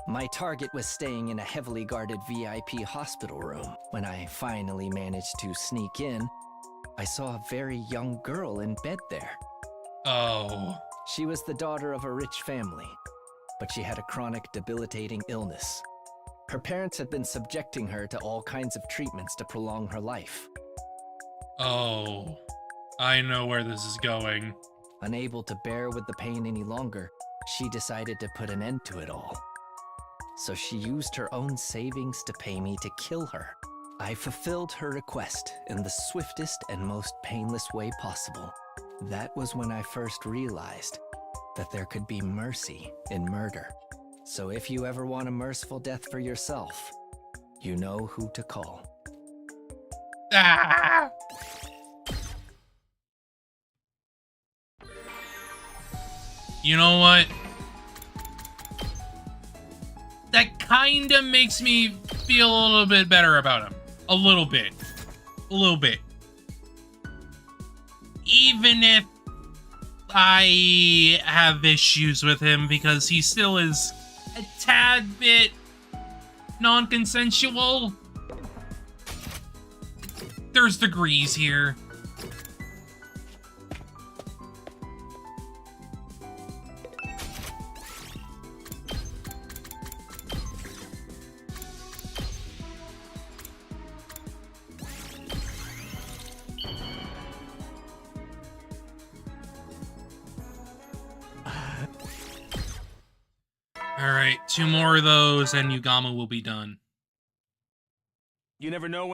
My target was staying in a heavily guarded VIP hospital room. When I finally managed to sneak in, I saw a very young girl in bed there. Oh. She was the daughter of a rich family, but she had a chronic, debilitating illness. Her parents had been subjecting her to all kinds of treatments to prolong her life. Oh. I know where this is going. Unable to bear with the pain any longer, she decided to put an end to it all. So she used her own savings to pay me to kill her. I fulfilled her request in the swiftest and most painless way possible. That was when I first realized that there could be mercy in murder. So if you ever want a merciful death for yourself, you know who to call. Ah! You know what? That kinda makes me feel a little bit better about him. A little bit. A little bit. Even if I have issues with him because he still is a tad bit non-consensual. There's degrees here. Alright, 2 more of those and Yugama will be done. You never know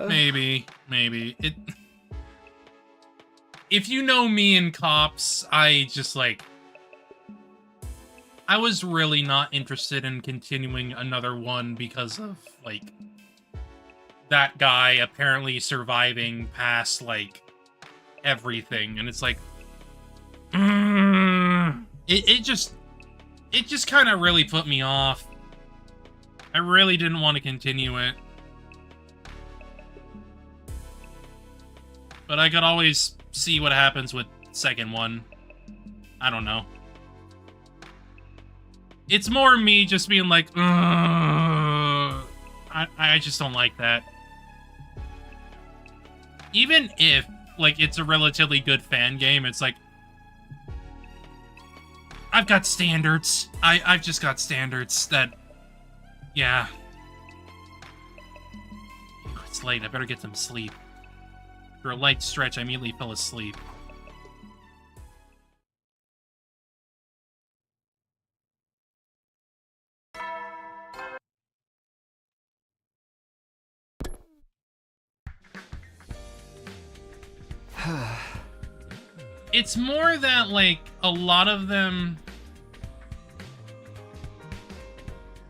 Maybe. If you know me and cops, I was really not interested in continuing another one because of, that guy apparently surviving past, everything. And it's it just kind of really put me off. I really didn't want to continue it. But I could always see what happens with second one. I don't know. It's more me just being like, I just don't like that. Even if, it's a relatively good fan game, it's I've got standards. I've just got standards that, yeah. It's late, I better get some sleep. For a light stretch, I immediately fell asleep. It's more that, a lot of them...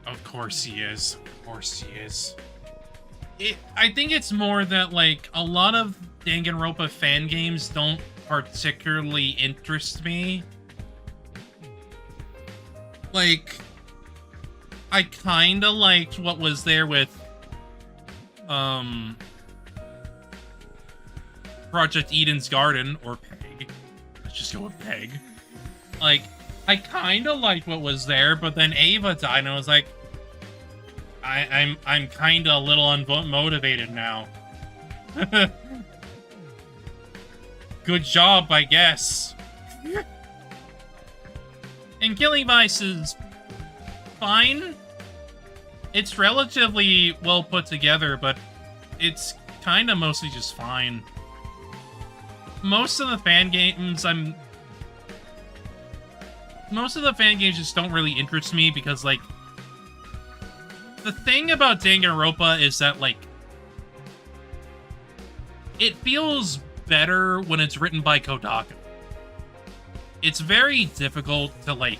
Of course he is. Of course he is. I think it's more that, like, a lot of Danganronpa fan games don't particularly interest me. Like, I kinda liked what was there with, Project Eden's Garden, or Peg. Let's just go with Peg. Like, I kinda liked what was there, but then Ava died, and I was like, I'm kinda a little unmotivated now. Good job, I guess. And Killing Vice is fine. It's relatively well put together, but it's kinda mostly just fine. Most of the fan games just don't really interest me because, like, the thing about Danganronpa is that, like, it feels better when it's written by Kodaka. It's very difficult to, like,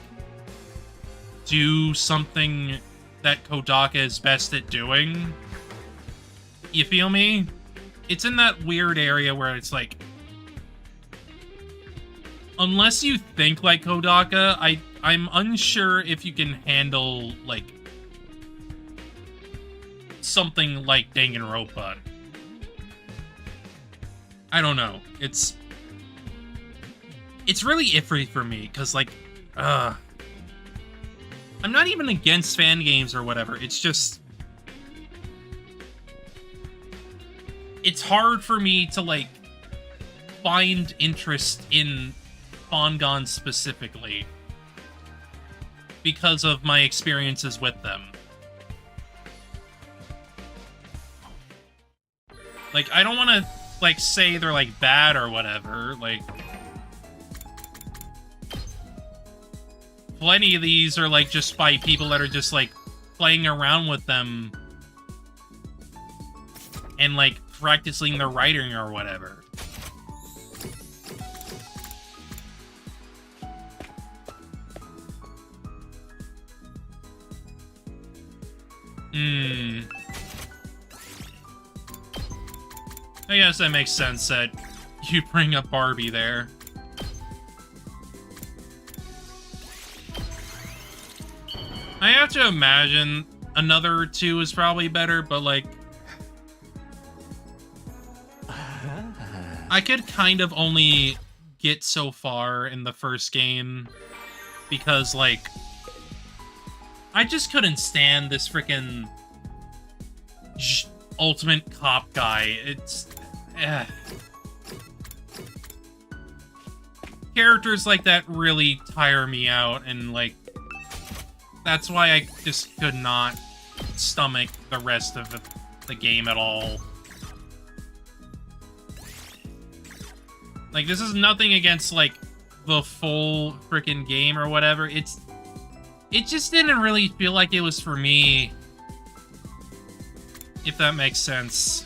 do something that Kodaka is best at doing. You feel me? It's in that weird area where it's like, unless you think like Kodaka, I'm unsure if you can handle, like, something like Danganronpa. I don't know. It's really iffy for me, because, like, I'm not even against fan games or whatever. It's just, it's hard for me to, like, find interest in Fongon specifically because of my experiences with them. Like, I don't want to, like, say they're, like, bad or whatever. Like, plenty of these are, like, just by people that are just, like, playing around with them and, like, practicing their writing or whatever. I guess that makes sense that you bring up Barbie there. I have to imagine another 2 is probably better, but, like, I could kind of only get so far in the first game because, like, I just couldn't stand this freaking ultimate cop guy. It's... Characters like that really tire me out, and, like, that's why I just could not stomach the rest of the game at all. Like, this is nothing against, like, the full freaking game or whatever. It just didn't really feel like it was for me, if that makes sense.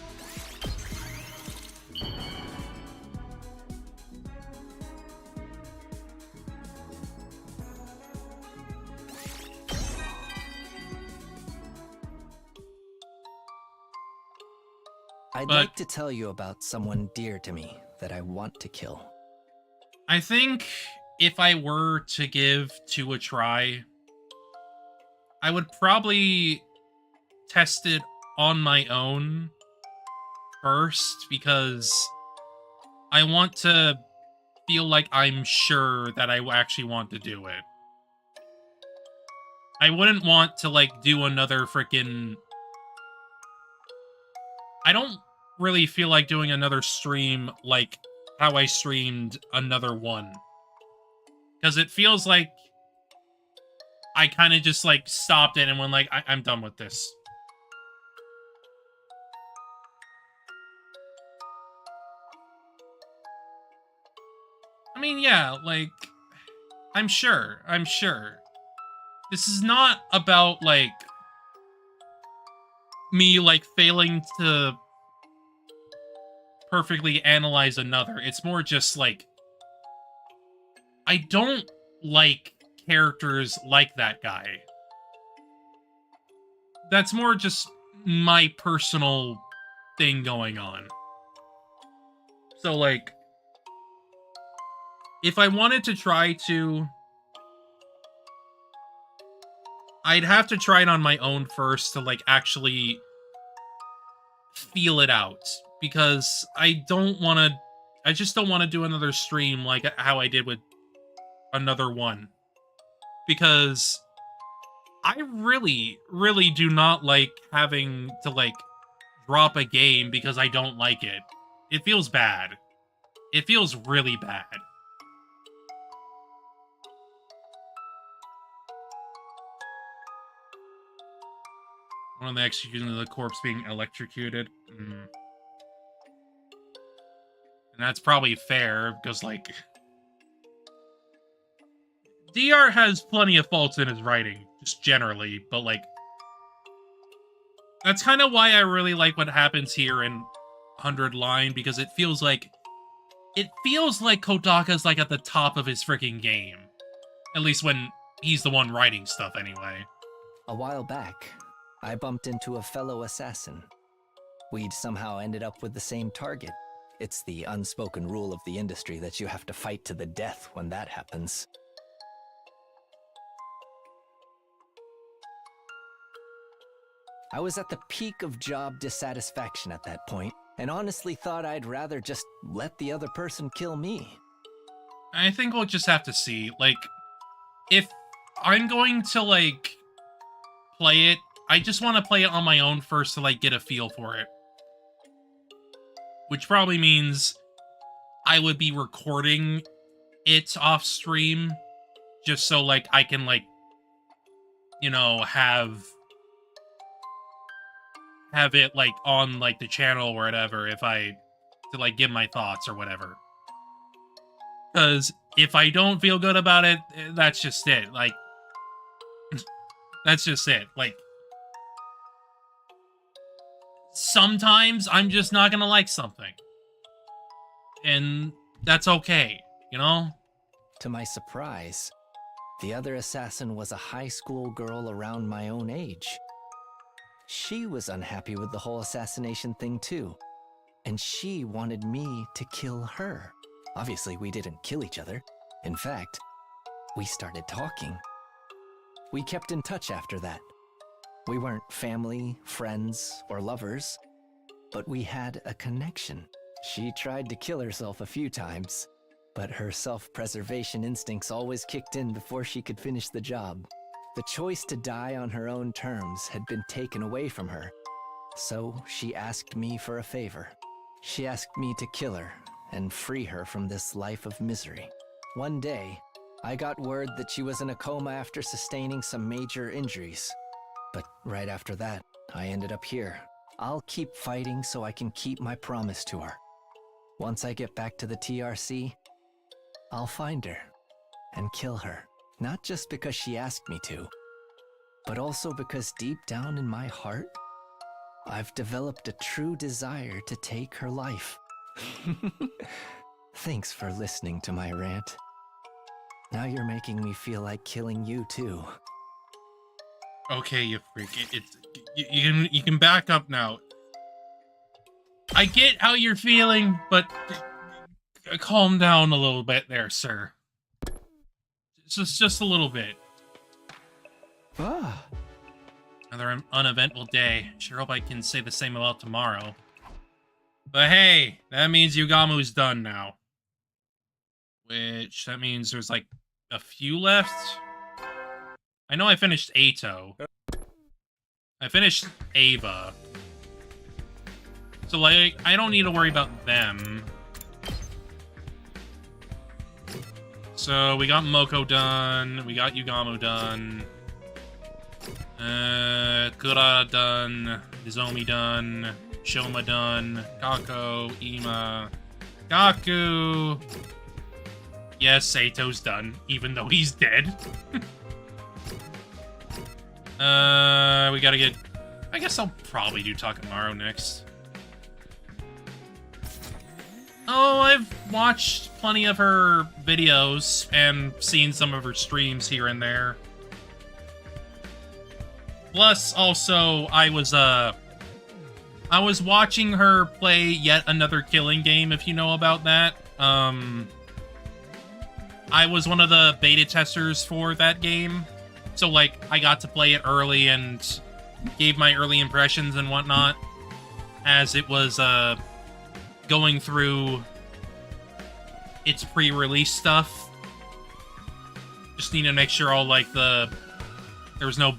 I'd like to tell you about someone dear to me that I want to kill. I think if I were to give 2 a try, I would probably test it on my own first, because I want to feel like I'm sure that I actually want to do it. I wouldn't want to, like, do another freaking... I don't really feel like doing another stream like how I streamed another one. Because it feels like I kind of just, like, stopped it and went, like, I'm done with this. I mean, yeah, like, I'm sure. This is not about, like, me, like, failing to perfectly analyze another. It's more just, like, I don't like characters like that guy. That's more just my personal thing going on. So, like, if I wanted to try to... I'd have to try it on my own first to, like, actually feel it out. Because I don't want to... I just don't want to do another stream like how I did with another one. Because I really, really do not like having to, like, drop a game because I don't like it. It feels bad. It feels really bad. One of the execution of the corpse being electrocuted. And that's probably fair, because, like... DR has plenty of faults in his writing, just generally, but, like... That's kind of why I really like what happens here in 100 Line, because it feels like... It feels like Kodaka's, like, at the top of his freaking game. At least when he's the one writing stuff, anyway. A while back, I bumped into a fellow assassin. We'd somehow ended up with the same target. It's the unspoken rule of the industry that you have to fight to the death when that happens. I was at the peak of job dissatisfaction at that point, and honestly thought I'd rather just let the other person kill me. I think we'll just have to see. Like, if I'm going to, like, play it, I just want to play it on my own first to, like, get a feel for it. Which probably means I would be recording it off stream just so, like, I can, like, you know, have it, like, on, like, the channel or whatever if I, to, like, give my thoughts or whatever. Because if I don't feel good about it, that's just it. Like, that's just it. Like, sometimes I'm just not gonna like something. And that's okay, you know? To my surprise, the other assassin was a high school girl around my own age. She was unhappy with the whole assassination thing too, and she wanted me to kill her. Obviously, we didn't kill each other. In fact, we started talking. We kept in touch after that. We weren't family, friends, or lovers, but we had a connection. She tried to kill herself a few times, but her self-preservation instincts always kicked in before she could finish the job. The choice to die on her own terms had been taken away from her, so she asked me for a favor. She asked me to kill her and free her from this life of misery. One day, I got word that she was in a coma after sustaining some major injuries. But right after that, I ended up here. I'll keep fighting so I can keep my promise to her. Once I get back to the TRC, I'll find her and kill her. Not just because she asked me to, but also because deep down in my heart, I've developed a true desire to take her life. Thanks for listening to my rant. Now you're making me feel like killing you too. Okay, you freak. You can back up now. I get how you're feeling, but calm down a little bit there, sir. Just a little bit. Another uneventful day. Sure hope I can say the same about tomorrow. But hey, that means Yugamu's done now. Which, that means there's like a few left. I know I finished Ato. I finished Ava. So like, I don't need to worry about them. So we got Moko done, we got Yugamu done, Kura done, Izomi done, Shoma done, Kako, Ima, Gaku. Yes, Sato's done, even though he's dead. We gotta get... I guess I'll probably do Takamaru next. Oh, I've watched plenty of her videos and seen some of her streams here and there. Plus, also, I was, I was watching her play yet another killing game, if you know about that. I was one of the beta testers for that game. So, like, I got to play it early and gave my early impressions and whatnot as it was, going through its pre-release stuff. Just need to make sure all, like, there was no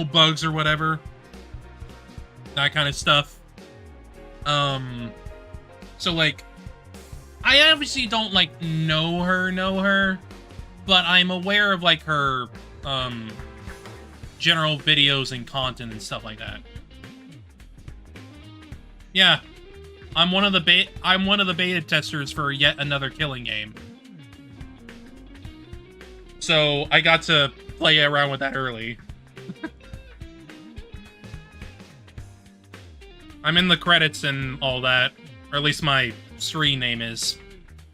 bugs or whatever. That kind of stuff. So, like, I obviously don't, like, know her, but I'm aware of, like, her, general videos and content and stuff like that. Yeah. I'm one of the beta testers for yet another killing game. So, I got to play around with that early. I'm in the credits and all that, or at least my screen name is.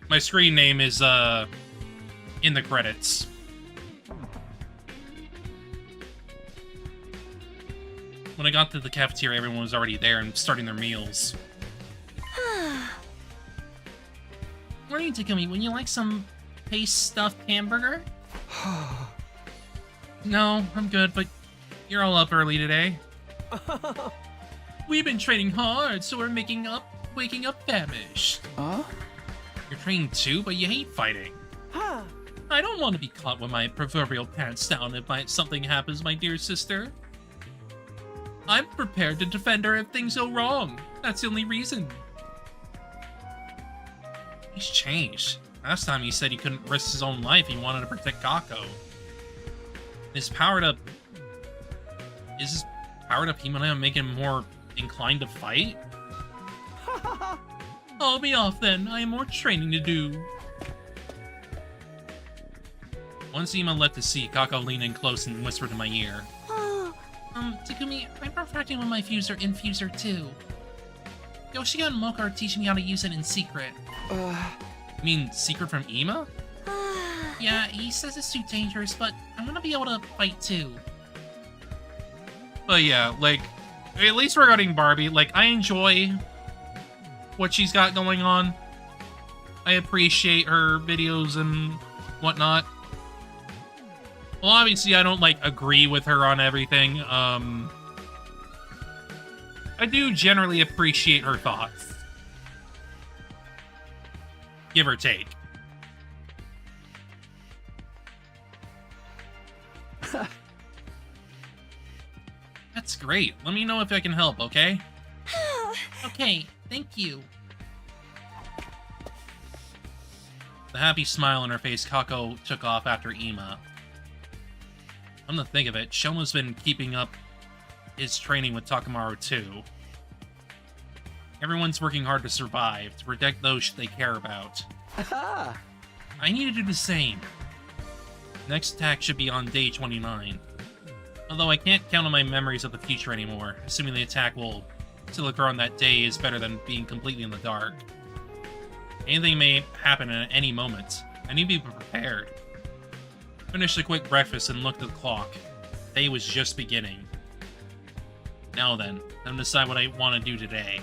My screen name is, in the credits. When I got to the cafeteria, everyone was already there and starting their meals. Morning, Takumi. Would you like some paste-stuffed hamburger? No, I'm good, but you're all up early today. We've been training hard, so we're waking up famished. Huh? You're training too, but you hate fighting. I don't want to be caught with my proverbial pants down if something happens, my dear sister. I'm prepared to defend her if things go wrong. That's the only reason. He's changed. Last time he said he couldn't risk his own life, he wanted to protect Kako. Is his powered up Himona make him more inclined to fight? I'll be off then. I have more training to do. Once Ima left the seat, Kako leaned in close and whispered in my ear. Takumi, I'm perfecting with my infuser too. Yoshida and Mocha are teaching me how to use it in secret. You mean secret from Ima? Yeah, he says it's too dangerous, but I'm gonna be able to fight too. But yeah, like, at least regarding Barbie, like, I enjoy what she's got going on. I appreciate her videos and whatnot. Well, obviously, I don't, like, agree with her on everything. I do generally appreciate her thoughts. Give or take. That's great. Let me know if I can help, okay? Okay, thank you. The happy smile on her face, Kako took off after Ima. Come to think of it, Shoma's been keeping up his training with Takamaru too. Everyone's working hard to survive, to protect those they care about. I need to do the same. Next attack should be on day 29. Although I can't count on my memories of the future anymore, assuming the attack will still occur on that day is better than being completely in the dark. Anything may happen at any moment. I need to be prepared. Finished a quick breakfast and looked at the clock. The day was just beginning. Now then, time to decide what I want to do today.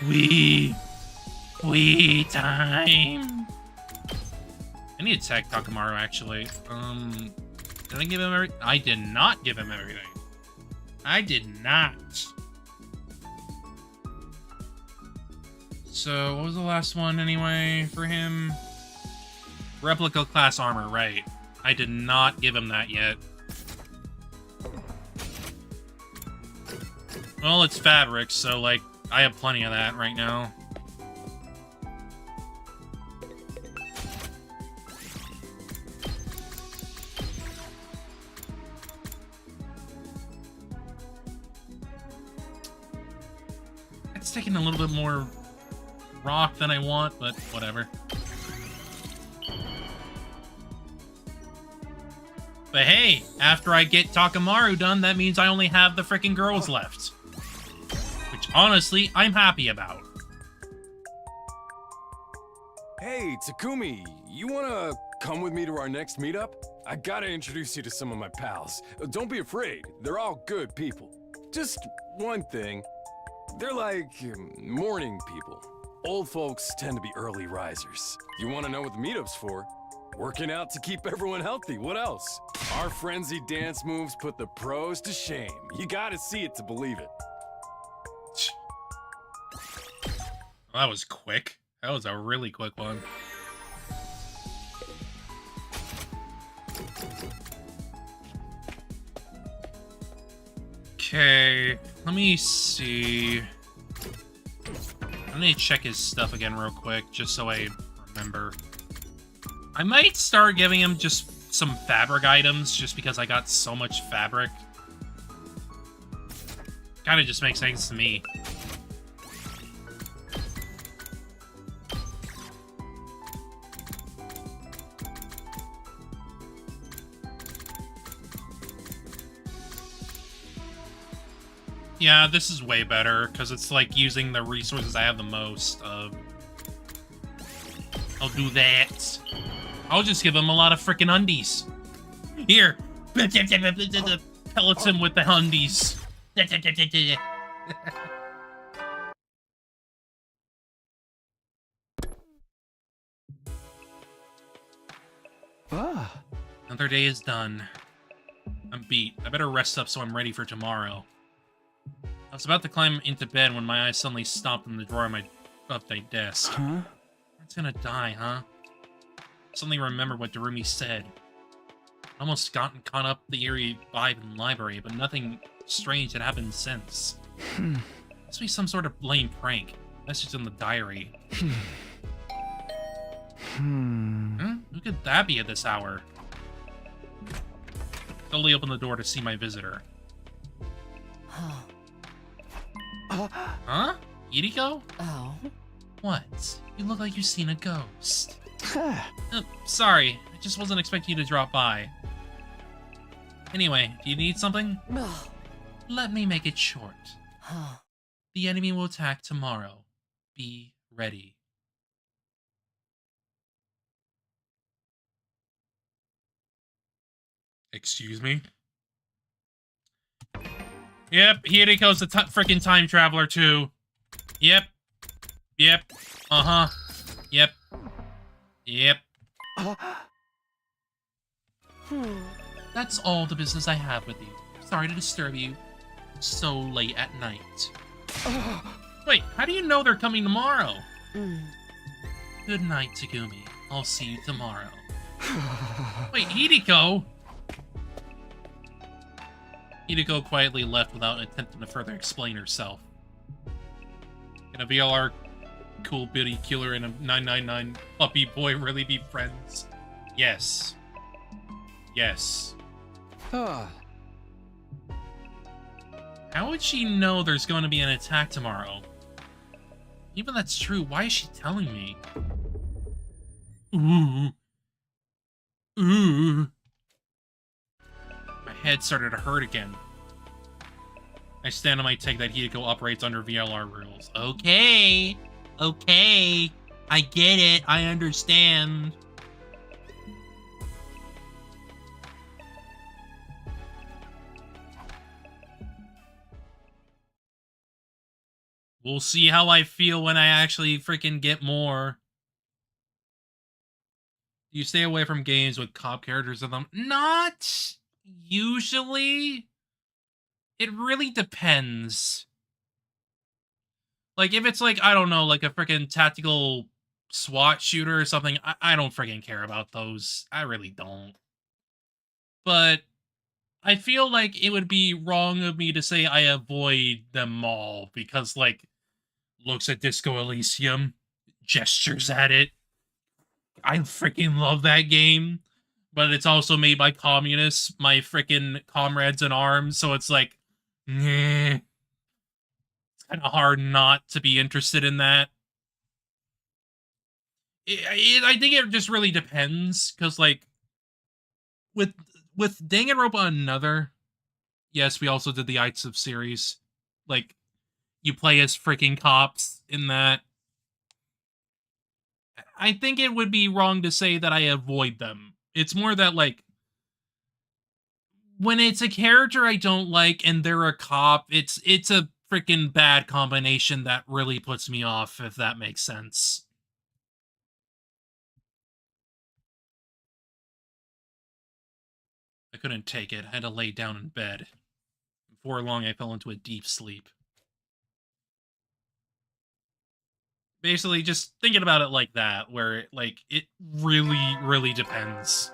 We time. I need to tag Takamaru, actually. Did I give him everything? I did not give him everything. I did not. So, what was the last one, anyway, for him? Replica class armor, right. I did not give him that yet. Well, it's fabric, so, like, I have plenty of that right now. It's taking a little bit more rock than I want, but whatever. But hey, after I get Takamaru done, that means I only have the frickin' girls left. Which, honestly, I'm happy about. Hey, Takumi, you wanna come with me to our next meetup? I gotta introduce you to some of my pals. Don't be afraid, they're all good people. Just one thing, they're like morning people. Old folks tend to be early risers. You want to know what the meetup's for? Working out to keep everyone healthy, what else? Our frenzied dance moves put the pros to shame. You gotta see it to believe it. Well, that was quick. That was a really quick one. Okay, let me see. I need to check his stuff again real quick, just so I remember. I might start giving him just some fabric items, just because I got so much fabric. Kinda just makes sense to me. Yeah, this is way better, because it's like using the resources I have the most of. I'll do that. I'll just give him a lot of frickin' undies. Here. Pellets him with the undies. Another day is done. I'm beat. I better rest up so I'm ready for tomorrow. I was about to climb into bed when my eyes suddenly stopped in the drawer of my desk. Huh? It's gonna die, huh? Suddenly remembered what Darumi said. Almost gotten caught up the eerie vibe in the library, but nothing strange had happened since. Must be some sort of lame prank. Message in the diary. Who could that be at this hour? Slowly opened the door to see my visitor. Huh? Iriko? Oh? What? You look like you've seen a ghost. Sorry, I just wasn't expecting you to drop by. Anyway, do you need something? Let me make it short. The enemy will attack tomorrow. Be ready. Excuse me? Yep, Hiriko's the freaking time traveler too. Yep. Yep. Uh-huh. Yep. Yep. That's all the business I have with you. Sorry to disturb you so late at night. Wait, how do you know they're coming tomorrow? Good night, Takumi. I'll see you tomorrow. Wait, Hiriko? Hiriko quietly left without attempting to further explain herself. Can a VLR cool bitty killer and a 999 puppy boy really be friends? Yes. Yes. How would she know there's going to be an attack tomorrow? Even if that's true, why is she telling me? Ooh. Ooh. My head started to hurt again. I stand on my take that Hideko operates under VLR rules. Okay. Okay. I get it. I understand. We'll see how I feel when I actually freaking get more. You stay away from games with cop characters in them? Not usually. It really depends. Like, if it's like, I don't know, like a freaking tactical SWAT shooter or something, I don't freaking care about those. I really don't. But I feel like it would be wrong of me to say I avoid them all because, like, looks at Disco Elysium, gestures at it. I freaking love that game, but it's also made by communists, my freaking comrades in arms, so it's like, it's kind of hard not to be interested in that. I think it just really depends, because, like, with Danganronpa Another, yes, we also did the ITSUB series. Like, you play as freaking cops in that. I think it would be wrong to say that I avoid them. It's more that, like, when it's a character I don't like and they're a cop, it's a freaking bad combination that really puts me off, if that makes sense. I couldn't take it. I had to lay down in bed. Before long, I fell into a deep sleep. Basically, just thinking about it like that, where, like, it really, really depends.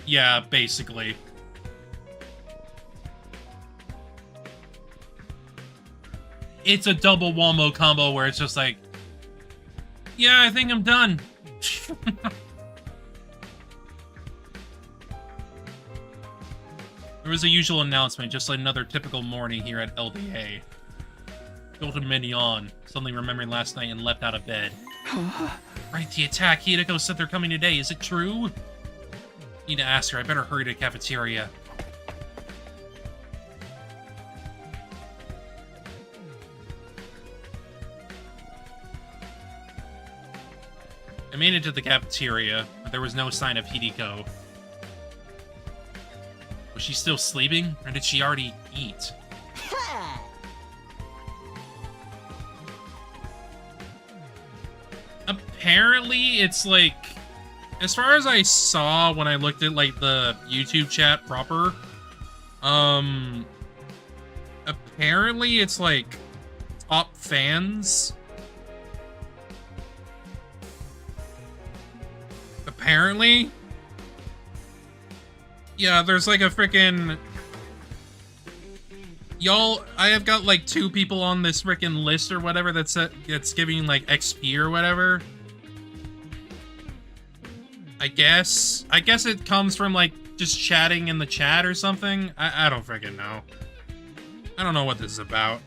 Yeah, basically. It's a double Walmo combo where it's just like, yeah, I think I'm done. There was a usual announcement, just like another typical morning here at LDA. Built a mini on, suddenly remembering last night and leapt out of bed. Right, the attack. Hideko said they're coming today. Is it true? Need to ask her. I better hurry to the cafeteria. I made it to the cafeteria, but there was no sign of Hideko. Was she still sleeping, or did she already eat? Apparently, it's like, as far as I saw when I looked at like the YouTube chat proper, apparently it's like top fans. Apparently. Yeah, there's like a freaking... Y'all, I have got like 2 people on this freaking list or whatever that's giving like XP or whatever. I guess it comes from like just chatting in the chat or something. I don't freaking know. I don't know what this is about.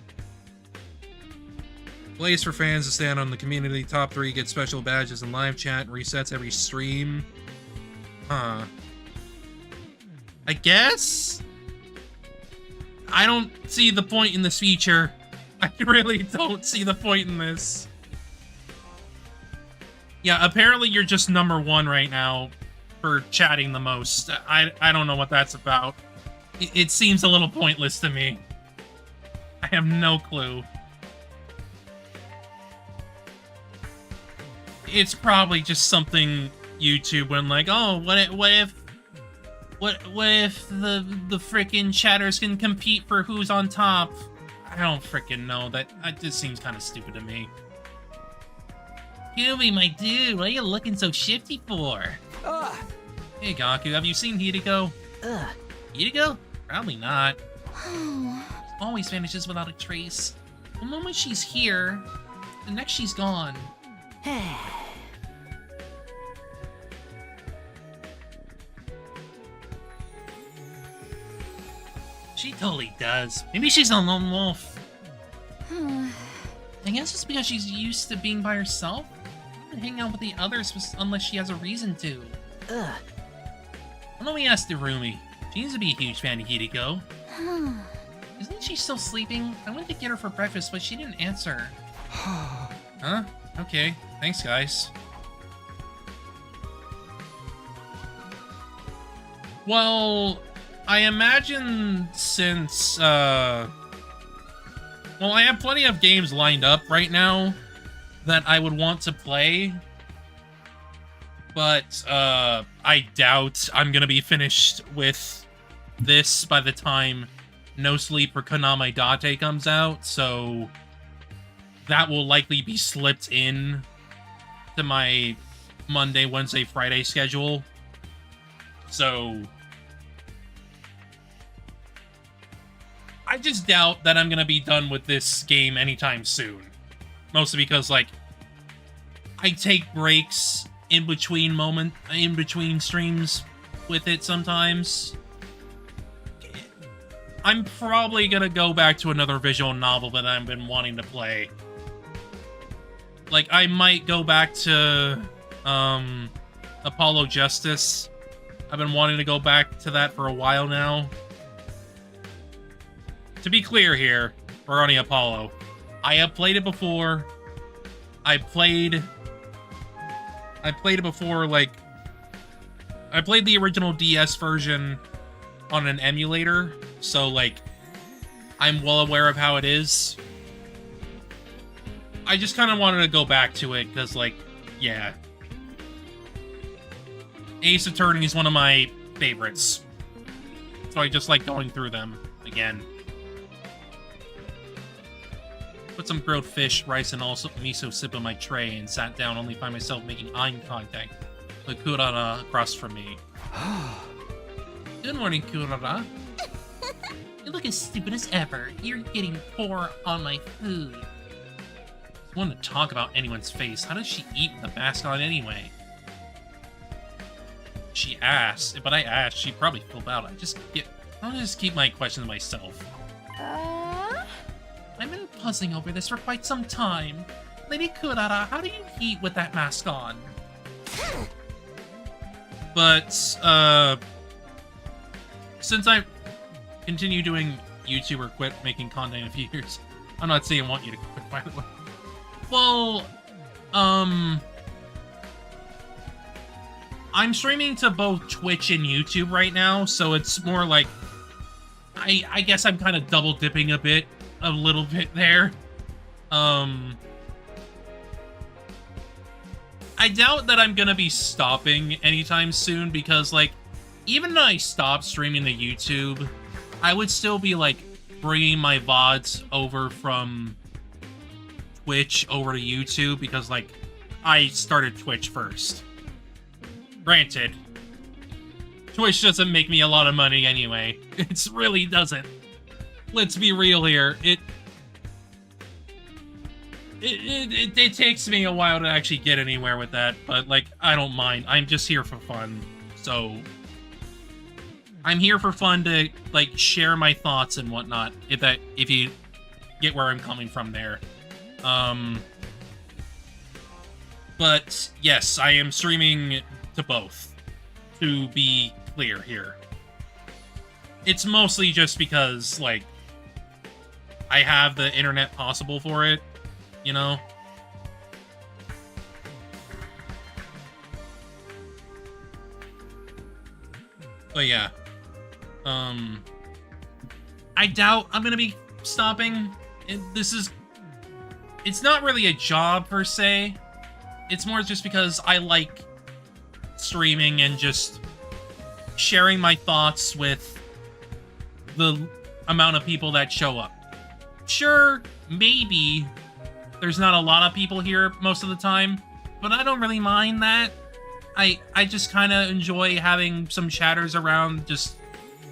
Place for fans to stand on the community top 3, get special badges in live chat, resets every stream. Huh. I guess? I don't see the point in this feature. I really don't see the point in this. Yeah, apparently you're just #1 right now for chatting the most. I don't know what that's about. It seems a little pointless to me. I have no clue. It's probably just something YouTube when like, oh, what if the frickin' chatters can compete for who's on top? I don't frickin' know. That just seems kind of stupid to me. Gooby, my dude, what are you looking so shifty for? Hey, Gaku, have you seen Hideko? Hideko? Probably not. Always vanishes without a trace. The moment she's here, the next she's gone. She totally does. Maybe she's a lone wolf. I guess it's because she's used to being by herself. She doesn't hang out with the others unless she has a reason to. Well, let me ask Darumi. She seems to be a huge fan of Hideko. Isn't she still sleeping? I went to get her for breakfast, but she didn't answer. Huh? Okay. Thanks, guys. Well, I imagine since, well, I have plenty of games lined up right now that I would want to play, but, I doubt I'm gonna be finished with this by the time No Sleep for Konami Date comes out, so that will likely be slipped in to my Monday, Wednesday, Friday schedule. So I just doubt that I'm gonna be done with this game anytime soon. Mostly because, like, I take breaks in between streams with it sometimes. I'm probably gonna go back to another visual novel that I've been wanting to play. Like, I might go back to, Apollo Justice. I've been wanting to go back to that for a while now. to be clear here, we're on the Apollo. I have played it before. I played it before, like, I played the original DS version on an emulator, so, like, I'm well aware of how it is. I just kind of wanted to go back to it, because, like, yeah. Ace Attorney is one of my favorites. So I just like going through them again. Put some grilled fish, rice, and also miso soup on my tray and sat down, only find myself making eye contact with Kurara across from me. Good morning, Kurara. You look as stupid as ever. You're getting poor on my food. I want to talk about anyone's face. How does she eat with the mask on anyway? She asked, but I asked, she'd probably flip out. I'll just keep my question to myself. I've been puzzling over this for quite some time. Lady Kurara, how do you eat with that mask on? But, since I continue doing YouTube or quit making content in a few years, I'm not saying I want you to quit, by the way. Well, I'm streaming to both Twitch and YouTube right now, so it's more like, I guess I'm kind of double dipping a little bit there. I doubt that I'm gonna be stopping anytime soon, because, like, even though I stopped streaming to YouTube, I would still be, like, bringing my VODs over from Twitch over to YouTube, because, like, I started Twitch first. Granted, Twitch doesn't make me a lot of money anyway. It really doesn't. Let's be real here. It takes me a while to actually get anywhere with that, but, like, I don't mind. I'm just here for fun. So, I'm here for fun to, like, share my thoughts and whatnot, if you get where I'm coming from there. But, yes, I am streaming to both, to be clear here. It's mostly just because, like, I have the internet possible for it, you know? But yeah. I doubt I'm gonna be stopping. It's not really a job per se. It's more just because I like streaming and just sharing my thoughts with the amount of people that show up. Sure, maybe there's not a lot of people here most of the time, but I don't really mind that. I just kind of enjoy having some chatters around, just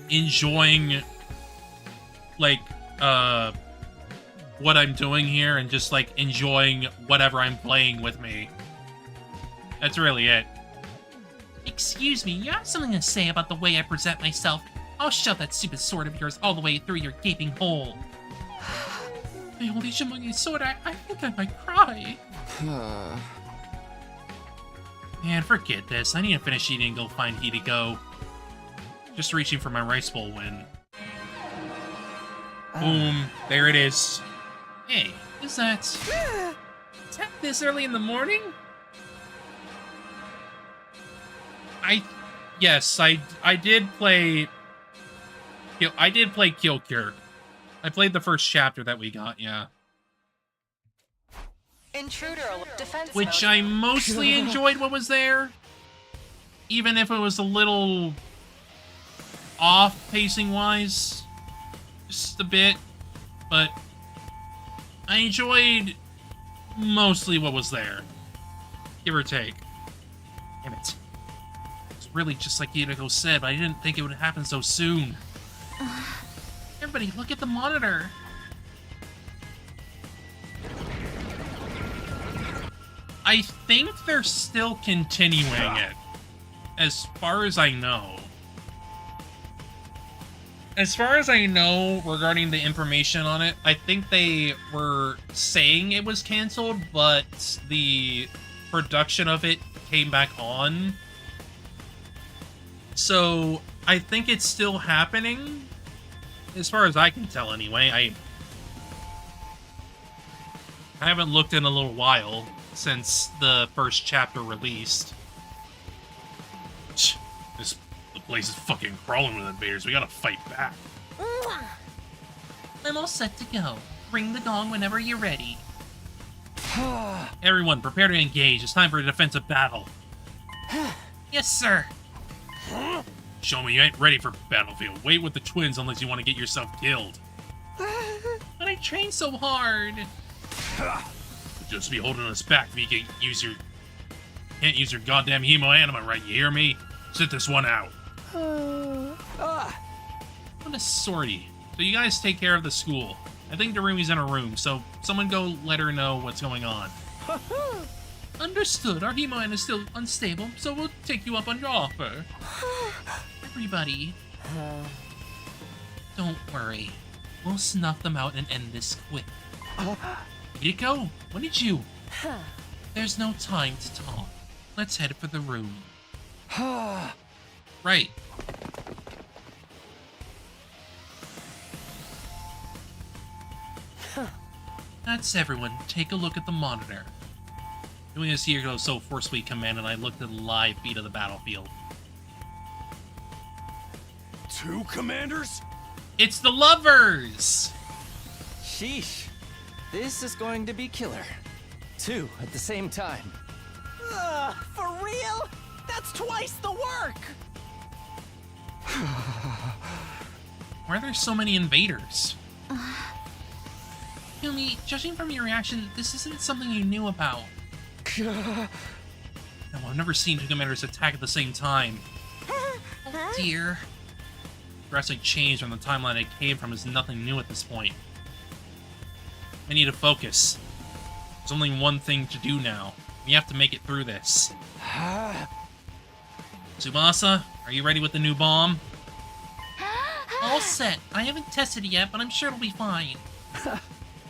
enjoying, like, what I'm doing here, and just, like, enjoying whatever I'm playing with me. That's really it. Excuse me, you have something to say about the way I present myself? I'll shove that stupid sword of yours all the way through your gaping hole. My holy Jumanji sword, I think I might cry. Man, forget this. I need to finish eating and go find Hideko. Just reaching for my rice bowl win. Boom. There it is. Hey, is that this early in the morning? Yes, I did play Kill Cure. I played the first chapter that we got, yeah. Intruder defense Which mode. I mostly enjoyed what was there. Even if it was a little off pacing-wise. Just a bit. But I enjoyed mostly what was there. Give or take. Damn it. It's really just like Hideko said, but I didn't think it would happen so soon. Everybody, look at the monitor. I think they're still continuing it, as far as I know. As far as I know, regarding the information on it, I think they were saying it was canceled, but the production of it came back on. So, I think it's still happening. as far as I can tell anyway. I haven't looked in a little while since the first chapter released. The place is fucking crawling with invaders. We gotta fight back. I'm all set to go. Ring the gong whenever you're ready. Everyone, prepare to engage. It's time for a defensive battle. Yes, sir. Show me you ain't ready for battlefield. Wait with the twins unless you want to get yourself killed. But I trained so hard. Just be holding us back if you can't use your goddamn hemo anima, right? You hear me? Sit this one out. What a sortie. So you guys take care of the school. I think Darumi's in her room, so someone go let her know what's going on. Understood. Our hemo anima is still unstable, so we'll take you up on your offer. Everybody. Don't worry. We'll snuff them out and end this quick. Yiko, what did you? There's no time to talk. Let's head for the room. Right. That's everyone. Take a look at the monitor. Doing this here goes so forcefully commanded, I looked at the live feed of the battlefield. 2 commanders? It's the lovers! Sheesh. This is going to be killer. 2 at the same time. For real? That's twice the work! Why are there so many invaders? Yumi, judging from your reaction, this isn't something you knew about. No, I've never seen 2 commanders attack at the same time. Oh dear. Drastic change from the timeline it came from is nothing new at this point. I need to focus. There's only one thing to do now. We have to make it through this. Tsubasa, are you ready with the new bomb? All set. I haven't tested it yet, but I'm sure it'll be fine.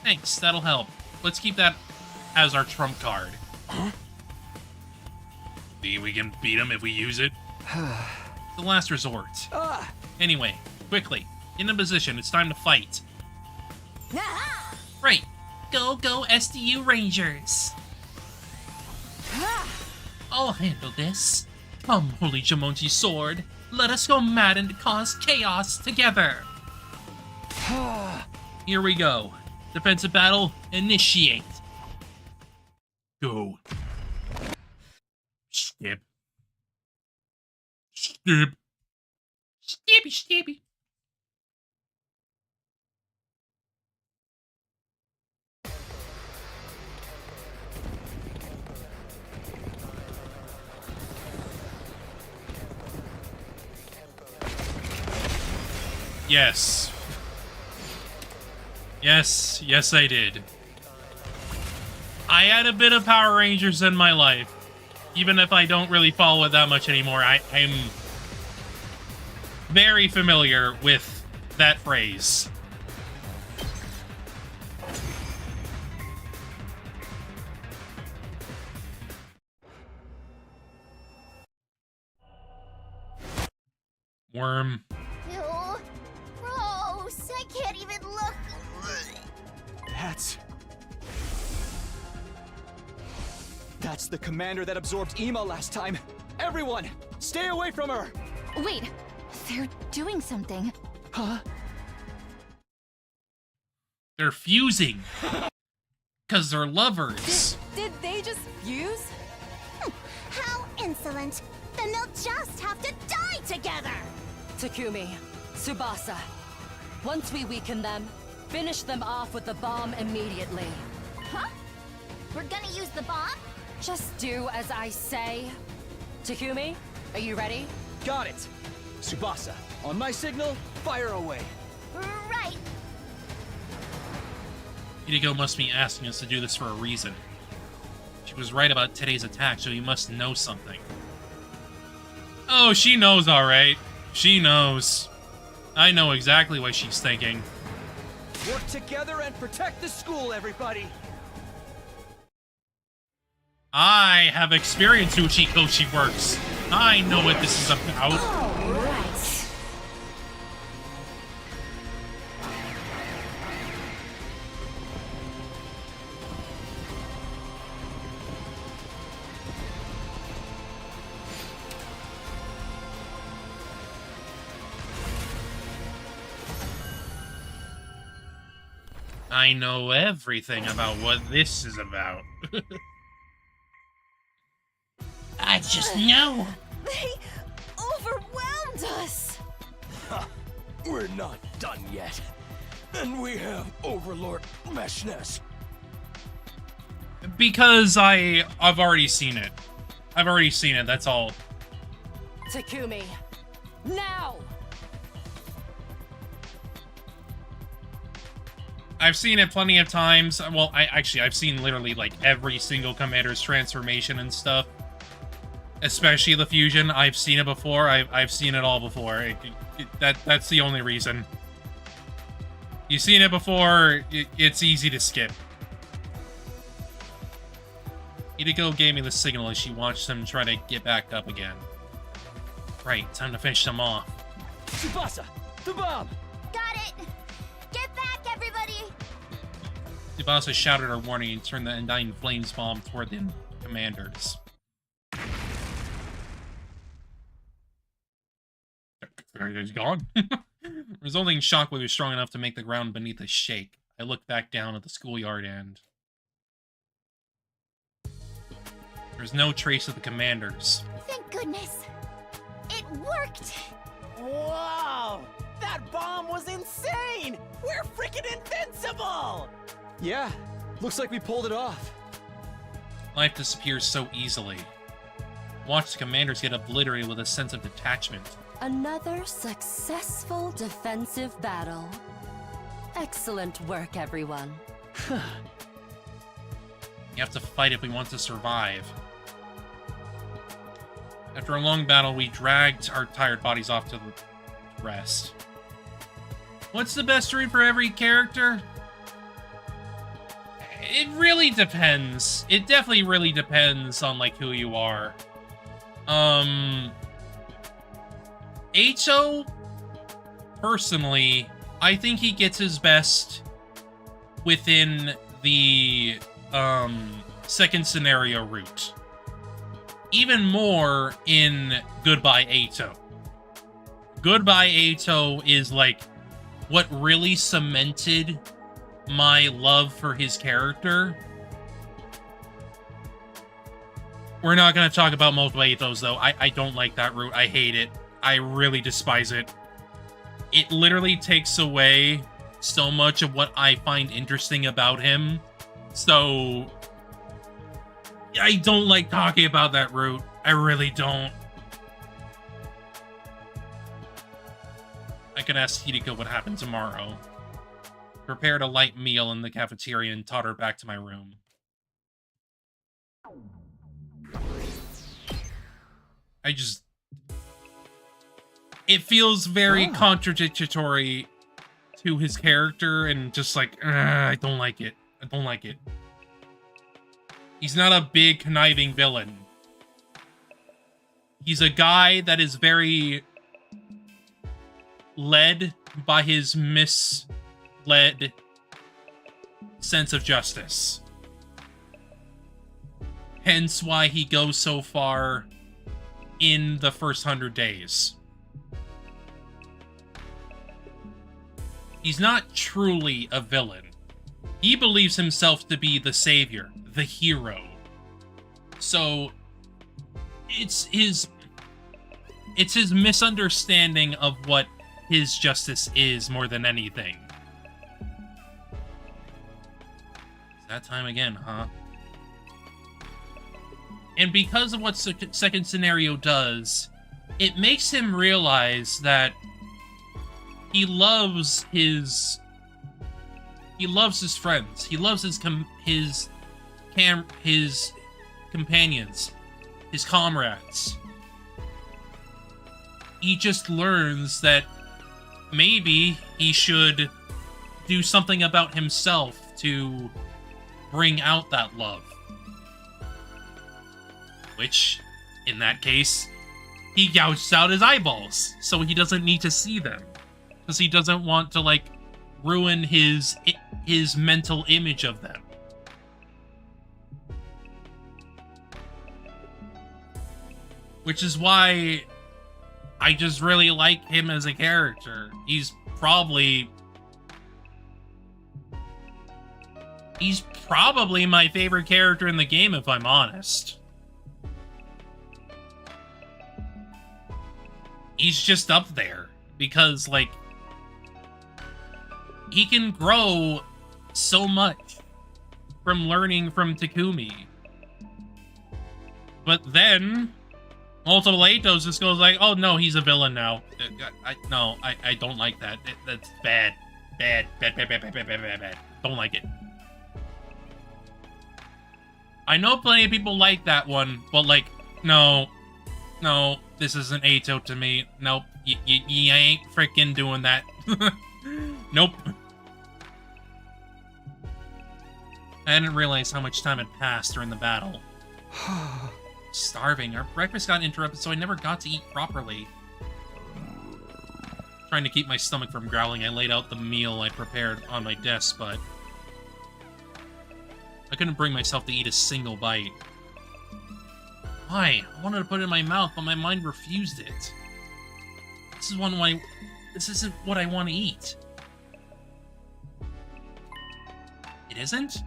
Thanks, that'll help. Let's keep that as our trump card. Think we can beat him if we use it? The last resort. Anyway, quickly, get in position. It's time to fight. Right. Go, SDU Rangers. I'll handle this. Come, Holy Jumonji Sword. Let us go mad and cause chaos together. Here we go. Defensive battle, initiate. Go. Skip. Skip. Skippy. Yes. Yes, I did. I had a bit of Power Rangers in my life. Even if I don't really follow it that much anymore, I'm very familiar with that phrase. Worm. Ew. Gross. I can't even look. That's the commander that absorbed Ema last time. Everyone, stay away from her! Wait, they're doing something. Huh? They're fusing. Because they're lovers. Did they just fuse? How insolent. Then they'll just have to die together! Takumi, Tsubasa. Once we weaken them, finish them off with the bomb immediately. Huh? We're gonna use the bomb? Just do as I say. Takumi, are you ready? Got it! Tsubasa, on my signal, fire away! Right. Hideko must be asking us to do this for a reason. She was right about today's attack, so he must know something. Oh, she knows, alright. She knows. I know exactly what she's thinking. Work together and protect the school, everybody! I have experienced Uchikoshi works. I know what this is about. All right. I know everything about what this is about. I just know. They overwhelmed us. We're not done yet. And we have Overlord Meshness. Because I've already seen it. I've already seen it, that's all. Takumi, now! I've seen it plenty of times. Well, I've seen literally like every single commander's transformation and stuff. Especially the fusion. I've seen it before. I've seen it all before. That's the only reason. You've seen it before, it's easy to skip. Hideko gave me the signal as she watched them try to get back up again. Right, time to finish them off. Tsubasa, the bomb! Got it! Get back, everybody! Tsubasa shouted her warning and turned the Undying Flames bomb toward the commanders. He's gone. Resulting shockwave was strong enough to make the ground beneath us shake. I looked back down at the schoolyard and... there's no trace of the commanders. Thank goodness. It worked! Whoa! That bomb was insane! We're freaking invincible! Yeah, looks like we pulled it off. Life disappears so easily. Watch the commanders get obliterated with a sense of detachment. Another successful defensive battle. Excellent work, everyone. You have to fight if we want to survive. After a long battle, we dragged our tired bodies off to rest. What's the best route for every character? It really depends. It definitely really depends on, like, who you are. Eito, personally, I think he gets his best within the, second scenario route. Even more in Goodbye Eito. Goodbye Eito is, like, what really cemented my love for his character. We're not going to talk about multiple Eitos, though. I don't like that route. I hate it. I really despise it. It literally takes away so much of what I find interesting about him. So, I don't like talking about that route. I really don't. I could ask Hideko what happened tomorrow. Prepared a light meal in the cafeteria and tottered back to my room. It feels very contradictory to his character and just like, I don't like it. I don't like it. He's not a big, conniving villain. He's a guy that is very led by his misled sense of justice. Hence why he goes so far in the first 100 days. He's not truly a villain. He believes himself to be the savior, the hero. So, it's his misunderstanding of what his justice is more than anything. It's that time again, huh? And because of what second scenario does, it makes him realize that he loves his friends. He loves his companions, his comrades. He just learns that maybe he should do something about himself to bring out that love. Which, in that case, he gouged out his eyeballs, so he doesn't need to see them. Because he doesn't want to, like, ruin his mental image of them. Which is why I just really like him as a character. He's probably He's probably my favorite character in the game, if I'm honest. He's just up there because, like, he can grow so much from learning from Takumi. But then Multiple Atos just goes like, oh no, he's a villain now. I don't like that. That's bad. Bad. Don't like it. I know plenty of people like that one, but like, no, this isn't Ato to me. Nope, you ain't freaking doing that. Nope. I didn't realize how much time had passed during the battle. Starving. Our breakfast got interrupted, so I never got to eat properly. Trying to keep my stomach from growling, I laid out the meal I prepared on my desk, but I couldn't bring myself to eat a single bite. Why? I wanted to put it in my mouth, but my mind refused it. This isn't what I want to eat. It isn't?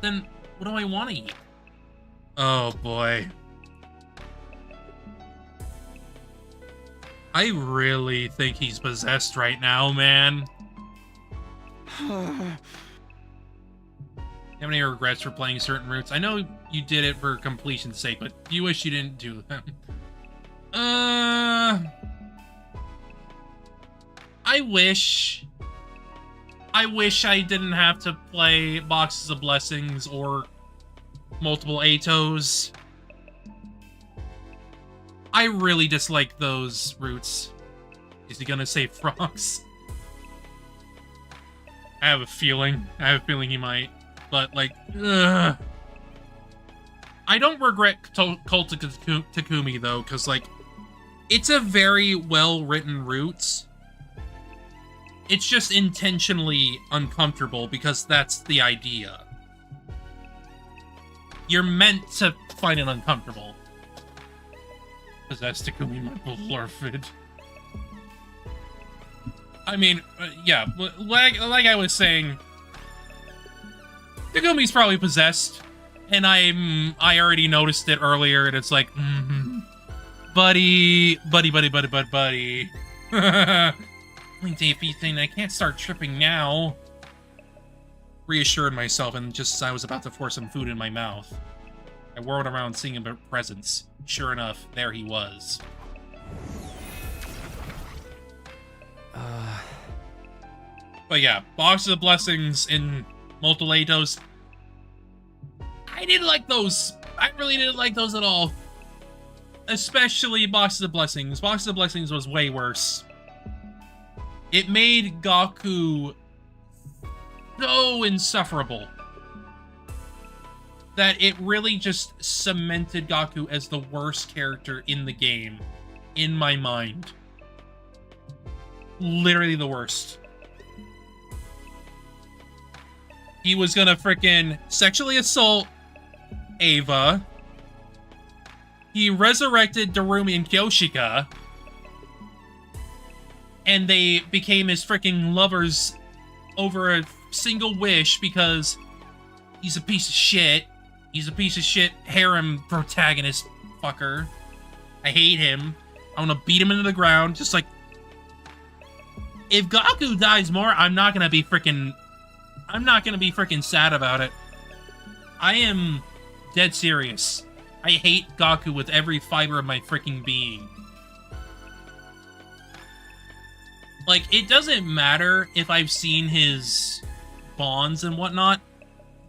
Then what do I want to eat? Oh boy. I really think he's possessed right now, man. You have any regrets for playing certain routes? I know you did it for completion's sake, but you wish you didn't do them. I wish I didn't have to play Boxes of Blessings or Multiple Atos. I really dislike those routes. Is he gonna say frogs? I have a feeling he might. But, like, ugh. I don't regret Cult of Takumi, though, because, like, it's a very well-written route. It's just intentionally uncomfortable, because that's the idea. You're meant to find it uncomfortable. Possessed Takumi, my beloved. I mean, yeah, like I was saying, Takumi's probably possessed, and I already noticed it earlier, and it's like, buddy. Link day feasting, I can't start tripping now. Reassured myself, and just as I was about to force some food in my mouth, I whirled around seeing a presence. Sure enough, there he was. But yeah, Boxes of Blessings in Multiple Atos. I didn't like those. I really didn't like those at all. Especially Boxes of Blessings. Boxes of Blessings was way worse. It made Gaku so insufferable that it really just cemented Gaku as the worst character in the game, in my mind. Literally the worst. He was gonna frickin' sexually assault Ava. He resurrected Darumi and Kyoshika. And they became his frickin' lovers over a single wish because he's a piece of shit. He's a piece of shit harem protagonist fucker. I hate him. I want to beat him into the ground. Just like, if Gaku dies more, I'm not gonna be frickin' sad about it. I am dead serious. I hate Gaku with every fiber of my frickin' being. Like, it doesn't matter if I've seen his bonds and whatnot.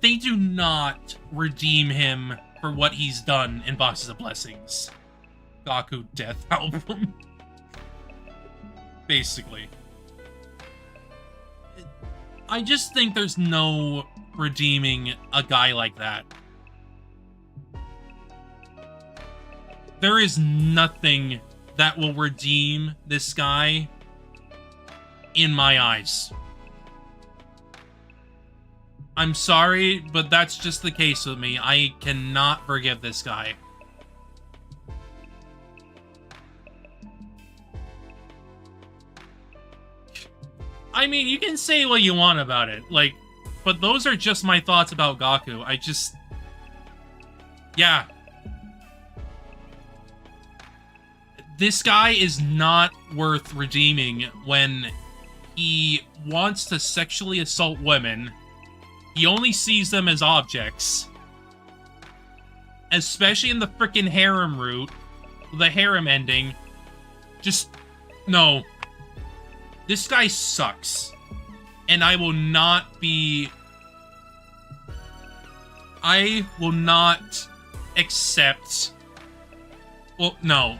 They do not redeem him for what he's done in Boxes of Blessings. Gaku Death Album. Basically. I just think there's no redeeming a guy like that. There is nothing that will redeem this guy in my eyes. I'm sorry, but that's just the case with me. I cannot forgive this guy. I mean, you can say what you want about it, like, but those are just my thoughts about Gaku. Yeah. This guy is not worth redeeming when he wants to sexually assault women. He only sees them as objects. Especially in the frickin' harem route. The harem ending. Just... no. This guy sucks. And I will not be... I will not accept... Well, no.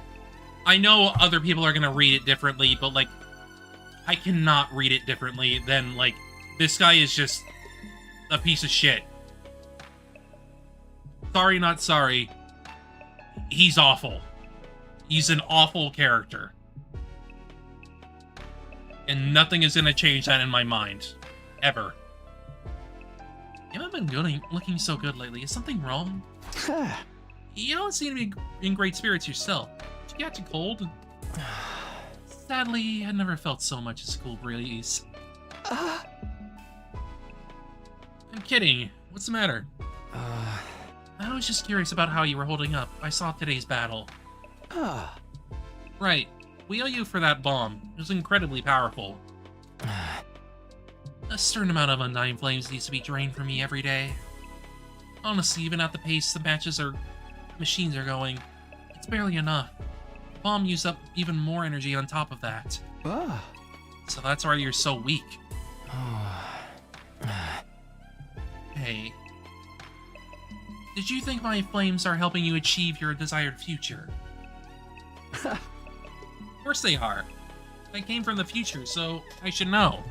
I know other people are gonna read it differently, but, like, I cannot read it differently than, like, this guy is just a piece of shit. Sorry, not sorry. He's awful. He's an awful character. And nothing is gonna change that in my mind. Ever. You haven't been looking so good lately. Is something wrong? You don't seem to be in great spirits yourself. Did you catch a cold? Sadly, I never felt so much as a cool breeze. I'm kidding. What's the matter? I was just curious about how you were holding up. I saw today's battle. Right. We owe you for that bomb. It was incredibly powerful. A certain amount of undying flames needs to be drained from me every day. Honestly, even at the pace the machines are going, it's barely enough. The bomb used up even more energy on top of that. So that's why you're so weak. Hey. Did you think my flames are helping you achieve your desired future? Of course they are. I came from the future, so I should know.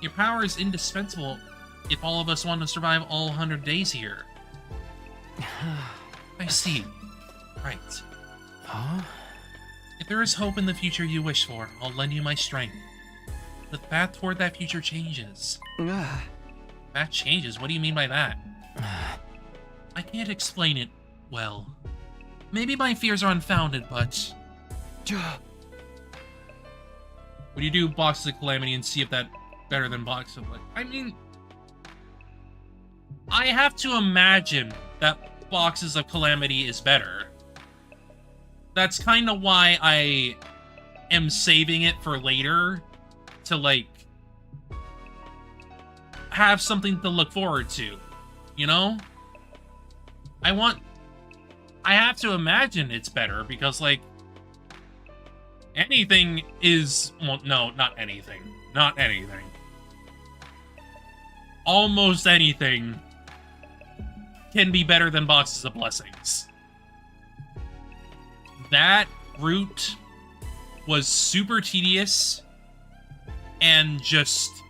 Your power is indispensable if all of us want to survive all 100 days here. I see. Right. If there is hope in the future you wish for, I'll lend you my strength. The path toward that future changes. That changes? What do you mean by that? I can't explain it well. Maybe my fears are unfounded, but... Would you do Boxes of Calamity and see if that better than Box of... I mean... I have to imagine that Boxes of Calamity is better. That's kind of why I am saving it for later. To, like... have something to look forward to. You know? I have to imagine it's better, because, like... anything is... well, no, not anything. Not anything. Almost anything can be better than Boxes of Blessings. That route was super tedious and just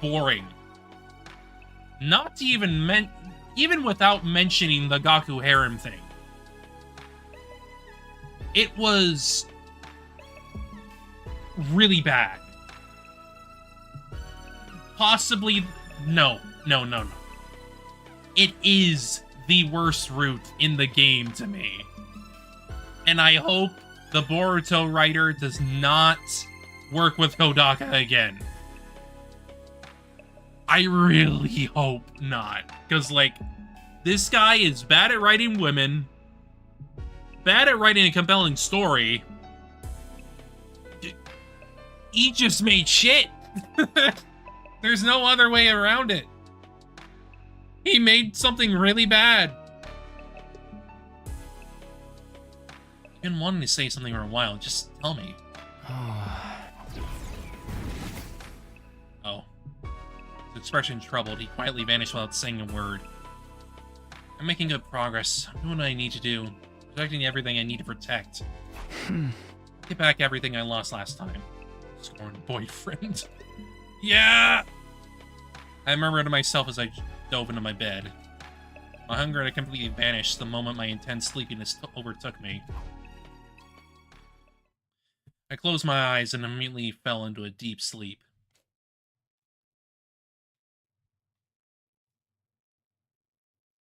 boring. Not to even without mentioning the Gaku harem thing. It was really bad. Possibly... No. It is the worst route in the game to me. And I hope the Boruto writer does not work with Kodaka again. I really hope not. Because, like, this guy is bad at writing women, bad at writing a compelling story. He just made shit. There's no other way around it. He made something really bad. I've been wanting to say something for a while. Just tell me. Oh. His expression troubled. He quietly vanished without saying a word. I'm making good progress. I'm doing what I need to do. Protecting everything I need to protect. Get back everything I lost last time. Scorned boyfriend. Yeah! I murmured to myself as I dove into my bed. My hunger had completely vanished the moment my intense sleepiness overtook me. I closed my eyes and immediately fell into a deep sleep.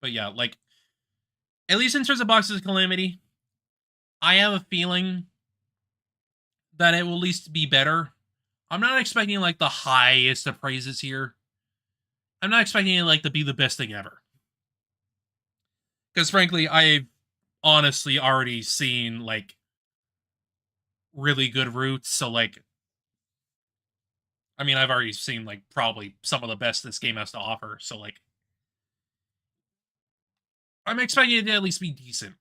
But yeah, like, at least in terms of Boxes of Calamity, I have a feeling that it will at least be better. I'm not expecting, like, the highest of praises here. I'm not expecting it, like, to be the best thing ever. Because, frankly, I've honestly already seen, like, really good routes, so, like, I mean, I've already seen, like, probably some of the best this game has to offer, so, like, I'm expecting it to at least be decent,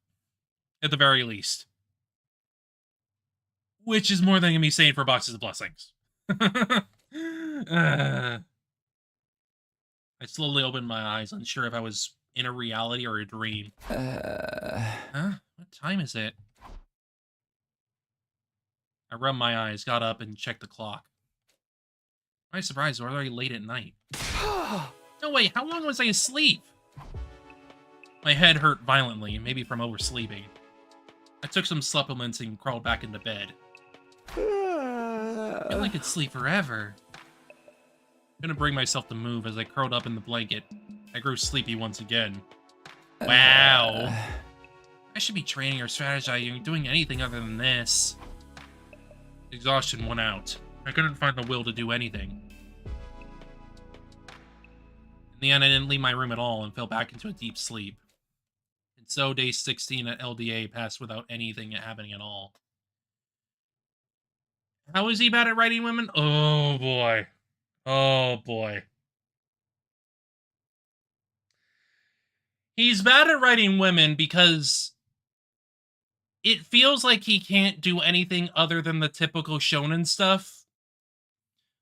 at the very least. Which is more than I'm going to be saying for Boxes of Blessings. I slowly opened my eyes, unsure if I was in a reality or a dream. Huh? What time is it? I rubbed my eyes, got up, and checked the clock. I'm surprised we're already late at night. No, wait, how long was I asleep? My head hurt violently, maybe from oversleeping. I took some supplements and crawled back into bed. I feel like I could sleep forever. Couldn't bring myself to move as I curled up in the blanket. I grew sleepy once again. Wow. I should be training or strategizing or doing anything other than this. Exhaustion won out. I couldn't find the will to do anything. In the end, I didn't leave my room at all and fell back into a deep sleep. And so day 16 at LDA passed without anything happening at all. How is he bad at writing women? Oh boy. Oh boy. He's bad at writing women because it feels like he can't do anything other than the typical shonen stuff.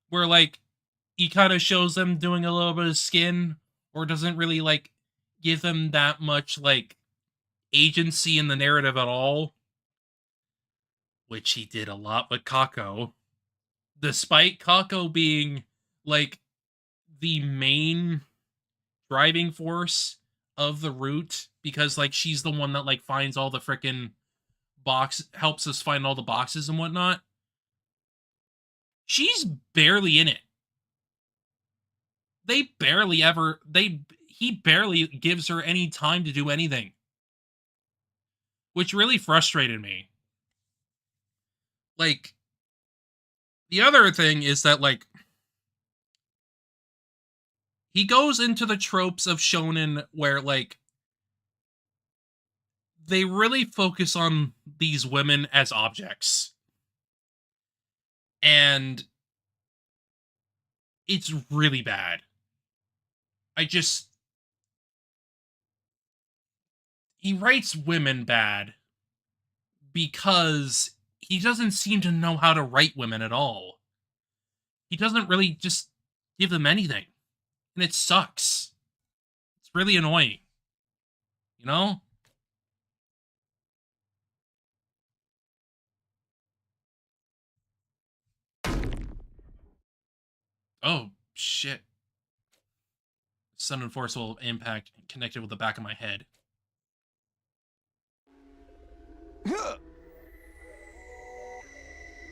Where, like, he kind of shows them doing a little bit of skin, or doesn't really, like, give them that much, like, agency in the narrative at all. Which he did a lot with Kako. Despite Kako being, like, the main driving force of the route, because, like, she's the one that, like, finds all the frickin' helps us find all the boxes and whatnot. She's barely in it. He barely gives her any time to do anything. Which really frustrated me. Like, the other thing is that, like, he goes into the tropes of shonen where, like, they really focus on these women as objects. And it's really bad. He writes women bad because he doesn't seem to know how to write women at all. He doesn't really just give them anything. And it sucks. It's really annoying. You know? Oh, shit. Sudden forceful impact connected with the back of my head.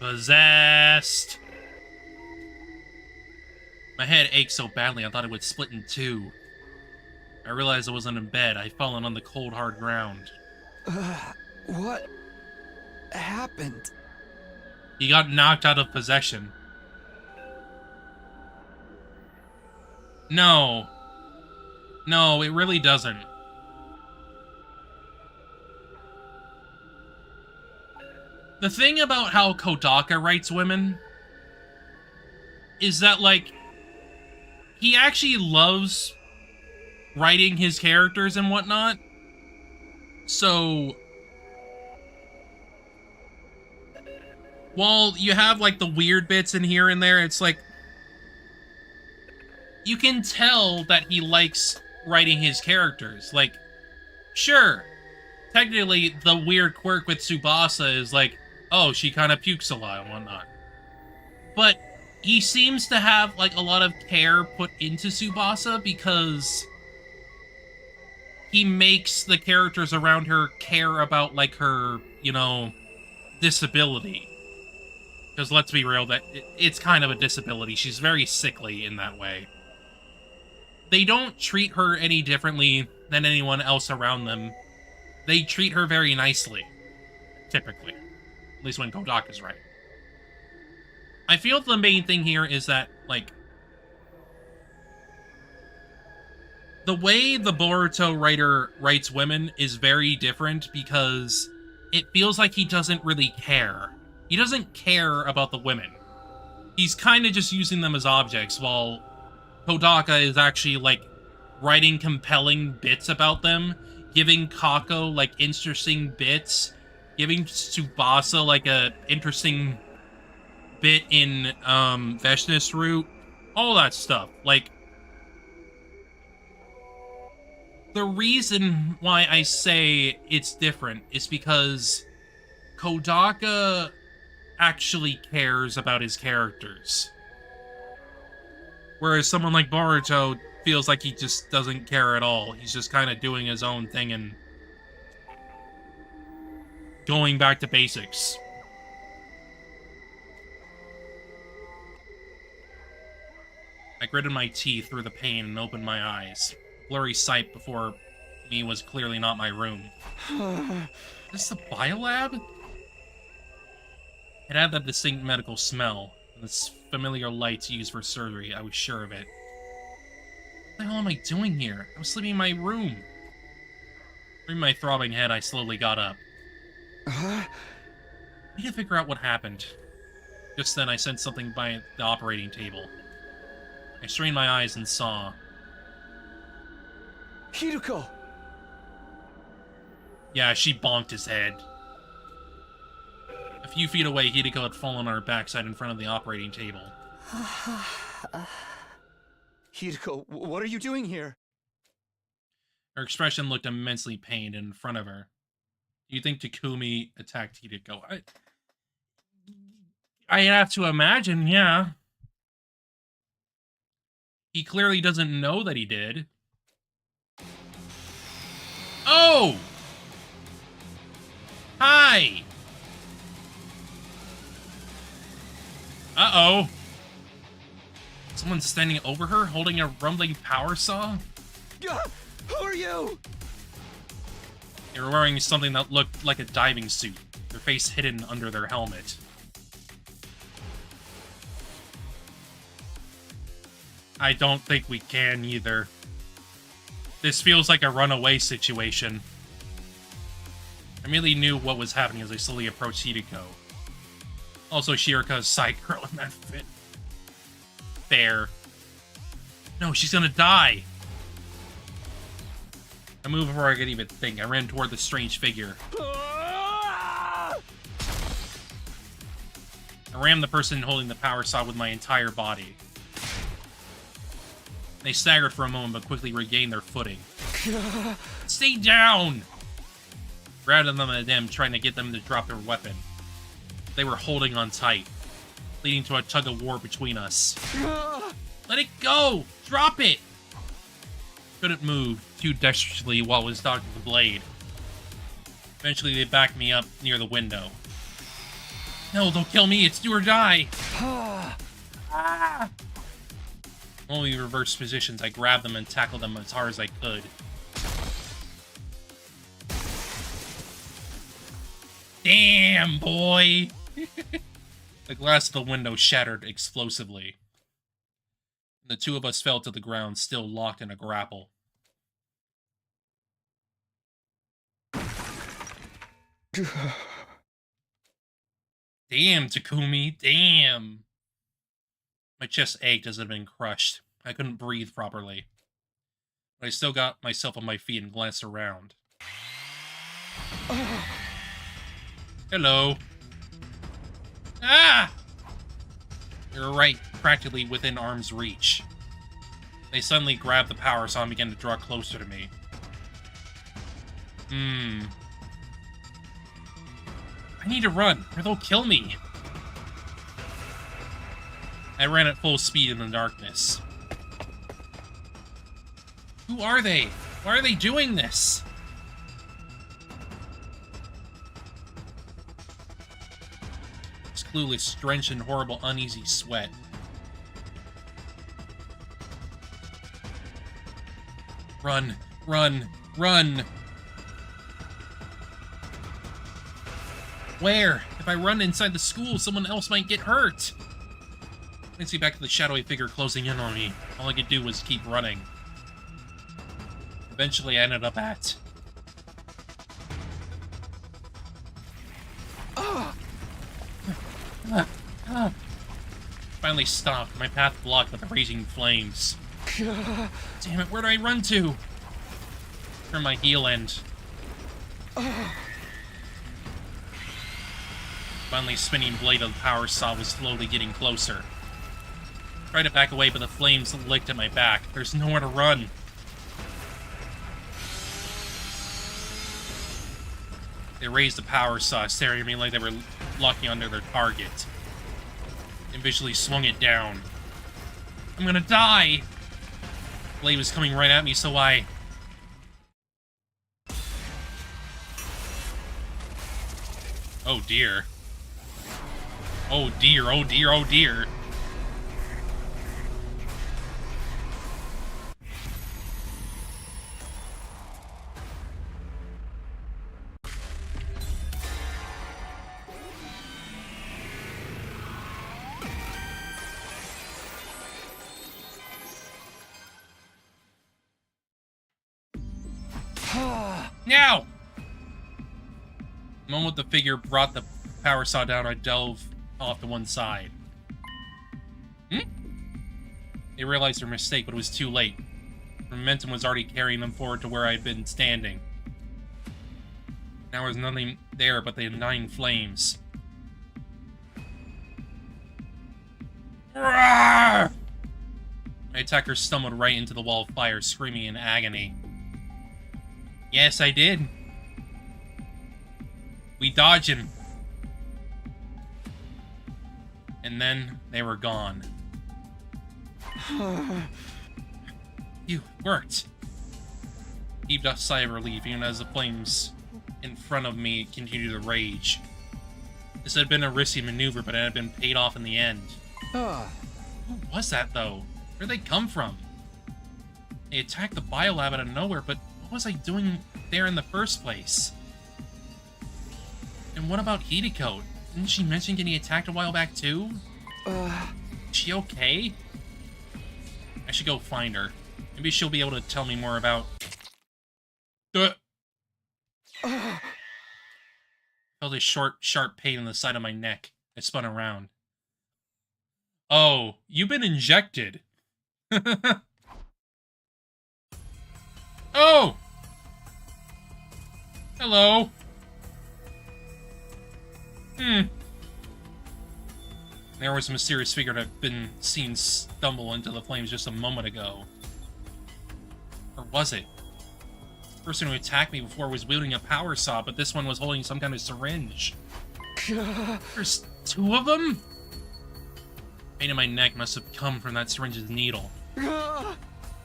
Possessed! My head ached so badly I thought it would split in two. I realized I wasn't in bed. I'd fallen on the cold, hard ground. What happened? He got knocked out of possession. No. No, it really doesn't. The thing about how Kodaka writes women is that, like, he actually loves writing his characters and whatnot. So, while you have, like, the weird bits in here and there, it's like, you can tell that he likes writing his characters. Like, sure, technically, the weird quirk with Tsubasa is like, oh, she kind of pukes a lot and whatnot. But he seems to have, like, a lot of care put into Tsubasa because he makes the characters around her care about, like, her, you know, disability. Because let's be real, that it's kind of a disability. She's very sickly in that way. They don't treat her any differently than anyone else around them. They treat her very nicely. Typically. At least when Kodaka's right. I feel the main thing here is that, like, the way the Boruto writer writes women is very different because it feels like he doesn't really care. He doesn't care about the women. He's kind of just using them as objects, while Kodaka is actually, like, writing compelling bits about them, giving Kako, like, interesting bits, giving Tsubasa, like, a interesting bit in, Veshnis Route, all that stuff. Like, the reason why I say it's different is because Kodaka actually cares about his characters. Whereas someone like Boruto feels like he just doesn't care at all. He's just kind of doing his own thing and going back to basics. I gritted my teeth through the pain and opened my eyes. Blurry sight before me was clearly not my room. Is this the biolab? It had that distinct medical smell, and the familiar lights used for surgery. I was sure of it. What the hell am I doing here? I was sleeping in my room. Through my throbbing head, I slowly got up. I need to figure out what happened. Just then, I sensed something by the operating table. I strained my eyes and saw... Hideko! Yeah, she bonked his head. A few feet away, Hideko had fallen on her backside in front of the operating table. Hideko, what are you doing here? Her expression looked immensely pained in front of her. Do you think Takumi attacked Hideko? I have to imagine, yeah. He clearly doesn't know that he did. Oh! Hi! Uh-oh. Someone's standing over her, holding a rumbling power saw? Who are you? They were wearing something that looked like a diving suit, their face hidden under their helmet. I don't think we can either. This feels like a runaway situation. I immediately knew what was happening as I slowly approached Hideko. Also, Shiraka's side girl in that fit. Fair. No, she's gonna die. I moved before I could even think. I ran toward the strange figure. I rammed the person holding the power saw with my entire body. They staggered for a moment, but quickly regained their footing. Stay down! Grabbed them at them, trying to get them to drop their weapon. They were holding on tight, leading to a tug-of-war between us. Let it go! Drop it! Couldn't move too dexterously while I was dodging the blade. Eventually, they backed me up near the window. No, they'll kill me. It's do or die. When we reversed positions, I grabbed them and tackled them as hard as I could. Damn, boy! The glass of the window shattered explosively. The two of us fell to the ground, still locked in a grapple. Damn, Takumi, damn! My chest ached as it had been crushed. I couldn't breathe properly. But I still got myself on my feet and glanced around. Hello. Ah! They were right, practically within arm's reach. They suddenly grabbed the power saw and began to draw closer to me. I need to run, or they'll kill me. I ran at full speed in the darkness. Who are they? Why are they doing this? I was clueless, drenched in horrible, uneasy sweat. Run, run, run! Where? If I run inside the school, someone else might get hurt. I see back to the shadowy figure closing in on me. All I could do was keep running. Eventually, I ended up at... Finally stopped. My path blocked by the raging flames. Damn it, where do I run to? From my heel end. Finally, spinning blade of the power saw was slowly getting closer. Tried to back away, but the flames licked at my back. There's nowhere to run. They raised the power saw, staring at me like they were locking onto their target. And visually swung it down. I'm gonna die! Blade was coming right at me, so I... Oh dear. Oh dear, oh dear, oh dear. Now! The moment the figure brought the power saw down, I dove off to one side. They realized their mistake, but it was too late. Momentum was already carrying them forward to where I had been standing. Now there was nothing there but the 9 flames. My attacker stumbled right into the wall of fire, screaming in agony. Yes, I did. We dodged him. And then they were gone. You worked. Heaved a sigh of relief, even as the flames in front of me continued to rage. This had been a risky maneuver, but it had been paid off in the end. Who was that, though? Where'd they come from? They attacked the biolab out of nowhere, but what was I doing there in the first place? And what about Hideko? Didn't she mention getting attacked a while back, too? Is she okay? I should go find her. Maybe she'll be able to tell me more about... Felt a short, sharp pain in the side of my neck. I spun around. Oh, you've been injected. Oh! Hello. There was a mysterious figure that had been seen stumble into the flames just a moment ago. Or was it? The person who attacked me before was wielding a power saw, but this one was holding some kind of syringe. There's 2 of them? Pain in my neck must have come from that syringe's needle.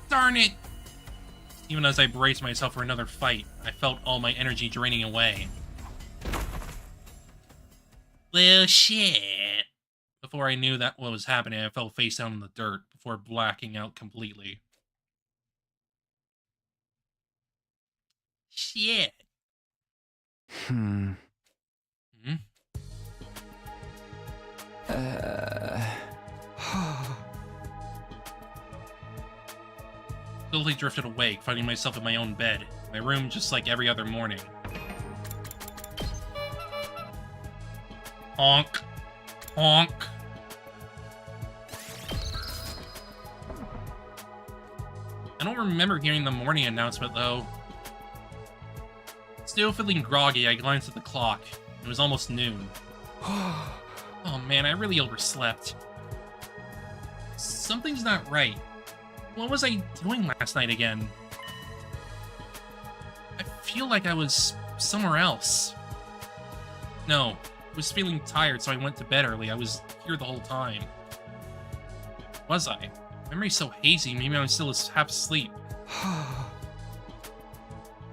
Darn it! Even as I braced myself for another fight, I felt all my energy draining away. Well, shit. Before I knew that what was happening, I fell face down in the dirt before blacking out completely. Shit. Slowly drifted awake, finding myself in my own bed. My room just like every other morning. Honk. Honk. I don't remember hearing the morning announcement, though. Still feeling groggy, I glanced at the clock. It was almost noon. Oh man, I really overslept. Something's not right. What was I doing last night again? I feel like I was somewhere else. No, I was feeling tired, so I went to bed early. I was here the whole time. Was I? Memory's so hazy, maybe I'm still half asleep.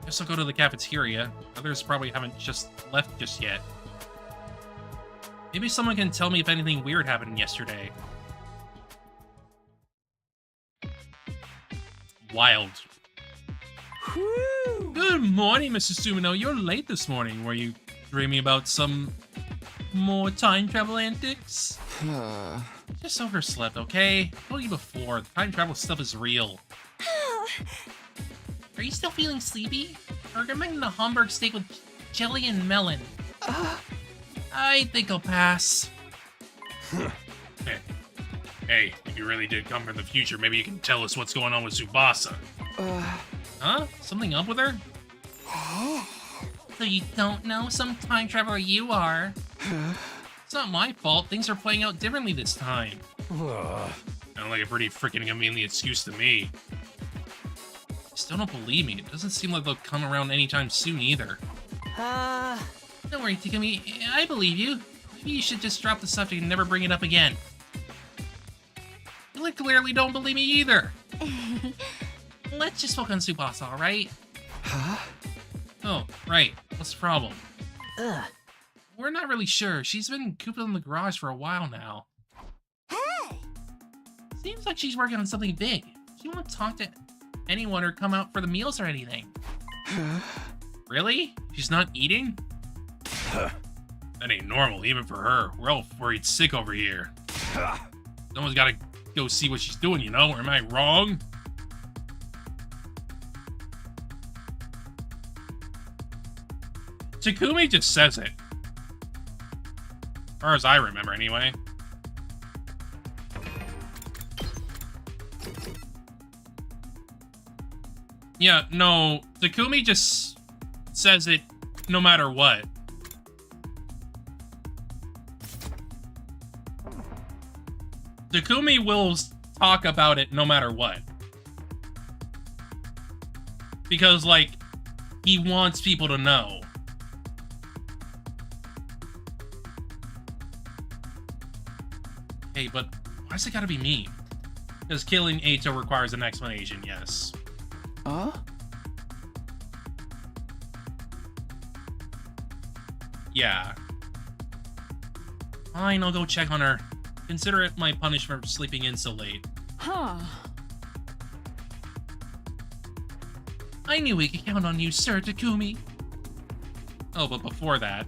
Guess I'll go to the cafeteria. Others probably haven't just left just yet. Maybe someone can tell me if anything weird happened yesterday. Wild. Whew. Good morning, Mr. Sumino. You're late this morning. Were you dreaming about some More time travel antics? Just overslept, okay? I told you before, the time travel stuff is real. Are you still feeling sleepy? Or recommending a Hamburg steak with jelly and melon? I think I'll pass. Hey, if you really did come from the future, maybe you can tell us what's going on with Tsubasa. Huh? Something up with her? So you don't know? Some time traveler you are. It's not my fault. Things are playing out differently this time. Sound like a pretty freaking convenient excuse to me. Still don't believe me. It doesn't seem like they'll come around anytime soon either. Don't worry, Takumi. I believe you. Maybe you should just drop the subject and never bring it up again. You clearly don't believe me either. Let's just focus on Tsubasa, alright? Oh, right. What's the problem? We're not really sure. She's been cooped in the garage for a while now. Hey! Seems like she's working on something big. She won't talk to anyone or come out for the meals or anything. Really? She's not eating? That ain't normal, even for her. We're all worried sick over here. Someone's gotta go see what she's doing, you know? Or am I wrong? Takumi just says it. As far as I remember, anyway. Yeah, no, Takumi just says it no matter what. Takumi will talk about it no matter what. Because, like, he wants people to know. Hey, but why's it gotta be me? Because killing Eito requires an explanation, yes. Yeah. Fine, I'll go check on her. Consider it my punishment for sleeping in so late. I knew we could count on you, Sir Takumi. Oh, but before that,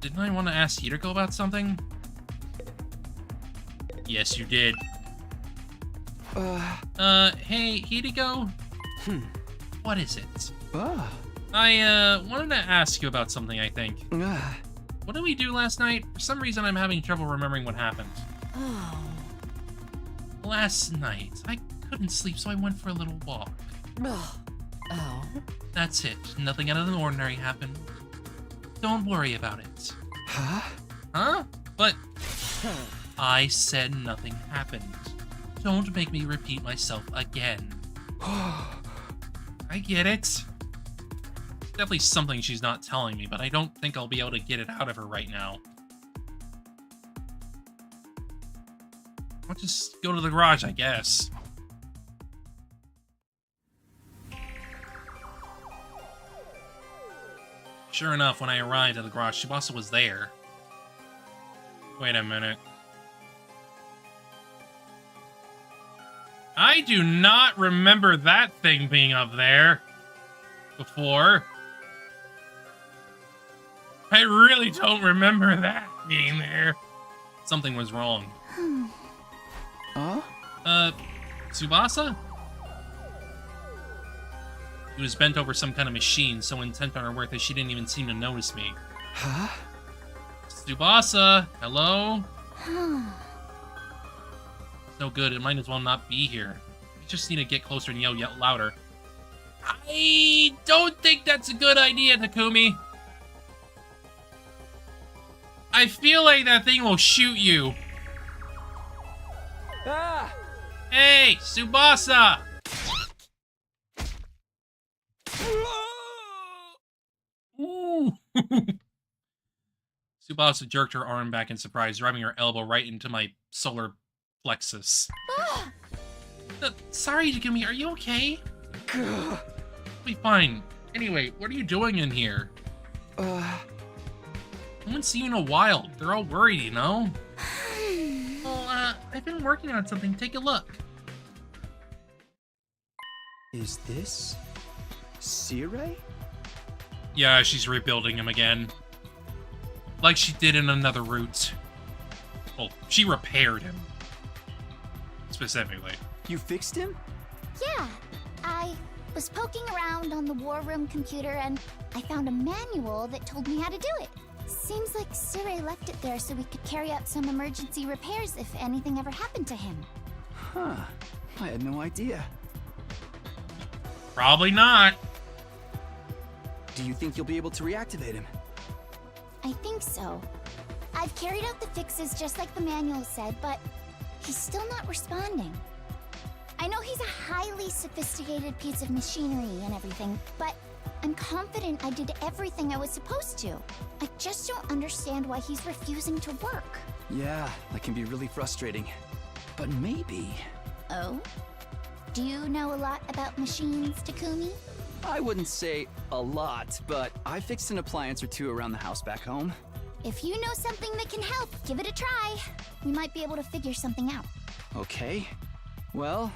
didn't I want to ask Hideko about something? Yes, you did. Hey, Hideko? What is it? I, wanted to ask you about something, I think. What did we do last night? For some reason, I'm having trouble remembering what happened. Last night, I couldn't sleep, so I went for a little walk. That's it. Nothing out of the ordinary happened. Don't worry about it. Huh? But I said nothing happened. Don't make me repeat myself again. I get it. Definitely something she's not telling me, but I don't think I'll be able to get it out of her right now. I'll just go to the garage, I guess. Sure enough, when I arrived at the garage, Tsubasa was there. Wait a minute. I do not remember that thing being up there before. I really don't remember that being there. Something was wrong. Tsubasa? He was bent over some kind of machine, so intent on her work that she didn't even seem to notice me. Tsubasa, hello? It's no good, it might as well not be here. We just need to get closer and yell louder. I don't think that's a good idea, Takumi. I feel like that thing will shoot you. Hey, Tsubasa! Ooh. Tsubasa jerked her arm back in surprise, driving her elbow right into my solar plexus. Sorry, Takumi, are you okay? I'll be fine. Anyway, what are you doing in here? I haven't seen you in a while. They're all worried, you know? Well, I've been working on something. Take a look. Is this Sire? Yeah, she's rebuilding him again. Like she did in another route. Well, she repaired him. Specifically. You fixed him? Yeah, I was poking around on the war room computer and I found a manual that told me how to do it. Seems like Sire left it there so we could carry out some emergency repairs if anything ever happened to him. Huh. I had no idea. Probably not. Do you think you'll be able to reactivate him? I think so. I've carried out the fixes just like the manual said, but he's still not responding. I know he's a highly sophisticated piece of machinery and everything, but I'm confident I did everything I was supposed to. I just don't understand why he's refusing to work. Yeah, that can be really frustrating. But maybe... Oh? Do you know a lot about machines, Takumi? I wouldn't say a lot, but I fixed an appliance or two around the house back home. If you know something that can help, give it a try. We might be able to figure something out. Okay. Well,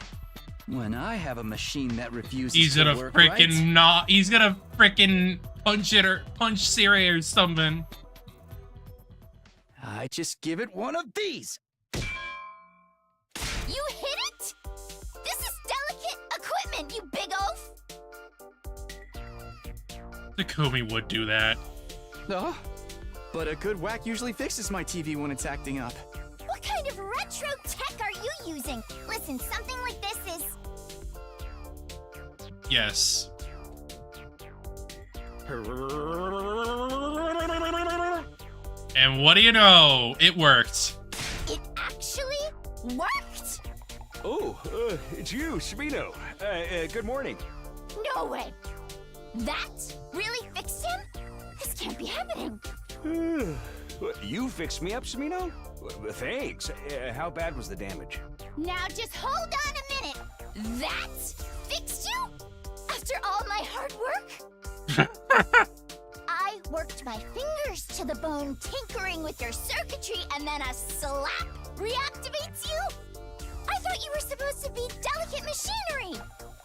when I have a machine that refuses he's to gonna work freaking right, not. He's gonna freaking punch it or punch Siri or something. I just give it one of these. You hit it? This is delicate equipment, you big oaf! Takumi would do that. No, but a good whack usually fixes my TV when it's acting up. What kind of retro tech are you using? Listen, something like this is... Yes. And what do you know? It worked. It actually worked? Oh, it's you, Sabino. Good morning. No way. That really fixed him? This can't be happening. You fixed me up, Sabino? Thanks. How bad was the damage? Now just hold on a minute. That fixed you? After all my hard work? I worked my fingers to the bone tinkering with your circuitry and then a slap reactivates you? I thought you were supposed to be delicate machinery.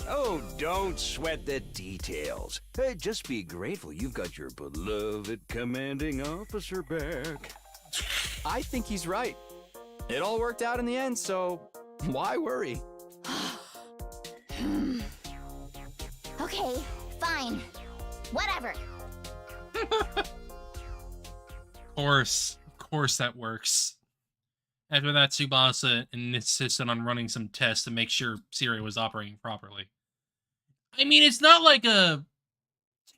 Oh, don't sweat the details. Just be grateful you've got your beloved commanding officer back. I think he's right. It all worked out in the end, so why worry? Okay, fine. Whatever. Of course that works. After that, Tsubasa insisted on running some tests to make sure Siri was operating properly. I mean, it's not like a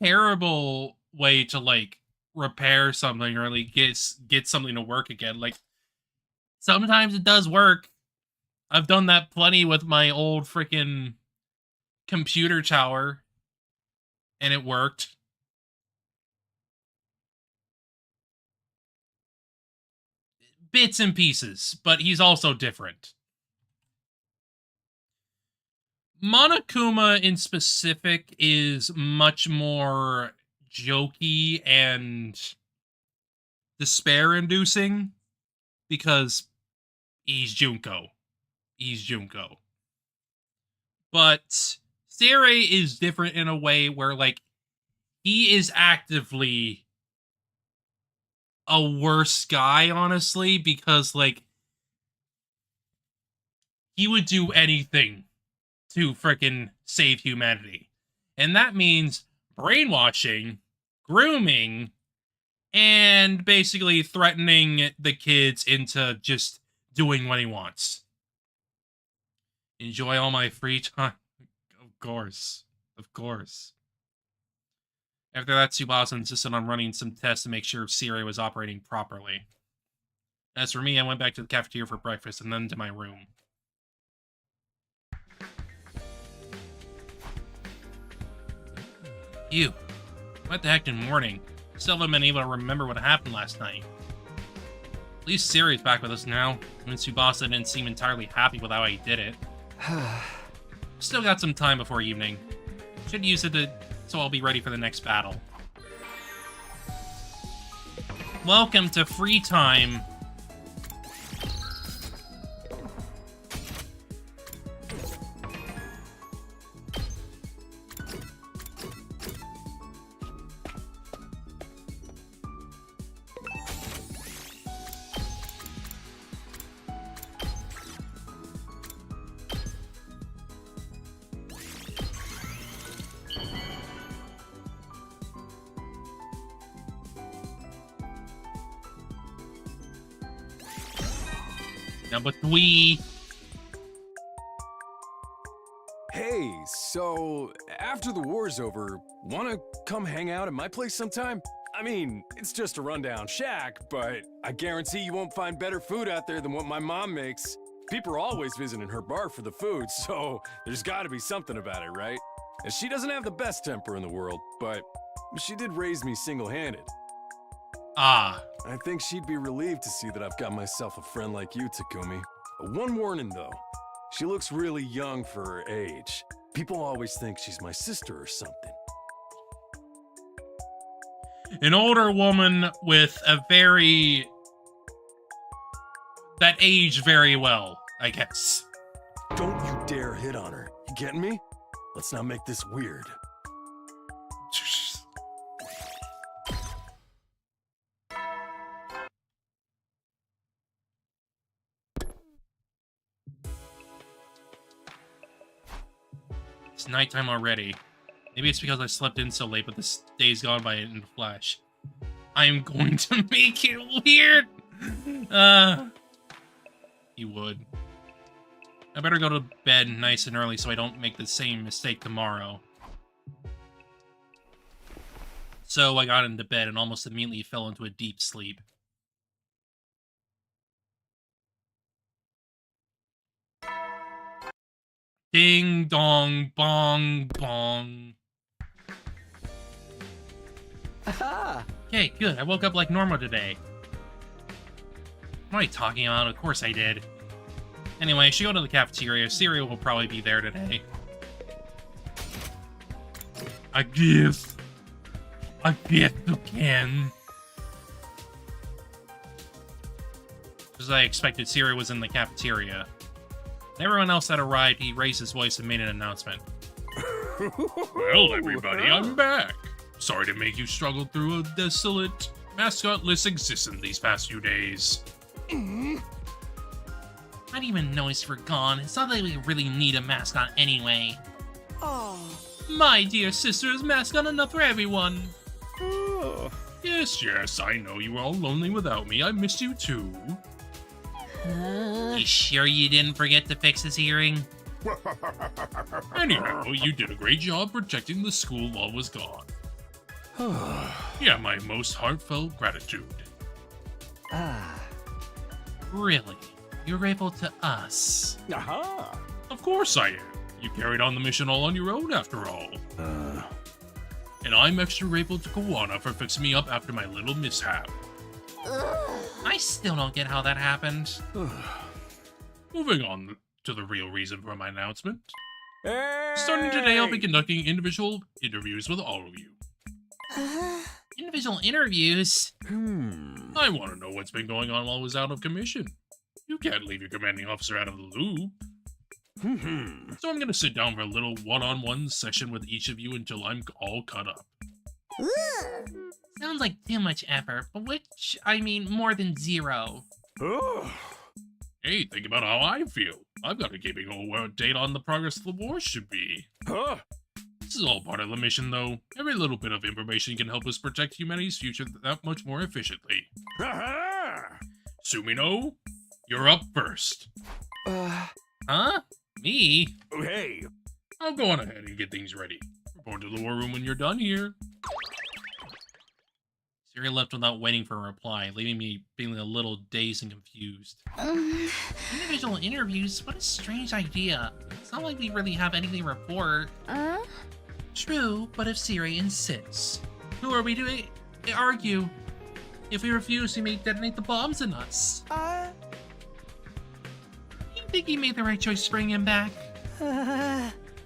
terrible way to, like, repair something or, like, get something to work again. Like, sometimes it does work. I've done that plenty with my old freaking computer tower, and it worked. Bits and pieces, but he's also different. Monokuma in specific is much more jokey and despair-inducing because he's Junko. He's Junko. But Sere is different in a way where, like, he is actively a worse guy, honestly, because, like, he would do anything to frickin' save humanity. And that means brainwashing, grooming, and basically threatening the kids into just doing what he wants. Enjoy all my free time. Of course. Of course. After that, Tsubasa insisted on running some tests to make sure Siri was operating properly. As for me, I went back to the cafeteria for breakfast and then to my room. You. What the heck in the morning? Still haven't been able to remember what happened last night. At least Siri's back with us now, and Tsubasa didn't seem entirely happy with how he did it. Still got some time before evening. Should use it so I'll be ready for the next battle. Welcome to free time. Number 3. Hey, so after the war's over, wanna come hang out at my place sometime? I mean, it's just a rundown shack, but I guarantee you won't find better food out there than what my mom makes. People are always visiting her bar for the food, so there's gotta be something about it, right? And she doesn't have the best temper in the world, but she did raise me single-handed. Ah. I think she'd be relieved to see that I've got myself a friend like you, Takumi. One warning, though. She looks really young for her age. People always think she's my sister or something. An older woman with a that aged very well, I guess. Don't you dare hit on her. You getting me? Let's not make this weird. It's nighttime already. Maybe it's because I slept in so late, but this day's gone by in a flash. I'm going to make it weird! You would. I better go to bed nice and early so I don't make the same mistake tomorrow. So I got into bed and almost immediately fell into a deep sleep. Ding dong bong bong. Aha! Okay, good. I woke up like normal today. What am I talking about? Of course I did. Anyway, I should go to the cafeteria. Cereal will probably be there today. A gift. A gift to Ken. As I expected, Cereal was in the cafeteria. And everyone else that arrived, he raised his voice and made an announcement. Well, everybody, I'm back. Sorry to make you struggle through a desolate, mascotless existence these past few days. I didn't even notice we're gone. It's not that we really need a mascot anyway. Oh. My dear sister is mascot enough for everyone. Oh. Yes, I know you were all lonely without me. I missed you too. You sure you didn't forget to fix his hearing? Anyhow, you did a great job protecting the school while I was gone. Yeah, my most heartfelt gratitude. Really? You're grateful to us? Aha! Of course I am. You carried on the mission all on your own, after all. And I'm extra grateful to Kawana for fixing me up after my little mishap. I still don't get how that happened. Moving on to the real reason for my announcement. Hey! Starting today, I'll be conducting individual interviews with all of you. Individual interviews? I want to know what's been going on while I was out of commission. You can't leave your commanding officer out of the loop. So I'm gonna sit down for a little one-on-one session with each of you until I'm all caught up. Sounds like too much effort, but I mean more than 0. Hey, think about how I feel. I've got to keep a date on the progress of the war should be. This is all part of the mission, though. Every little bit of information can help us protect humanity's future that much more efficiently. Sumino, you're up first. Huh? Me? Hey! I'll go on ahead and get things ready. Report to the war room when you're done here. Siri left without waiting for a reply, leaving me feeling a little dazed and confused. Individual interviews? What a strange idea. It's not like we really have anything to report. True, but if Siri insists, who are we to argue? If we refuse, he may detonate the bombs in us. You think he made the right choice to bring him back?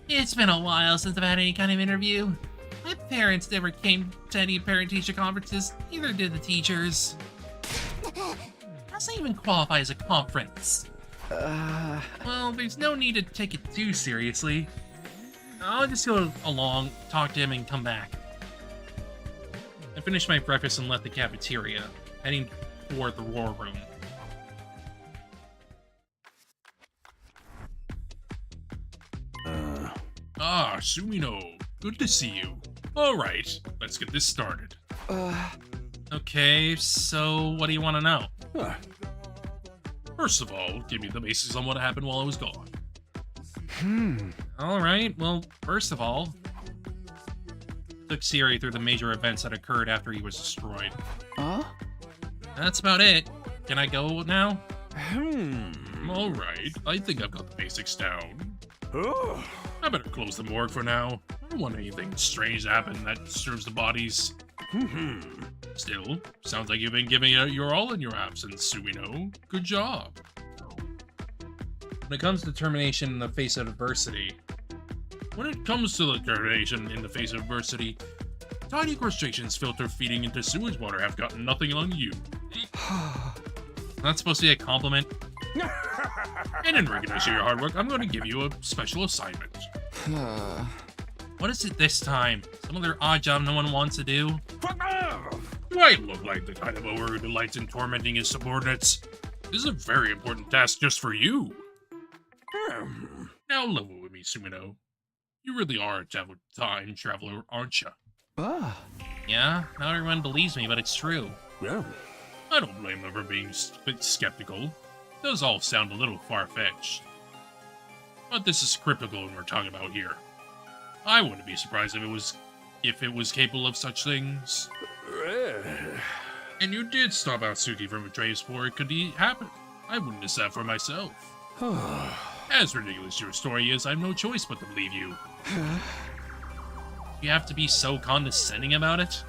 It's been a while since I've had any kind of interview. My parents never came to any parent-teacher conferences, neither did the teachers. Doesn't even qualify as a conference. Well, there's no need to take it too seriously. I'll just go along, talk to him, and come back. I finished my breakfast and left the cafeteria, heading toward the war room. Sumino. Good to see you. Alright, let's get this started. Okay, so what do you want to know? First of all, give me the basics on what happened while I was gone. Alright, well, first of all, took Siri through the major events that occurred after he was destroyed. That's about it. Can I go now? Alright, I think I've got the basics down. I better close the morgue for now. I don't want anything strange to happen that disturbs the bodies. Still, sounds like you've been giving it your all in your absence, Sumino. Good job. When it comes to determination in the face of adversity, tiny crustaceans filter feeding into sewage water have gotten nothing on you. That's supposed to be a compliment. And in recognition of your hard work, I'm going to give you a special assignment. What is it this time? Some other odd job no one wants to do? Do I look like the kind of owner who delights in tormenting his subordinates? This is a very important task just for you. Now level with me, Sumino. You really are a time traveler, aren't you? Yeah, not everyone believes me, but it's true. Yeah. I don't blame them for being skeptical. It does all sound a little far-fetched. But this is cryptical when we're talking about here. I wouldn't be surprised if it was capable of such things. And you did stop out Suki from betrays before it could happen. I witnessed that for myself. As ridiculous your story is, I have no choice but to believe you. You have to be so condescending about it?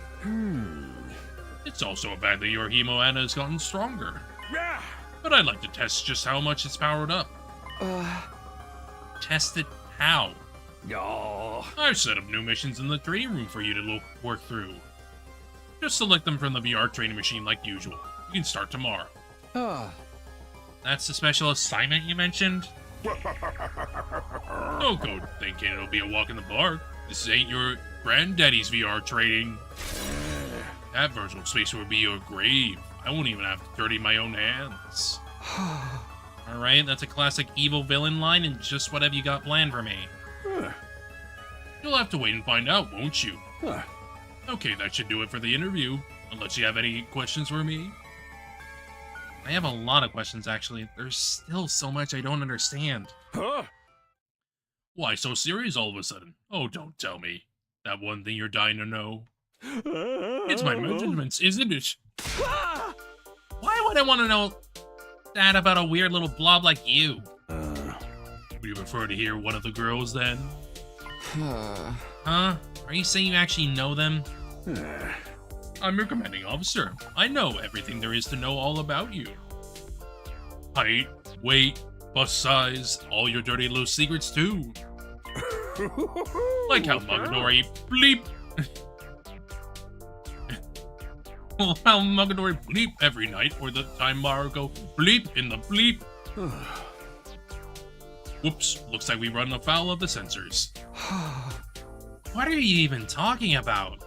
It's also a fact that your Hemo Ana has gotten stronger. But I'd like to test just how much it's powered up. Test it how? I've set up new missions in the training room for you to work through. Just select them from the VR training machine like usual. You can start tomorrow. That's the special assignment you mentioned? Don't go thinking it'll be a walk in the park. This ain't your granddaddy's VR training. That virtual space would be your grave. I won't even have to dirty my own hands. Alright, that's a classic evil villain line, and just what have you got planned for me? You'll have to wait and find out, won't you? Okay, that should do it for the interview. Unless you have any questions for me? I have a lot of questions, actually. There's still so much I don't understand. Why so serious all of a sudden? Oh, don't tell me. That one thing you're dying to know. It's my measurements, isn't it? Why would I want to know that about a weird little blob like you? Would you prefer to hear one of the girls, then? Huh? Are you saying you actually know them? I'm your commanding officer. I know everything there is to know all about you. Height, weight, bust size, all your dirty little secrets, too. Like how Mugadori bleep... how Mugadori bleep every night, or the time Mara go bleep in the bleep. Whoops, looks like we run afoul of the sensors. What are you even talking about?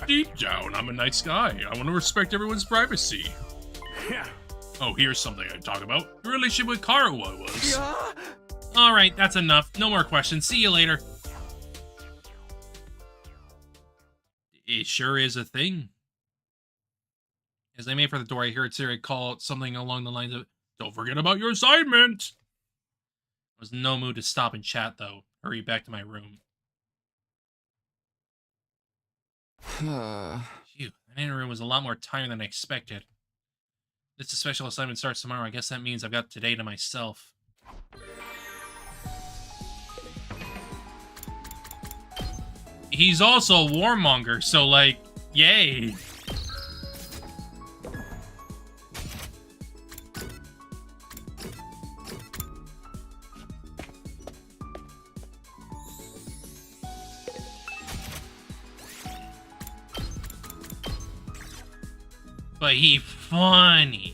Deep down, I'm a nice guy. I want to respect everyone's privacy. Oh, here's something I'd talk about. Your relationship with Karawa was. Alright, that's enough. No more questions. See you later. It sure is a thing. As I made for the door, I heard Siri call out something along the lines of, "Don't forget about your assignment!" I was in no mood to stop and chat, though. Hurry back to my room. Phew, that inner room was a lot more tiring than I expected. This special assignment starts tomorrow. I guess that means I've got today to myself. He's also a warmonger, so, like, yay. But he funny.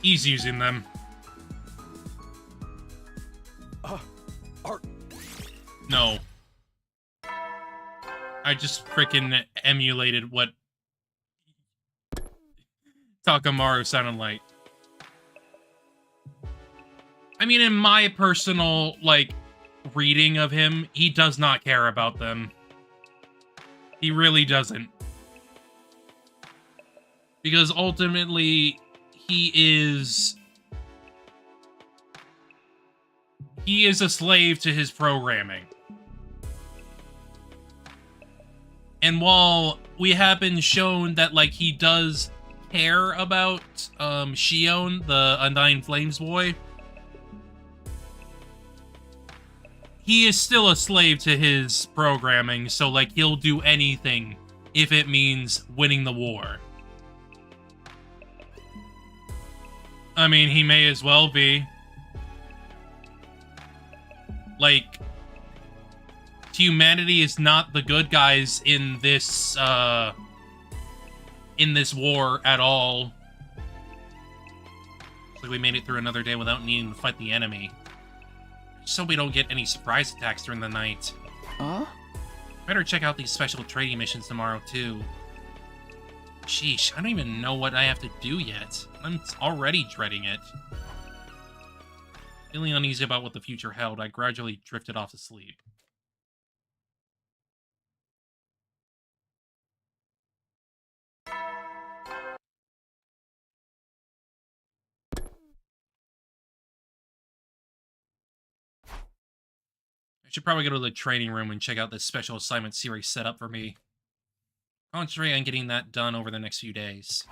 He's using them. No. I just frickin' emulated what Takamaru sounded like. I mean, in my personal, like, reading of him, he does not care about them. He really doesn't. Because ultimately, he is a slave to his programming. And while we have been shown that, like, he does care about Shion, the Undying Flames boy, he is still a slave to his programming, so, like, he'll do anything if it means winning the war. I mean, he may as well be. Like, humanity is not the good guys in this war at all. Like, we made it through another day without needing to fight the enemy. So we don't get any surprise attacks during the night. Huh? Better check out these special trading missions tomorrow, too. Sheesh, I don't even know what I have to do yet. I'm already dreading it. Feeling uneasy about what the future held, I gradually drifted off to sleep. I should probably go to the training room and check out this special assignment series set up for me. Concentrate on getting that done over the next few days.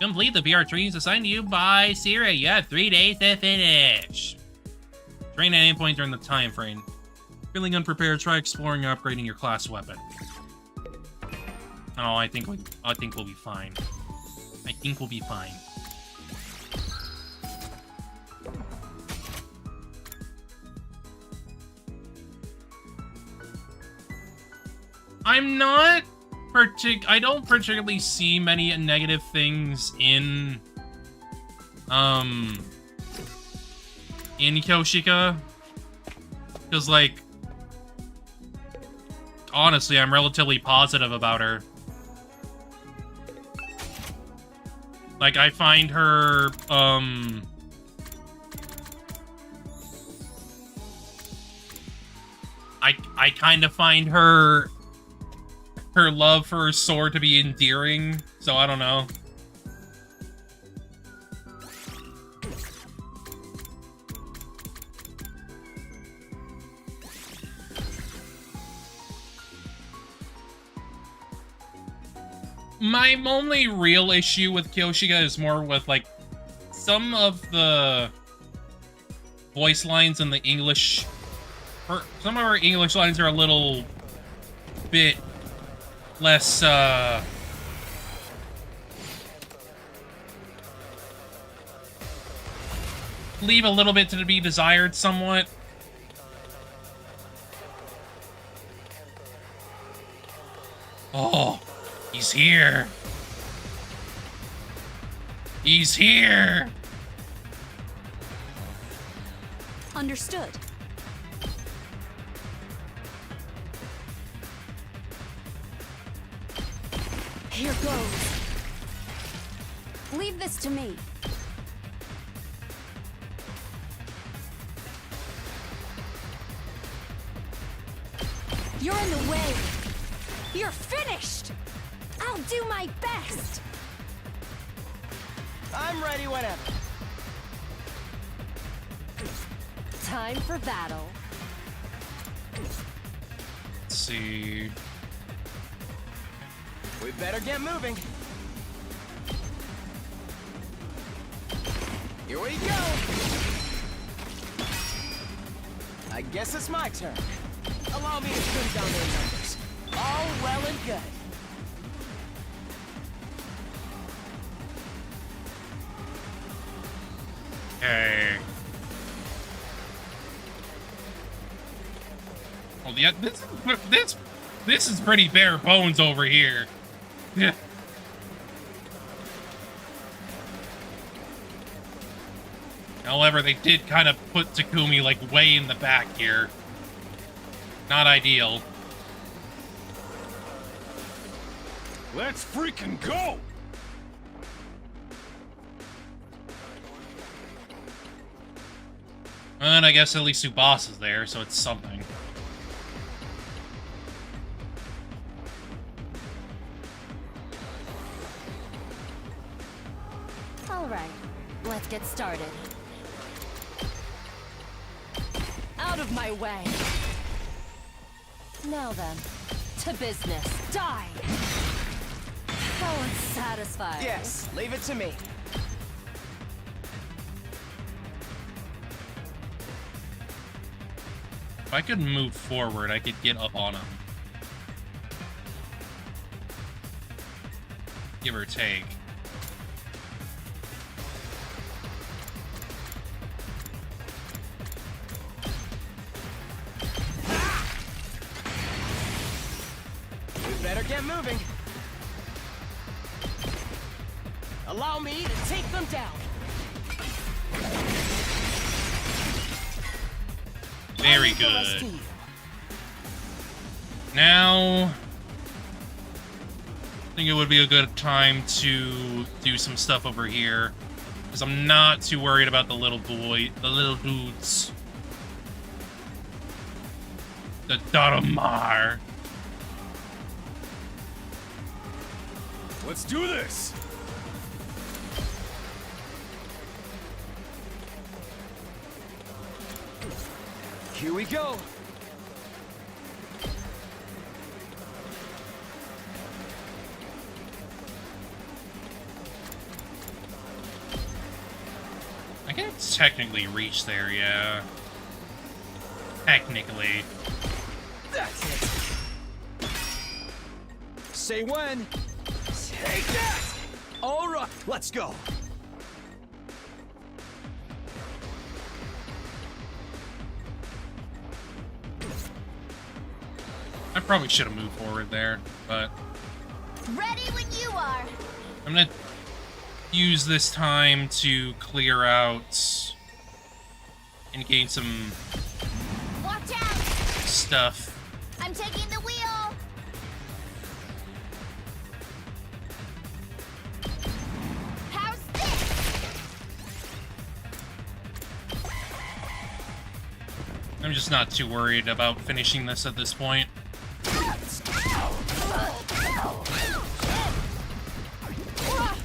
Complete the VR trainings assigned to you by Siri. You have 3 days to finish. Train at any point during the time frame. Feeling unprepared, try exploring or upgrading your class weapon. Oh, I think we'll be fine. I think we'll be fine. I don't particularly see many negative things in Kyoshika. Because, like, honestly, I'm relatively positive about her. Like, I find her, I kind of find her love for her sword to be endearing, so I don't know. My only real issue with Kyoshika is more with, like, some of the voice lines in the English. Some of our English lines are a little bit less, leave a little bit to be desired somewhat. Oh, he's here. He's here. Understood. Here goes. Leave this to me. You're in the way. You're finished. I'll do my best. I'm ready whenever. Time for battle. Let's see. We better get moving. Here we go. I guess it's my turn. Allow me to trim down their numbers. All well and good. Okay. Well, yeah, this is pretty bare bones over here. Yeah. However, they did kind of put Takumi, like, way in the back here. Not ideal. Let's freaking go! And I guess at least Tsubasa's there, so it's something. All right, let's get started. Out of my way. Now then, to business. Die! Oh, it's satisfying. Yes, leave it to me. If I could move forward, I could get up on him. Give or take. We better get moving. Allow me to take them down. Very good. Now, I think it would be a good time to do some stuff over here, because I'm not too worried about the little dudes. The Daramar. Let's do this! Here we go! I can technically reach there, yeah. Technically. That's it! Say when! Take that! Alright, let's go! I probably should have moved forward there, but Ready when you are. I'm gonna use this time to clear out and gain some Watch out! stuff. I'm taking the wheel. How's this? I'm just not too worried about finishing this at this point.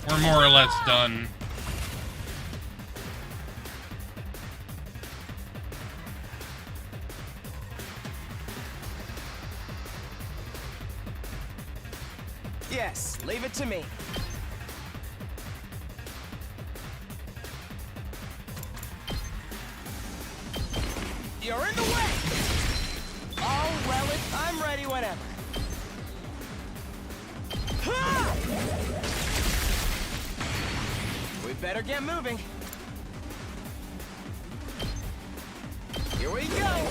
We're more or less done. Yes, leave it to me. You're in the way! Oh, well, I'm ready whenever. We better get moving. Here we go!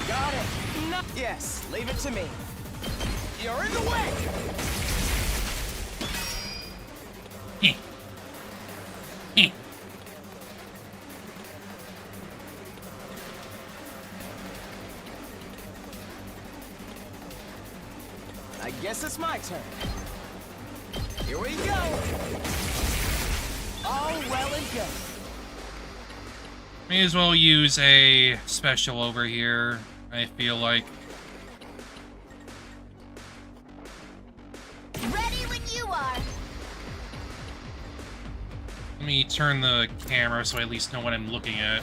Got it! No. Yes, leave it to me. You're in the way! I guess it's my turn. Here we go! All well and good. May as well use a special over here, I feel like. Ready when you are. Let me turn the camera so I at least know what I'm looking at.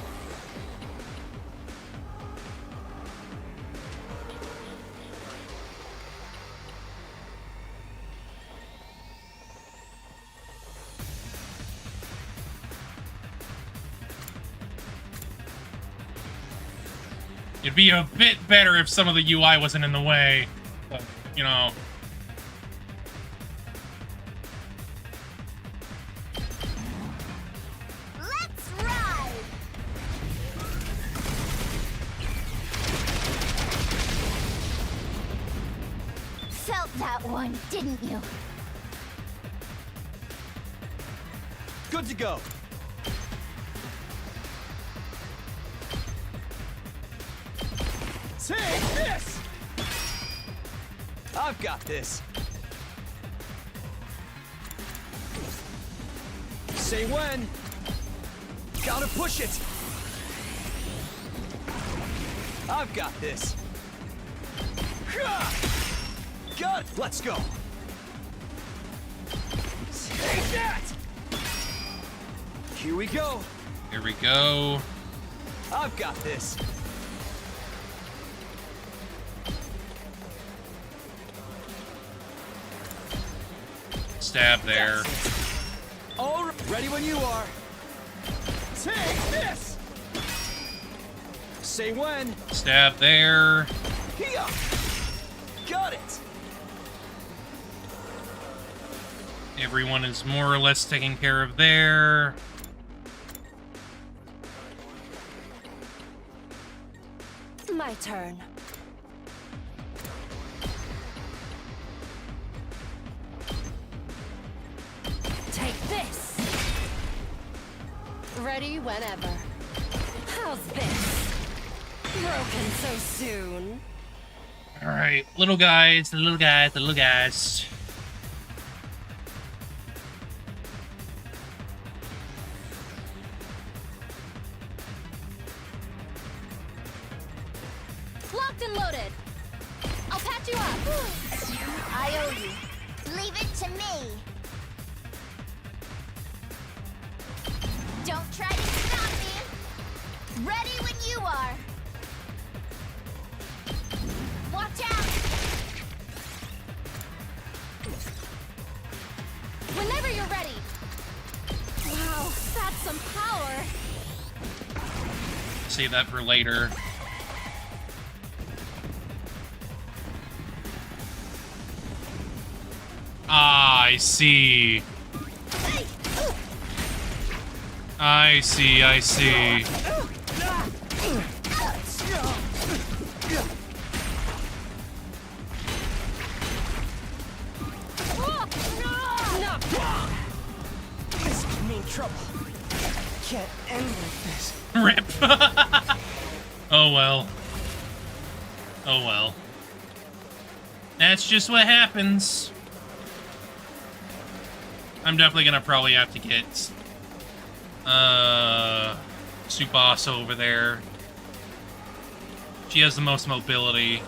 It'd be a bit better if some of the UI wasn't in the way, but, you know. Let's ride. Felt that one, didn't you? Good to go. Take this! I've got this. Say when. Gotta push it. I've got this. Got it. Let's go. Take that. Here we go. Here we go. I've got this. Stab there. All right. Ready when you are. Take this. Say when. Stab there. Here. Got it. Everyone is more or less taken care of there. My turn. Take this. Ready whenever. How's this? Broken so soon. All right, little guys, the little guys, the little guys. Locked and loaded. I'll patch you up. I owe you. Leave it to me. Don't try to stop me. Ready when you are. Watch out. Whenever you're ready. Wow, that's some power. Save that for later. Ah, I see. I see, I see. This could mean trouble. Can't end like this. Rip. Oh well. Oh well. That's just what happens. I'm definitely gonna probably have to get Tsubasa over there. She has the most mobility.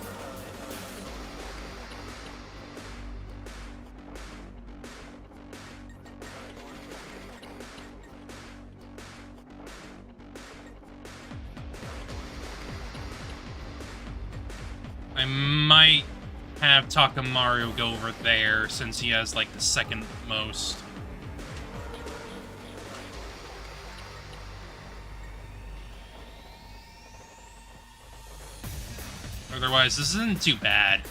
I might have Takamaru go over there since he has like the second most. Otherwise, this isn't too bad.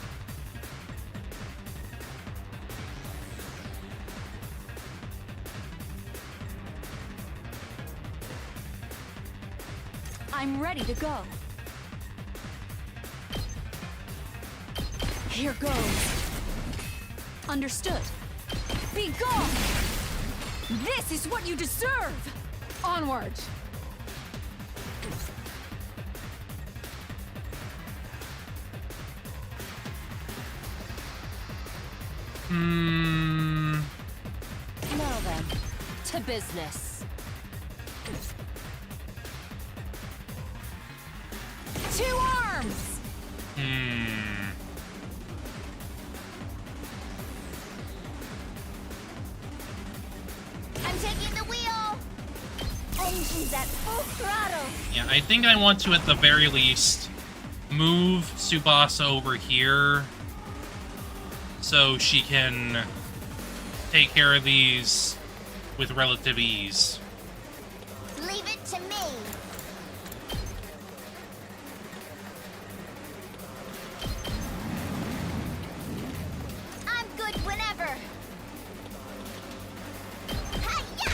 I'm ready to go. Here goes. Understood. Be gone! This is what you deserve! Onward! Now then, to business. Two arms! I'm taking the wheel. Engines at full throttle. Yeah, I think I want to, at the very least, move Tsubasa over here so she can take care of these with relative ease. Leave it to me. I'm good whenever. Hi-ya!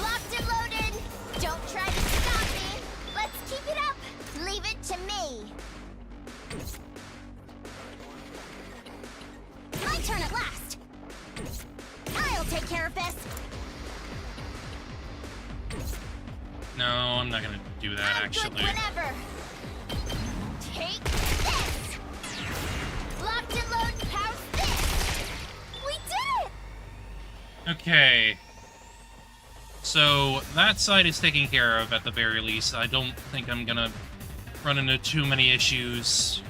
Locked and loaded. Don't try to stop me. Let's keep it up. Leave it to me. My turn at last. I'll take care of this. No, I'm not gonna do that, I'm actually. good whenever. Okay. So, that side is taken care of at the very least. I don't think I'm gonna run into too many issues.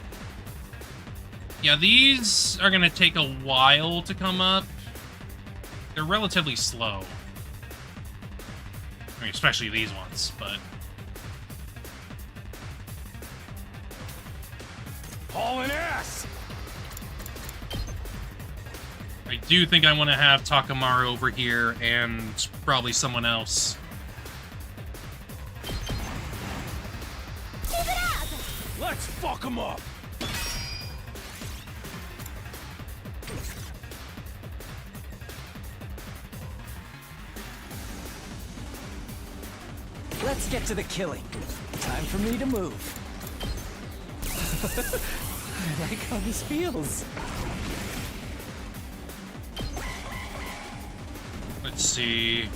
Yeah, these are gonna take a while to come up. They're relatively slow. I mean, especially these ones, but... Hauling ass! I do think I want to have Takamaru over here, and probably someone else. Keep it up! Let's fuck him up! Let's get to the killing. Time for me to move. I like how this feels. Let's see.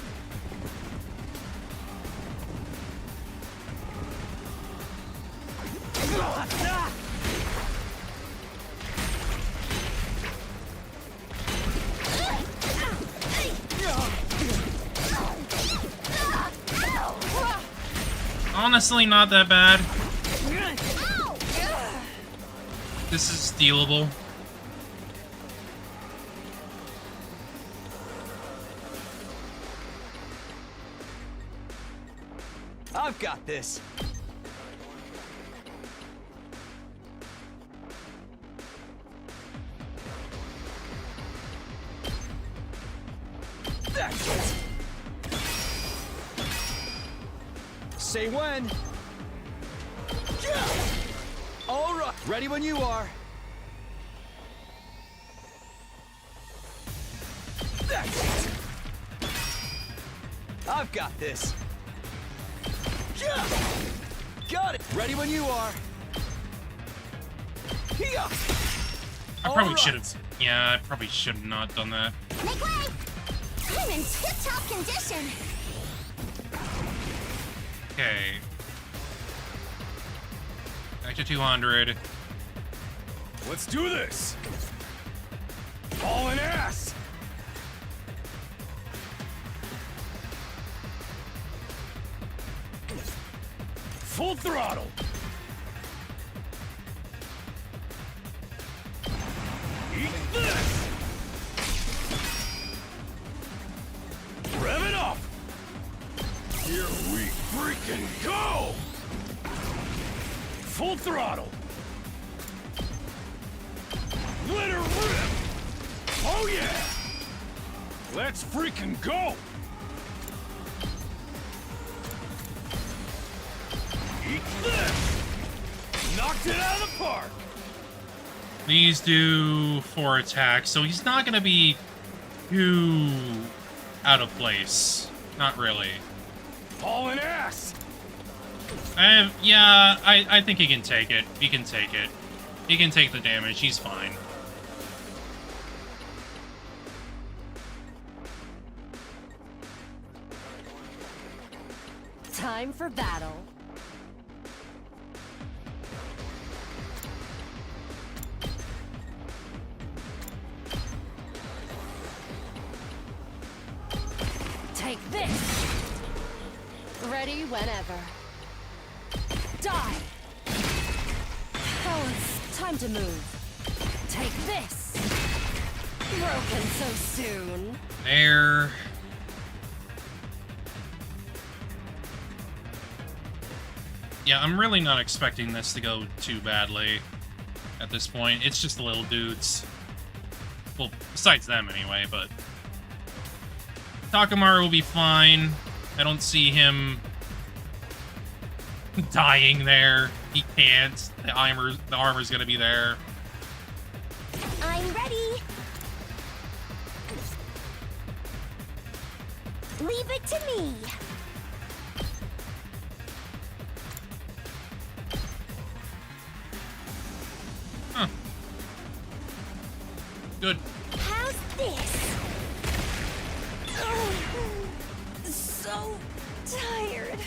Honestly, not that bad. This is stealable. I've got this. That's it. Say when. Yeah. All right. Ready when you are. That's it. I've got this. Yeah. Got it. Ready when you are. Here. I probably should have. Yeah, I probably should have not done that. Make way! I'm in tip-top condition. Okay. Back to 200. Let's do this! Hauling ass! Full throttle! Eat this! Rev it up! Here we freaking go! Full throttle! Let her rip! Oh yeah! Let's freaking go! Eat this! Knocked it out of the park! These do 4 attacks, so he's not gonna be too out of place. Not really. Hauling ass! Yeah, I think he can take it. He can take it. He can take the damage. He's fine. Time for battle. Take this! Ready whenever. Die! Oh, it's time to move. Take this! Broken so soon. There. Yeah, I'm really not expecting this to go too badly at this point. It's just the little dudes. Well, besides them anyway, but... Takamaru will be fine. I don't see him dying there. He can't. The armor's gonna be there. I'm ready. Leave it to me. Huh. Good. How's this? Oh, so tired.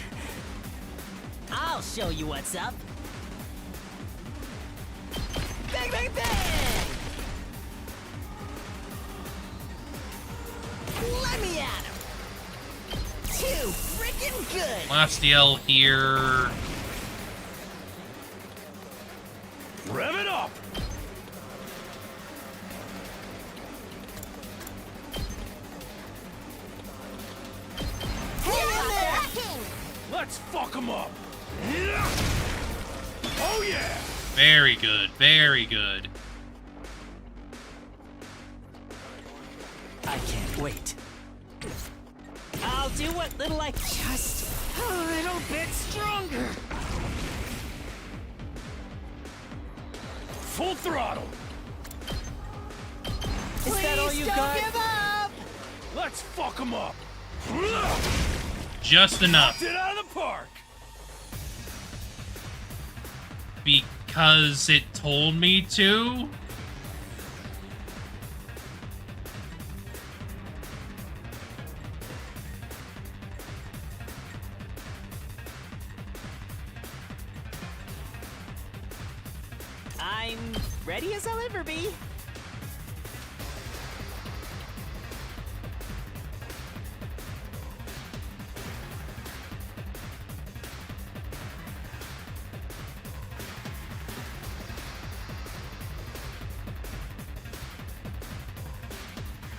I'll show you what's up. Bang, bang, bang! Good. Lastiel here. Rev it up! Let's fuck him up! Oh yeah! Very good, very good. I can't wait. I'll do what little I just a little bit stronger. Full throttle! Is that all you got? Give up! Let's fuck him up! Just enough. Knocked it out of the park! Because it told me to? I'm ready as I'll ever be.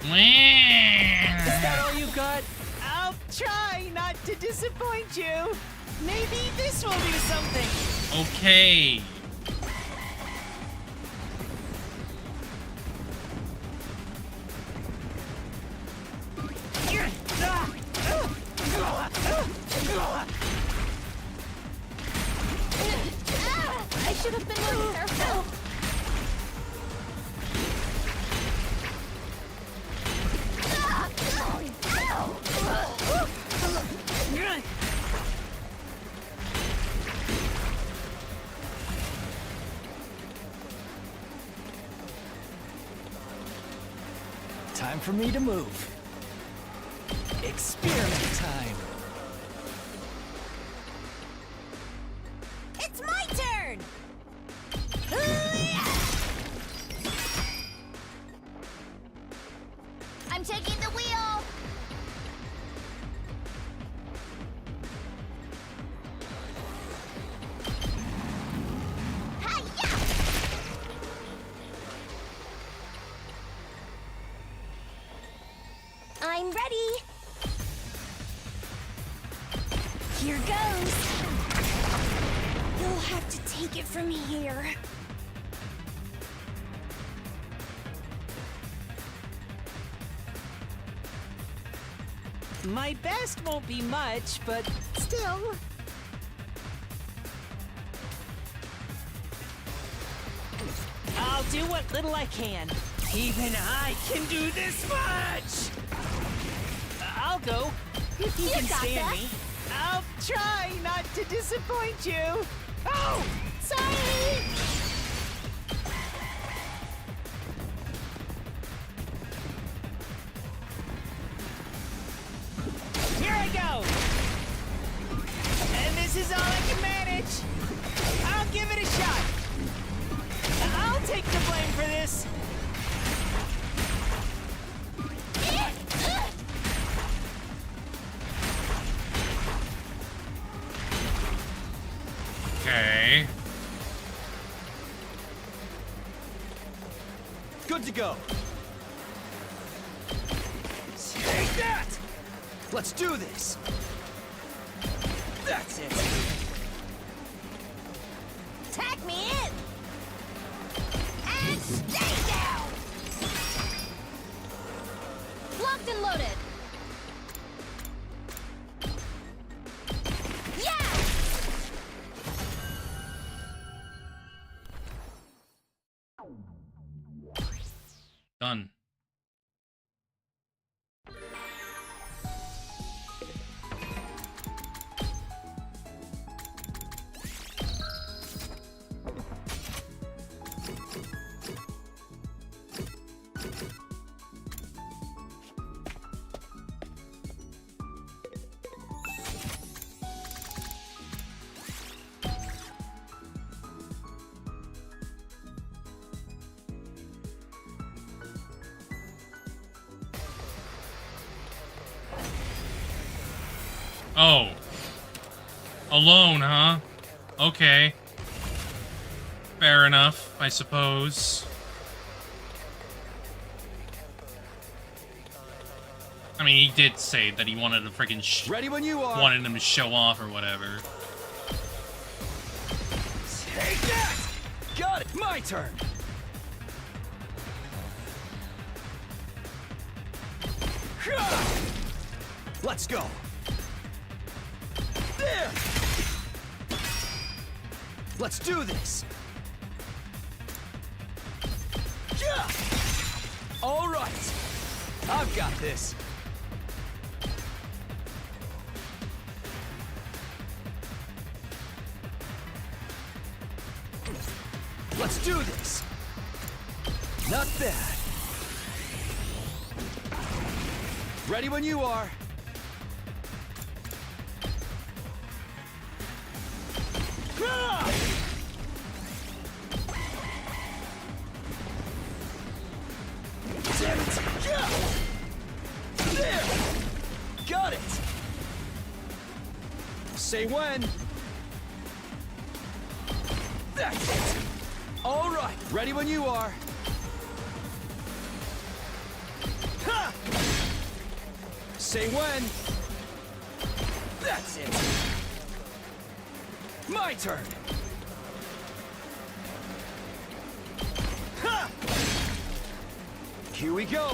Is that all you got? I'll try not to disappoint you. Maybe this will do something. Okay. I should have been more careful. Time for me to move. Experiment time. It's my turn! I'm taking the wheel! Hi-ya! I'm ready! Here goes! You'll have to take it from here. My best won't be much, but still. I'll do what little I can. Even I can do this much! I'll go. If you can got stand this. me. I'll try not to disappoint you. Oh! Sorry! Here I go! And this is all I can manage. I'll give it a shot. I'll take the blame for this. Okay. Good to go. Take that! Let's do this. That's it. Tag me in! And stay down! Locked and loaded. Yeah! Done. Oh. Alone, huh? Okay. Fair enough, I suppose. I mean, he did say that he wanted to freaking ready when you are. Wanted him to show off or whatever. Take that! Got it! My turn! Let's go! There! Let's do this! All right! I've got this! Let's do this! Not bad. Ready when you are. Damn it! There! Got it! Say when. That's it! All right, ready when you are. Ha! Say when. That's it. My turn. Ha! Here we go.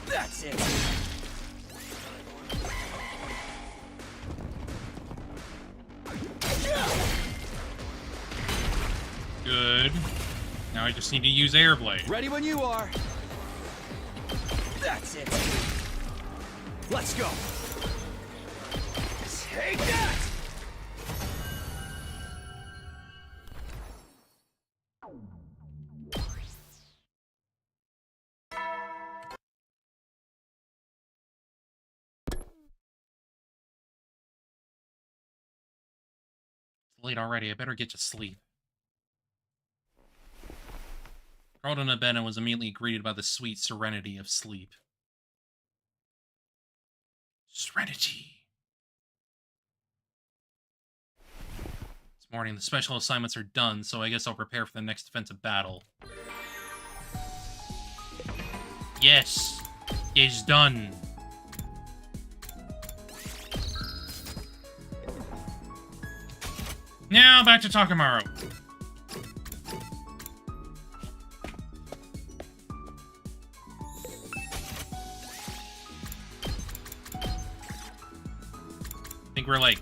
That's it. Good. Now I just need to use Airblade. Ready when you are. That's it. Let's go. Take that! It's late already. I better get to sleep. Crawled into bed and was immediately greeted by the sweet serenity of sleep. Serenity. This morning, the special assignments are done, so I guess I'll prepare for the next defensive battle. Yes, it's done. Now, back to Takamaru. I think we're like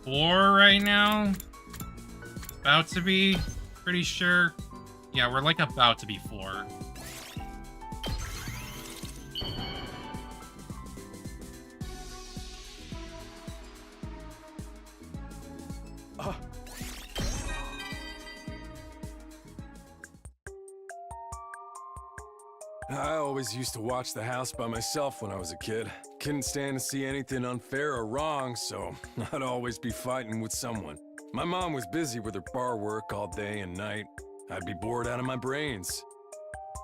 4 right now. About to be, pretty sure. Yeah, we're like about to be 4. I always used to watch the house by myself when I was a kid. Couldn't stand to see anything unfair or wrong, so I'd always be fighting with someone. My mom was busy with her bar work all day and night. I'd be bored out of my brains.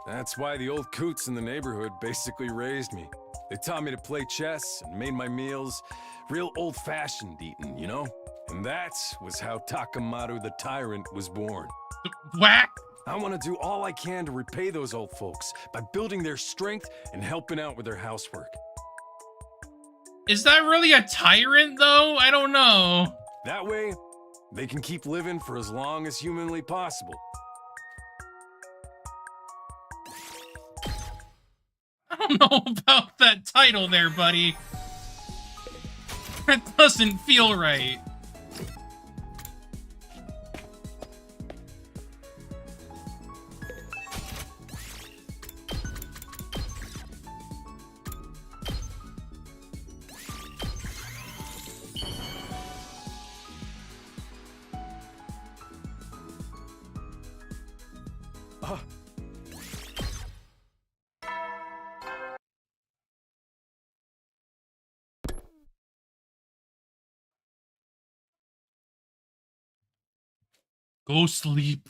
That's why the old coots in the neighborhood basically raised me. They taught me to play chess and made my meals real old-fashioned eating, you know? And that was how Takamaru the Tyrant was born. Whack! I want to do all I can to repay those old folks by building their strength and helping out with their housework. Is that really a tyrant, though? I don't know. That way, they can keep living for as long as humanly possible. I don't know about that title there, buddy. That doesn't feel right. Go sleep.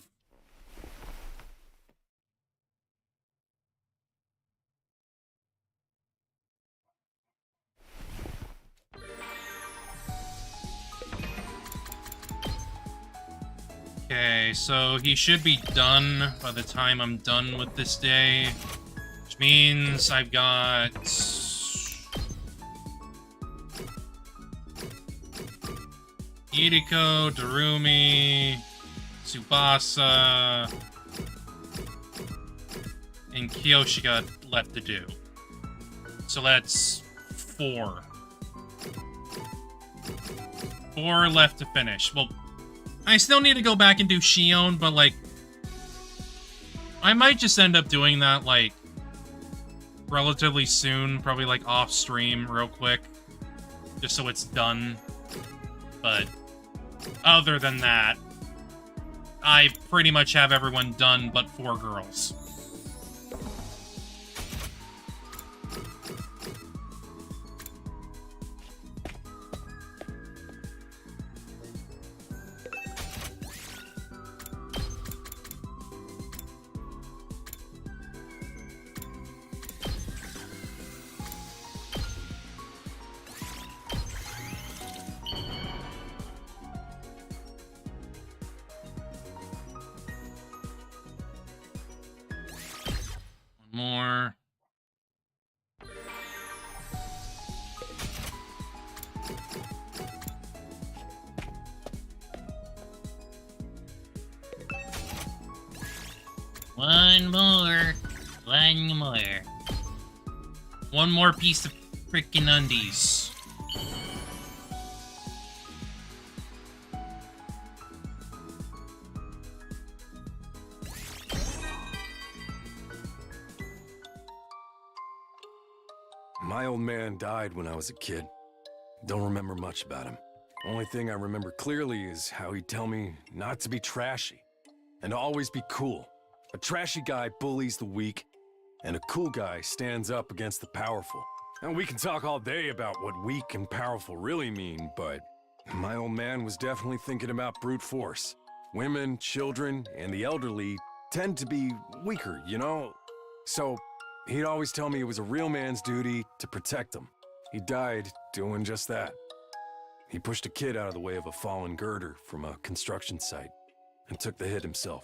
Okay, so he should be done by the time I'm done with this day. Which means I've got... Iriko, Darumi, Tsubasa, and Kyoshika left to do. So that's 4. 4 left to finish. Well, I still need to go back and do Shion, but, like, I might just end up doing that, like, relatively soon. Probably, like, off-stream real quick. Just so it's done. But other than that, I pretty much have everyone done but 4 girls. More. One more. One more piece of frickin' undies. My old man died when I was a kid. Don't remember much about him. Only thing I remember clearly is how he'd tell me not to be trashy and to always be cool. A trashy guy bullies the weak, and a cool guy stands up against the powerful. And we can talk all day about what weak and powerful really mean, but my old man was definitely thinking about brute force. Women, children, and the elderly tend to be weaker, you know? So he'd always tell me it was a real man's duty to protect them. He died doing just that. He pushed a kid out of the way of a fallen girder from a construction site and took the hit himself.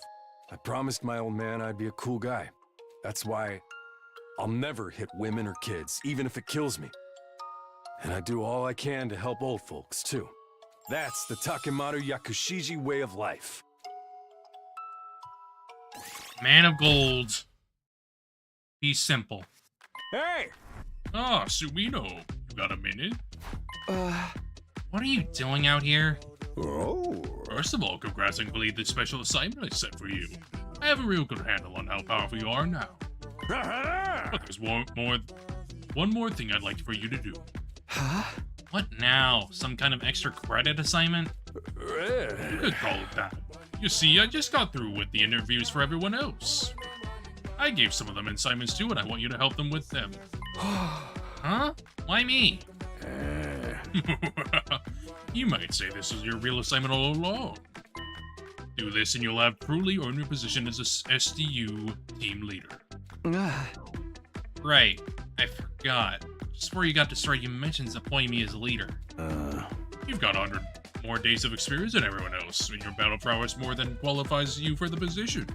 I promised my old man I'd be a cool guy. That's why I'll never hit women or kids, even if it kills me. And I do all I can to help old folks, too. That's the Takemaru Yakushiji way of life. Man of gold. Be simple. Hey! Ah, Sumino. You got a minute? What are you doing out here? Oh. First of all, congrats on completing the special assignment I set for you. I have a real good handle on how powerful you are now. But there's one more thing I'd like for you to do. Huh? What now? Some kind of extra credit assignment? You could call it that. You see, I just got through with the interviews for everyone else. I gave some of them assignments too, and I want you to help them with them. Huh? Why me? You might say this is your real assignment all along. Do this and you'll have truly earned your position as a SDU team leader. Right, I forgot. Just before you got to start, you mentioned appointing me as a leader. You've got 100 more days of experience than everyone else, and your battle prowess more than qualifies you for the position.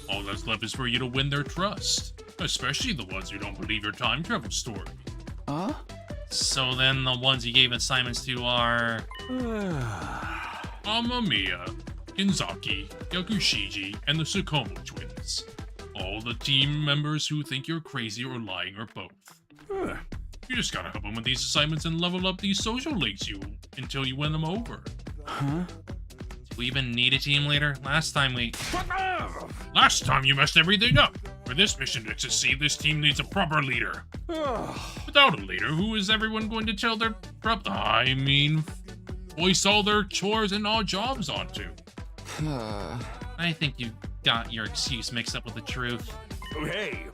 All that's left is for you to win their trust, especially the ones who don't believe your time travel story. So then the ones you gave assignments to are... Amamiya, Kinzaki, Yakushiji, and the Tsukumo twins. All the team members who think you're crazy or lying or both. You just gotta help them with these assignments and level up these social links until you win them over. Do we even need a team leader? Last time you messed everything up. For this mission to succeed, this team needs a proper leader. Without a leader, who is everyone going to tell their voice all their chores and all jobs onto? I think you got your excuse mixed up with the truth. Hey!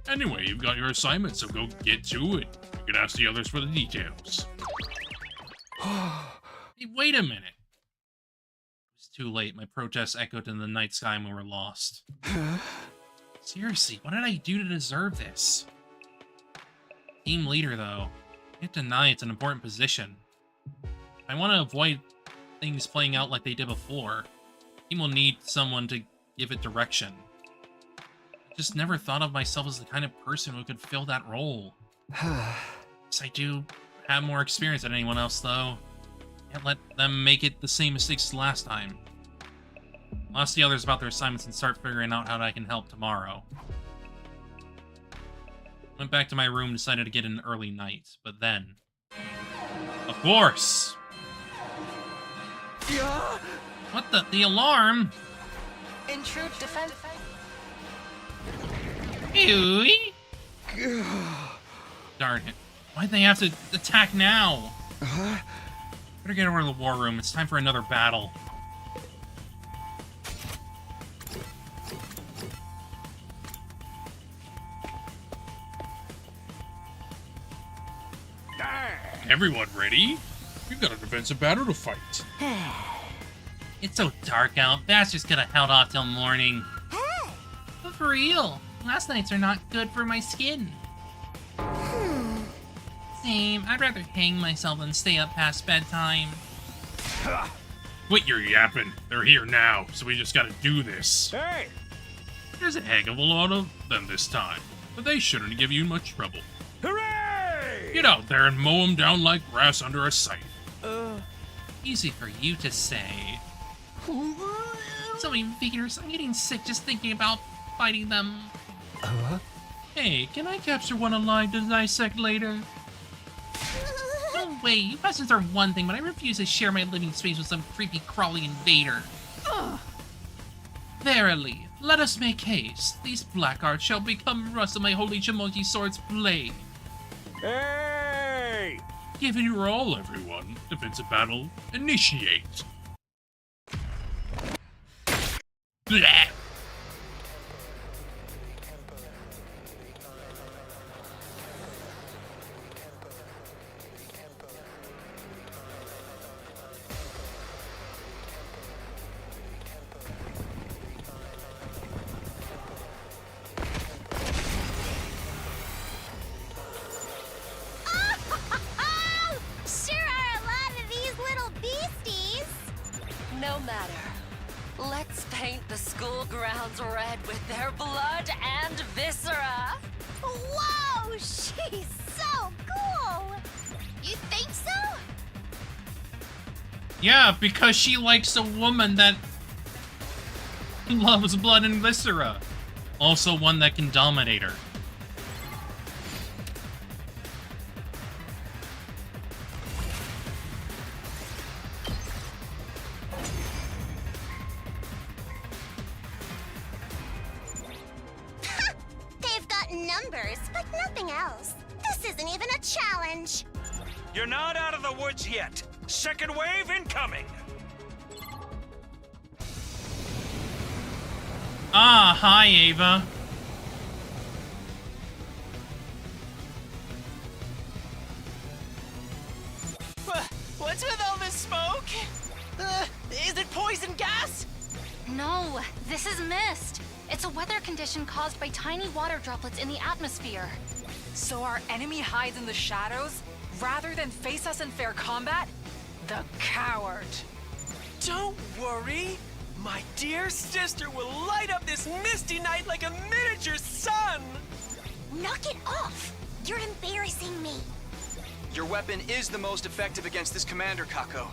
Anyway, you've got your assignment, so go get to it. You can ask the others for the details. Hey, wait a minute. It was too late. My protests echoed in the night sky and we were lost. Seriously, what did I do to deserve this? Team leader, though. I can't deny it's an important position. I want to avoid things playing out like they did before. He will need someone to give it direction. I just never thought of myself as the kind of person who could fill that role. Yes, I do have more experience than anyone else, though. Can't let them make it the same mistakes as last time. I'll ask the others about their assignments and start figuring out how I can help tomorrow. Went back to my room, decided to get an early night, but then... Of course! Yeah. What the? The alarm? Intrude defense. Ew. Darn it. Why'd they have to attack now? Better get over to the war room. It's time for another battle. Everyone ready? We've got a defensive battle to fight. It's so dark out. Bastards could have held off till morning. But for real, last nights are not good for my skin. Same. I'd rather hang myself than stay up past bedtime. Quit your yapping. They're here now, so we just gotta do this. Hey! There's a heck of a lot of them this time, but they shouldn't give you much trouble. Hooray! Get out there and mow them down like grass under a scythe. Easy for you to say. So many figures. I'm getting sick just thinking about fighting them. Hey, can I capture one alive to dissect later? No way, you peasants are one thing, but I refuse to share my living space with some creepy crawling invader. Verily, let us make haste. These black arts shall become rust of my holy Jumonji sword's blade. Hey! Give it your all, everyone. Defensive battle, initiate. Blah. Sure are a lot of these little beasties. No matter. Let's paint the school grounds red with their blood and viscera. Whoa, she's so cool. You think so? Yeah, because she likes a woman that loves blood and viscera. Also one that can dominate her. They've got numbers, but nothing else. This isn't even a challenge. You're not out of the woods yet. Second wave incoming. Ah, hi, Ava. What's with all this smoke? Is it poison gas? No, this is mist. It's a weather condition caused by tiny water droplets in the atmosphere. So our enemy hides in the shadows rather than face us in fair combat? The coward. Don't worry. My dear sister will light up this misty night like a miniature sun. Knock it off. You're embarrassing me. Your weapon is the most effective against this commander, Kako.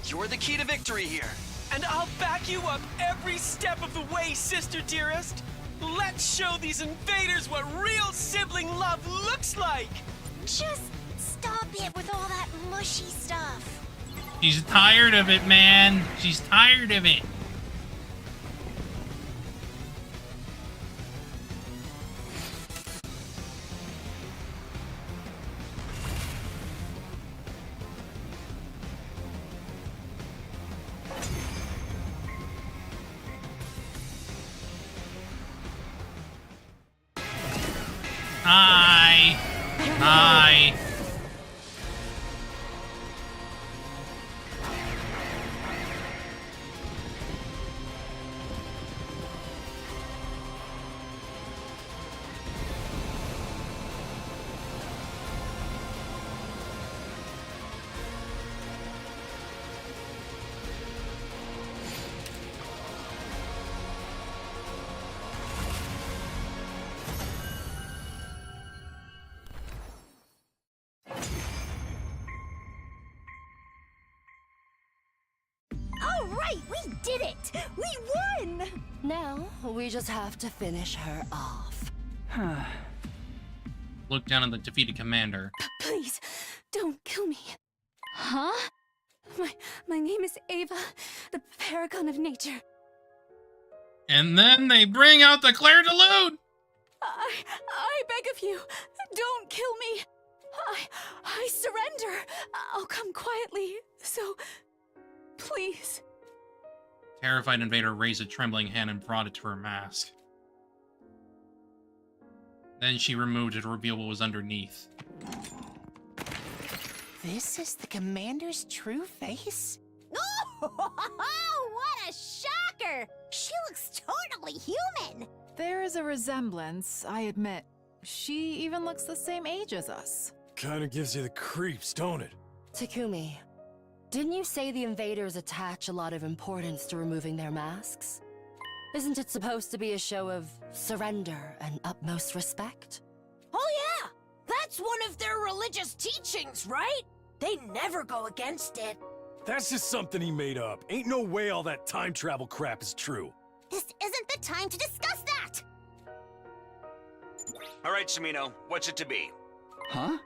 You're the key to victory here. And I'll back you up every step of the way, sister dearest. Let's show these invaders what real sibling love looks like. Just stop it with all that mushy stuff. She's tired of it, man. She's tired of it. Hi. Hi. right! We did it! We won! Now, we just have to finish her off. Look down at the defeated commander. Please, don't kill me. Huh? My name is Ava, the paragon of nature. And then they bring out the Claire de Lune! I beg of you, don't kill me. I surrender. I'll come quietly, so please. Terrified invader raised a trembling hand and brought it to her mask. Then she removed it to reveal what was underneath. This is the commander's true face? Oh, what a shocker! She looks totally human! There is a resemblance, I admit. She even looks the same age as us. Kinda gives you the creeps, don't it? Takumi, didn't you say the invaders attach a lot of importance to removing their masks? Isn't it supposed to be a show of surrender and utmost respect? Oh yeah! That's one of their religious teachings, right? They never go against it. That's just something he made up. Ain't no way all that time travel crap is true. This isn't the time to discuss that! All right, Samino, what's it to be? Huh?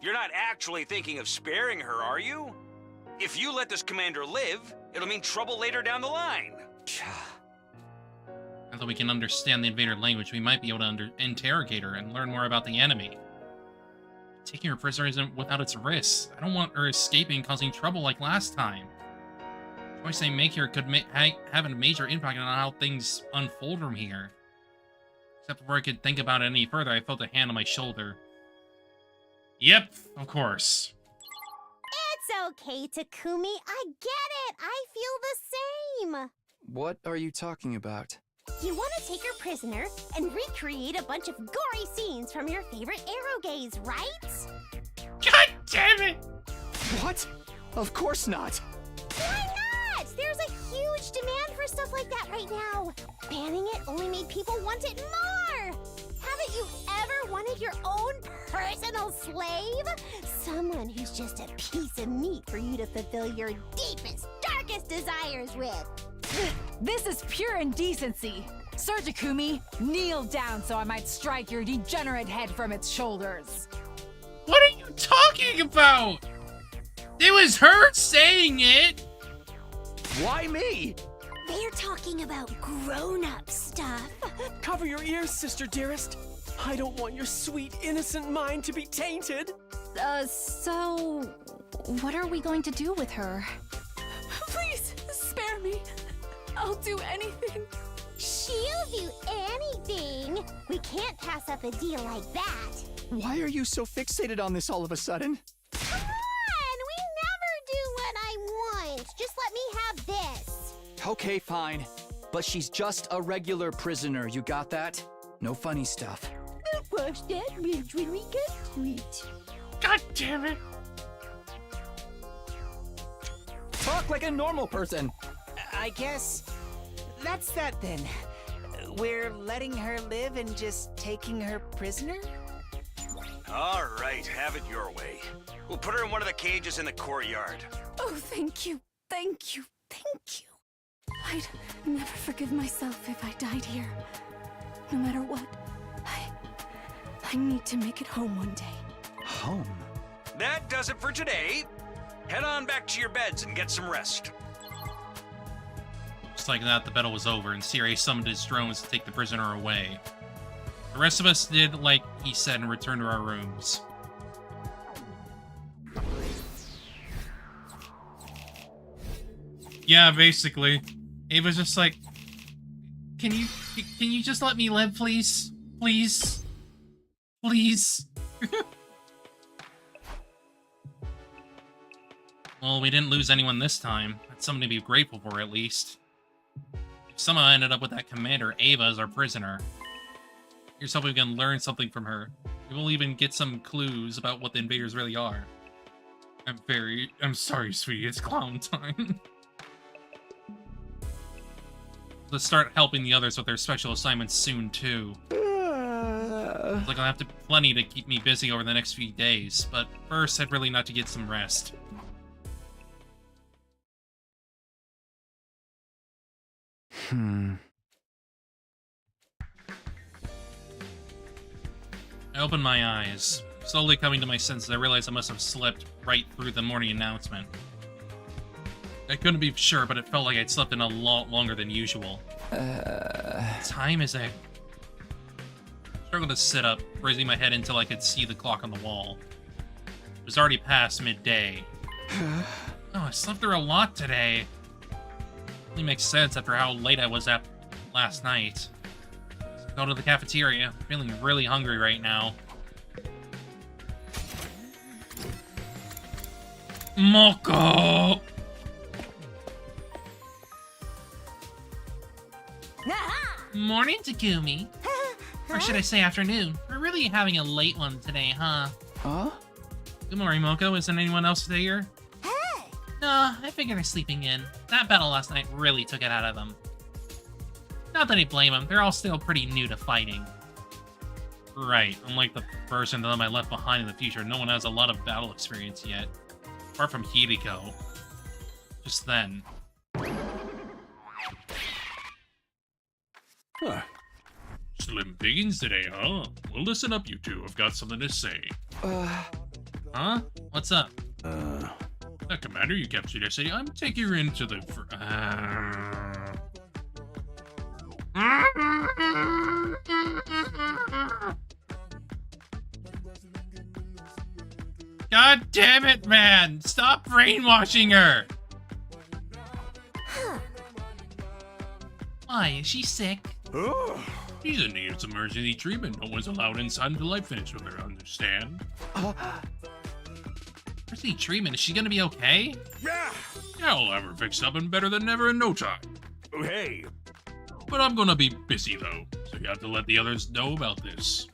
You're not actually thinking of sparing her, are you? If you let this commander live, it'll mean trouble later down the line. Now that we can understand the invader language, we might be able to interrogate her and learn more about the enemy. Taking her prisoner isn't without its risks. I don't want her escaping and causing trouble like last time. The choice they make here could have a major impact on how things unfold from here. Except before I could think about it any further, I felt a hand on my shoulder. Yep, of course. It's okay, Takumi. I get it. I feel the same. What are you talking about? You want to take her prisoner and recreate a bunch of gory scenes from your favorite arrow gaze, right? God damn it! What? Of course not. Why not? There's a huge demand for stuff like that right now. Banning it only made people want it more. Haven't you ever wanted your own personal slave? Someone who's just a piece of meat for you to fulfill your deepest, darkest desires with. This is pure indecency. Sir Takumi, kneel down so I might strike your degenerate head from its shoulders. What are you talking about? It was her saying it! Why me? They're talking about grown-up stuff. Cover your ears, sister dearest. I don't want your sweet, innocent mind to be tainted. So what are we going to do with her? Please, spare me. I'll do anything. She'll do anything. We can't pass up a deal like that. Why are you so fixated on this all of a sudden? Come on, we never do what I want. Just let me have this. Okay, fine. But she's just a regular prisoner, you got that? No funny stuff. Wash that ridge when we get to it. God damn it! Talk like a normal person. I guess that's that then. We're letting her live and just taking her prisoner? All right, have it your way. We'll put her in one of the cages in the courtyard. Oh, thank you. Thank you. Thank you. I'd never forgive myself if I died here. No matter what, I need to make it home one day. Home? That does it for today. Head on back to your beds and get some rest. Just like that, the battle was over, and Serenity summoned his drones to take the prisoner away. The rest of us did like he said and returned to our rooms. Yeah, basically. Ava's just like, can you just let me live, please? Please? Please? Well, we didn't lose anyone this time. That's something to be grateful for, at least. If somehow ended up with that commander, Ava is our prisoner. Here's hoping we can learn something from her. We will even get some clues about what the invaders really are. I'm sorry, sweetie, it's clown time. Let's start helping the others with their special assignments soon, too. Looks like I'll have plenty to keep me busy over the next few days, but first I'd really like to get some rest. I opened my eyes. Slowly coming to my senses, I realized I must have slept right through the morning announcement. I couldn't be sure, but it felt like I'd slept in a lot longer than usual. What time is it? I struggled to sit up, raising my head until I could see the clock on the wall. It was already past midday. Oh, I slept through a lot today. Only makes sense after how late I was up last night. Go to the cafeteria. I'm feeling really hungry right now. Moko! Morning, Takumi. Or should I say afternoon? We're really having a late one today, huh? Huh? Good morning, Moko. Isn't anyone else here? Hey! No, I figured they're sleeping in. That battle last night really took it out of them. Not that I blame them. They're all still pretty new to fighting. Right. Unlike the person that I left behind in the future, no one has a lot of battle experience yet. Apart from Hideko. Just then. Huh. Slim pickings today, huh? Well, listen up, you two. I've got something to say. Huh? What's up? That commander you captured yesterday, I'm taking her into the... God damn it, man! Stop brainwashing her! Why, is she sick? She's in need of some emergency treatment. No one's allowed inside until I finish with her, understand? Emergency treatment? Is she gonna be okay? Yeah, I'll have her fixed up and better than ever in no time. Oh, hey. But I'm gonna be busy, though, so you have to let the others know about this.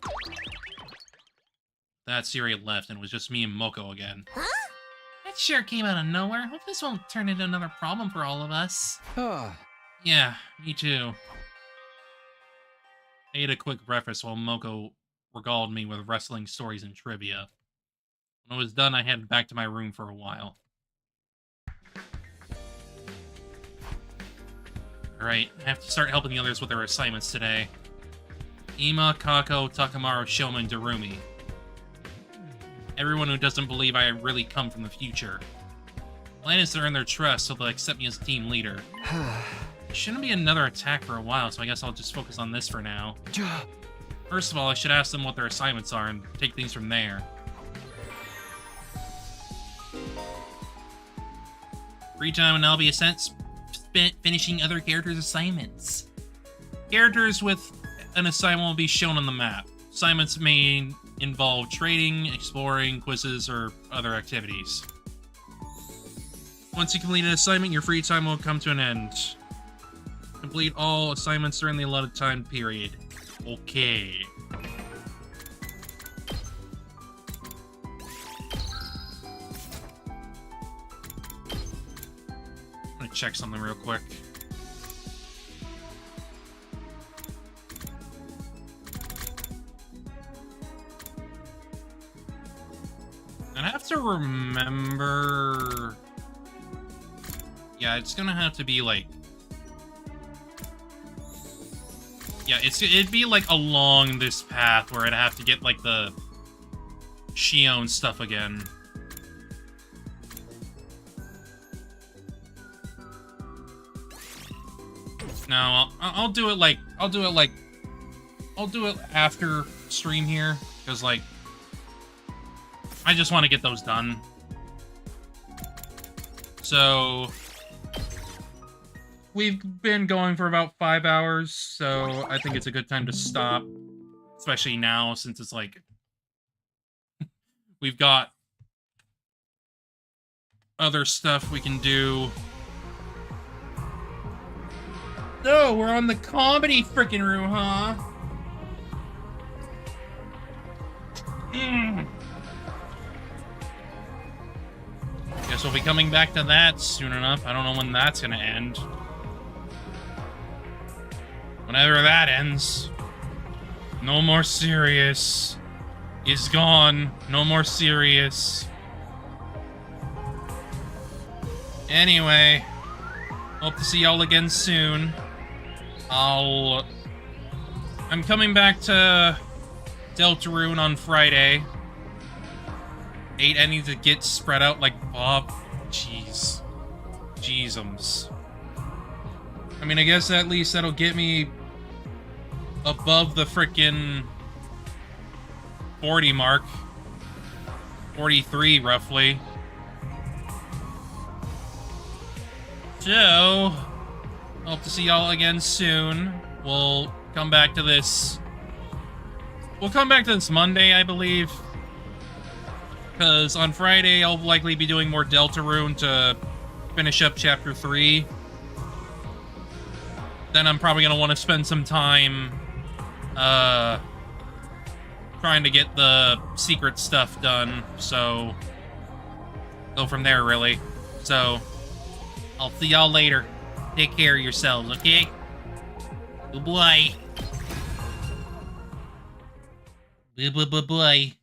That Siri had left, and it was just me and Moko again. Huh? That sure came out of nowhere. Hope this won't turn into another problem for all of us. Yeah, me too. I ate a quick breakfast while Moko regaled me with wrestling stories and trivia. When it was done, I headed back to my room for a while. Alright, I have to start helping the others with their assignments today. Ima, Kako, Takamaru, Shoma, and Darumi. Everyone who doesn't believe I really come from the future. The plan is to earn their trust so they'll accept me as team leader. Shouldn't be another attack for a while, so I guess I'll just focus on this for now. First of all, I should ask them what their assignments are and take things from there. Free time and I'll be spent finishing other characters' assignments. Characters with an assignment will be shown on the map. Assignments may involve trading, exploring, quizzes, or other activities. Once you complete an assignment, your free time will come to an end. Complete all assignments during the allotted time period. Okay. I'm gonna check something real quick. I have to remember... Yeah, it's gonna have to be like... Yeah, it'd be like along this path where I'd have to get like the Shion stuff again. No, I'll do it like I'll do it after stream here, because like I just want to get those done. So we've been going for about 5 hours, so I think it's a good time to stop, especially now since it's like we've got other stuff we can do. So, we're on the comedy frickin' room, huh? Guess we'll be coming back to that soon enough. I don't know when that's gonna end. Whenever that ends. No More Serious is gone. No More Serious. Anyway, hope to see y'all again soon. I'm coming back to Deltarune on Friday. 8 endings to get spread out like Bob. Jeez. Jeezums. I mean, I guess at least that'll get me above the frickin' 40 mark. 43, roughly. So, hope to see y'all again soon. We'll come back to this. We'll come back to this Monday, I believe. Because on Friday, I'll likely be doing more Deltarune to finish up Chapter 3. Then I'm probably going to want to spend some time trying to get the secret stuff done. So, go from there, really. So, I'll see y'all later. Take care of yourselves, okay? Bye-bye. Bye-bye-bye-bye.